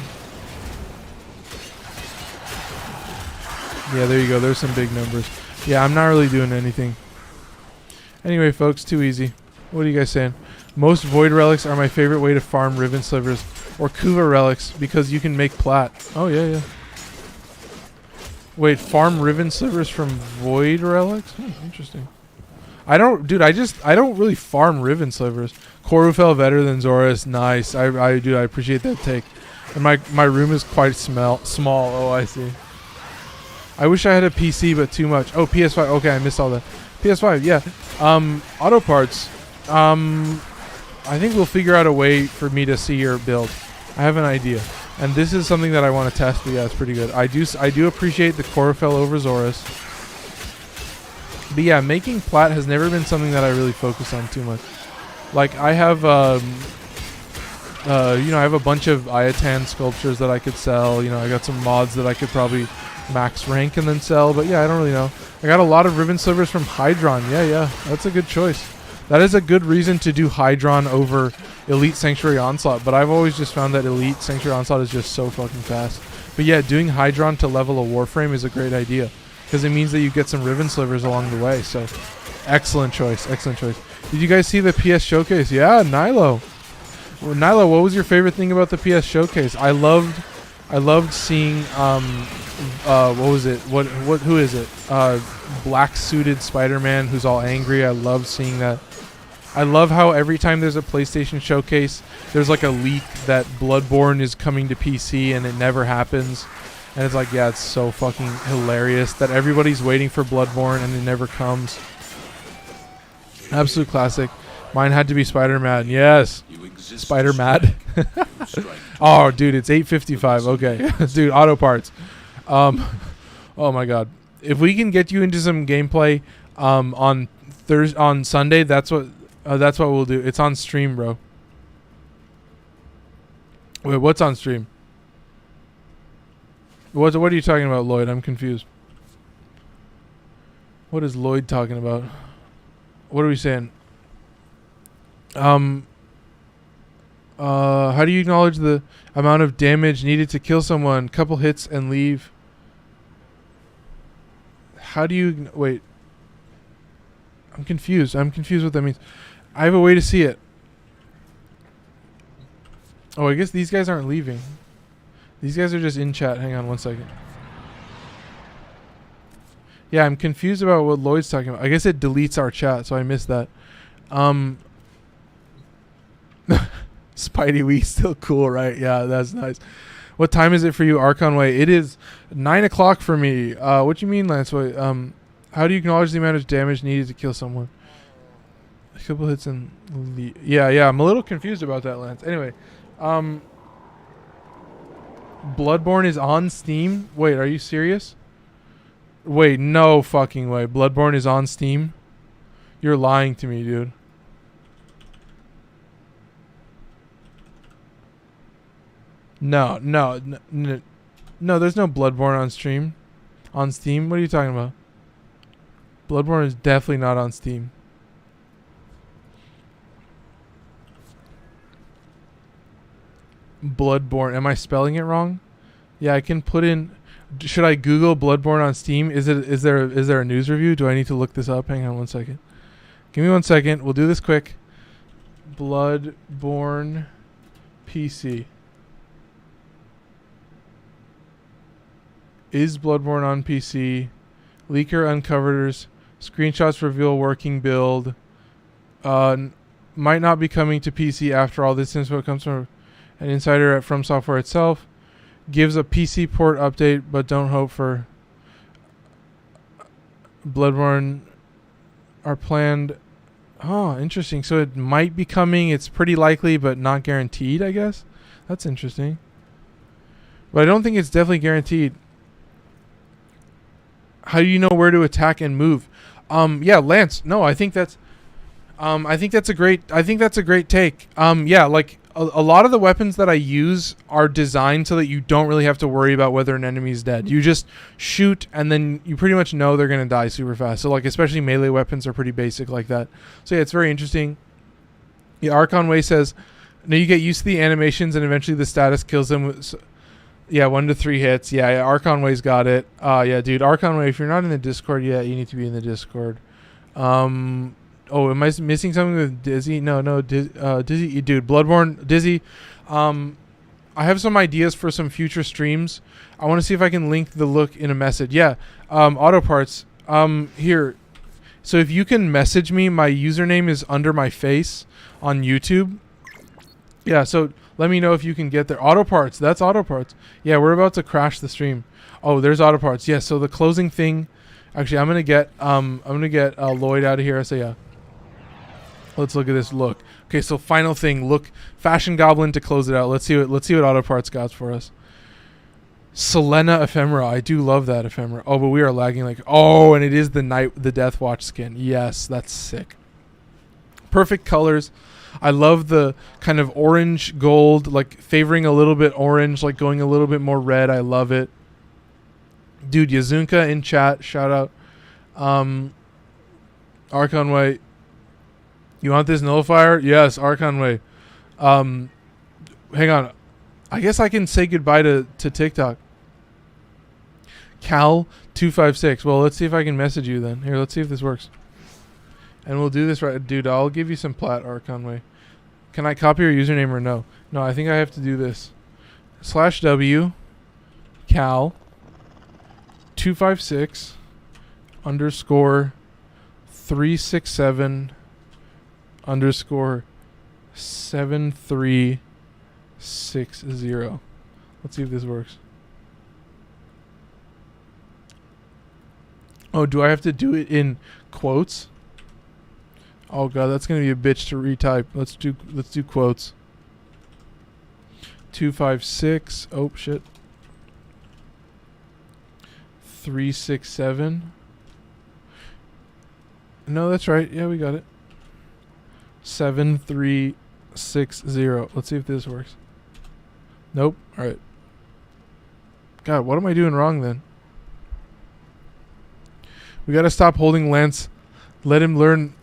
Yeah, there you go. There's some big numbers. Yeah, I'm not really doing anything. Anyway, folks, too easy. What are you guys saying? Most Void Relics are my favorite way to farm Ribbon Slivers. Or Kuva Relics, because you can make plat. Oh, yeah, yeah. Wait, farm Riven Slivers from Void Relics? Interesting. I don't really farm Riven Slivers. Koru fell better than Zorus. Nice. I appreciate that take. And my room is quite small. Oh, I see. I wish I had a PC, but too much. Oh, PS5. Okay, I missed all that. PS5, yeah. Auto parts. I think we'll figure out a way for me to see your build. I have an idea. And this is something that I want to test, but yeah, it's pretty good. I do appreciate the Chlorophyll over Zorus. But yeah, making plat has never been something that I really focus on too much. Like, I have, I have a bunch of Iatan sculptures that I could sell. You know, I got some mods that I could probably max rank and then sell. But yeah, I don't really know. I got a lot of Riven Slivers from Hydron. Yeah, that's a good choice. That is a good reason to do Hydron over Elite Sanctuary Onslaught, but I've always just found that Elite Sanctuary Onslaught is just so fucking fast. But yeah, doing Hydron to level a Warframe is a great idea, because it means that you get some Riven Slivers along the way, so excellent choice, excellent choice. Did you guys see the PS Showcase? Yeah, Nilo. Well, Nilo, what was your favorite thing about the PS Showcase? I loved seeing, what was it? Who is it? Black-suited Spider-Man who's all angry. I love seeing that. I love how every time there's a PlayStation showcase, there's like a leak that Bloodborne is coming to PC and it never happens. And it's like, yeah, it's so fucking hilarious that everybody's waiting for Bloodborne and it never comes. Absolute classic. Mine had to be Spider-Man. Yes. Spider-Mad. Oh, dude, it's 8:55. Okay. Dude, auto parts. Oh my god. If we can get you into some gameplay on Sunday, that's what we'll do. It's on stream, bro. Wait, what's on stream? What are you talking about, Lloyd? I'm confused. What is Lloyd talking about? What are we saying? How do you acknowledge the amount of damage needed to kill someone? Couple hits and leave. How do you... Wait. I'm confused. I'm confused what that means. I have a way to see it. Oh, I guess these guys aren't leaving. These guys are just in chat. Hang on one second. Yeah, I'm confused about what Lloyd's talking about. I guess it deletes our chat, so I missed that. Spidey Week still cool, right? Yeah, that's nice. What time is it for you, Archon Way? It is 9 o'clock for me. What you mean, Lance? Wait, how do you acknowledge the amount of damage needed to kill someone? A couple hits and yeah. I'm a little confused about that, Lance. Anyway, Bloodborne is on Steam. Wait, are you serious? Wait, no fucking way. Bloodborne is on Steam? You're lying to me, dude. No, there's no Bloodborne on stream. On Steam? What are you talking about? Bloodborne is definitely not on Steam. Bloodborne. Am I spelling it wrong? Yeah, I can put in... Should I Google Bloodborne on Steam? Is there a news review? Do I need to look this up? Hang on one second. Give me 1 second. We'll do this quick. Bloodborne PC. Is Bloodborne on PC? Leaker uncovers. Screenshots reveal working build. Might not be coming to PC after all. This info comes from an insider at From Software itself. Gives a PC port update, but don't hope for. Bloodborne are planned. Oh, interesting. So it might be coming. It's pretty likely, but not guaranteed, I guess. That's interesting. But I don't think it's definitely guaranteed. How do you know where to attack and move? Yeah, Lance. No, I think that's a great take. Yeah, like a lot of the weapons that I use are designed so that you don't really have to worry about whether an enemy is dead. You just shoot and then you pretty much know they're going to die super fast. So like especially melee weapons are pretty basic like that. So yeah, it's very interesting. Yeah, Archon Way says, no, you get used to the animations and eventually the status kills them. Yeah, 1 to 3 hits. Yeah, Archon Way's got it. Yeah, dude, Archon Way, if you're not in the Discord yet, you need to be in the Discord. Oh, am I missing something with Dizzy? No, Dizzy, dude, Bloodborne, Dizzy. I have some ideas for some future streams. I want to see if I can link the look in a message. Yeah, auto parts. Here. So if you can message me, my username is under my face on YouTube. Yeah, so let me know if you can get there. Auto parts. That's auto parts. Yeah, we're about to crash the stream. Oh, there's auto parts. Yeah, so the closing thing. Actually, I'm gonna get Lloyd out of here. So yeah. Let's look at this look. Okay, so final thing. Look, Fashion Goblin to close it out. Let's see what auto parts got for us. Selena ephemera. I do love that ephemera. Oh, but we are lagging like. Oh, and it is the Death Watch skin. Yes, that's sick. Perfect colors. I love the kind of orange gold, like favoring a little bit orange, like going a little bit more red. I love it. Dude, Yazunka in chat. Shout out. Archon Way. You want this nullifier? Yes, Archon Way. Hang on. I guess I can say goodbye to TikTok. Cal256. Well, let's see if I can message you then. Here, let's see if this works. And we'll do this right. Dude, I'll give you some plat, Archon Way. Can I copy your username or no? No, I think I have to do this. /W Cal256 _ 367 _ 7360. Let's see if this works. Oh, do I have to do it in quotes? Oh god, that's gonna be a bitch to retype. Let's do quotes. 256. Oh shit. 367. No, that's right. Yeah, we got it. 7360. Let's see if this works. Nope. All right. God, what am I doing wrong then? We gotta stop holding Lance. Let him learn.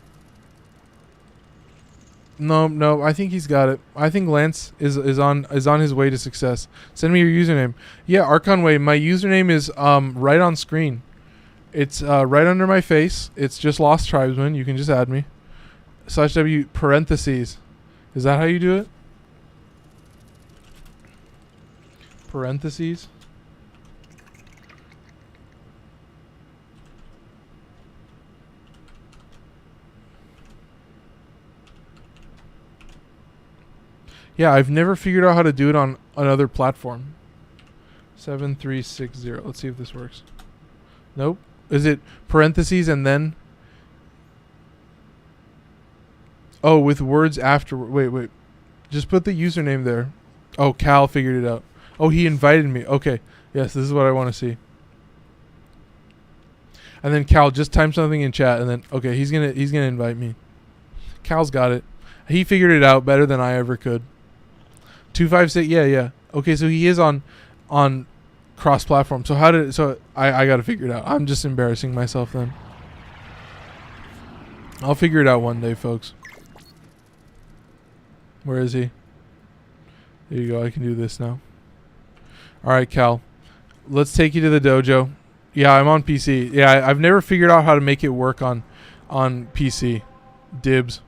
No. I think he's got it. I think Lance is on his way to success. Send me your username. Yeah, Archon Way. My username is right on screen. It's right under my face. It's just Lost Tribesman. You can just add me. /W parentheses. Is that how you do it? Parentheses. Yeah, I've never figured out how to do it on another platform. 7360. Let's see if this works. Nope. Is it parentheses and then? Oh, with words after. Wait. Just put the username there. Oh, Cal figured it out. Oh, he invited me. Okay. Yes, this is what I want to see. And then Cal, just type something in chat, and then okay, he's gonna invite me. Cal's got it. He figured it out better than I ever could. 256. Yeah. Okay, so he is on cross-platform. So I got to figure it out. I'm just embarrassing myself then. I'll figure it out one day, folks. Where is he? There you go. I can do this now. All right, Cal. Let's take you to the dojo. Yeah, I'm on PC. Yeah, I've never figured out how to make it work on PC. Dibs.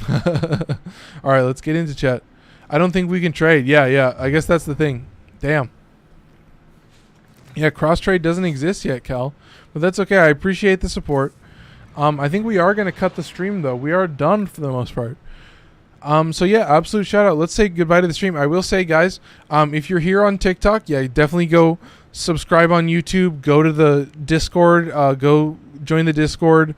All right, let's get into chat. I don't think we can trade. Yeah. I guess that's the thing. Damn. Yeah, cross trade doesn't exist yet, Cal. But that's okay. I appreciate the support. I think we are going to cut the stream, though. We are done for the most part. So yeah, absolute shout out. Let's say goodbye to the stream. I will say, guys, if you're here on TikTok, yeah, definitely go subscribe on YouTube. Go to the Discord. Go join the Discord.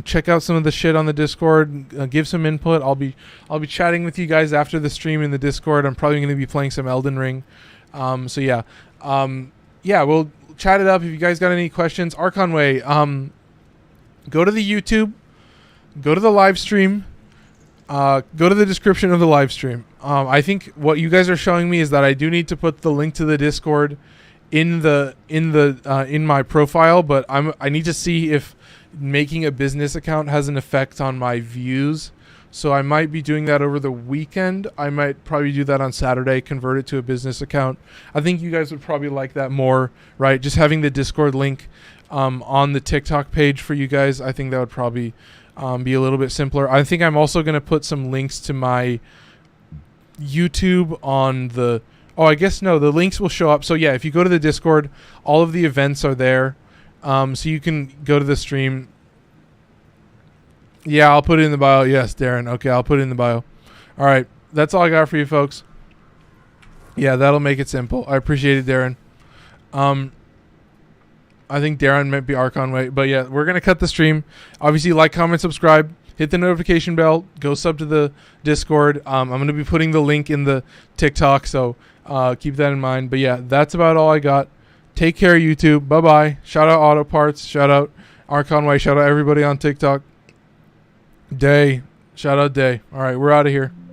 Check out some of the shit on the Discord. Give some input. I'll be chatting with you guys after the stream in the Discord. I'm probably going to be playing some Elden Ring. So yeah, we'll chat it up. If you guys got any questions, Archon Way. Go to the YouTube. Go to the live stream. Go to the description of the live stream. I think what you guys are showing me is that I do need to put the link to the Discord in my profile, but I need to see if making a business account has an effect on my views. So I might be doing that over the weekend. I might probably do that on Saturday, convert it to a business account. I think you guys would probably like that more, right? Just having the Discord link on the TikTok page for you guys. I think that would probably be a little bit simpler. I think I'm also going to put some links to my YouTube on the... Oh, I guess no. The links will show up. So yeah, if you go to the Discord, all of the events are there. So you can go to the stream. Yeah, I'll put it in the bio. Yes, Darren. Okay, I'll put it in the bio. All right. That's all I got for you folks. Yeah, that'll make it simple. I appreciate it, Darren. I think Darren might be Archon way. But yeah, we're going to cut the stream. Obviously, like, comment, subscribe. Hit the notification bell. Go sub to the Discord. I'm going to be putting the link in the TikTok, so keep that in mind. But yeah, that's about all I got. Take care, YouTube. Bye-bye. Shout out Auto Parts. Shout out Archon Way. Shout out everybody on TikTok. Day. Shout out Day. All right, we're out of here.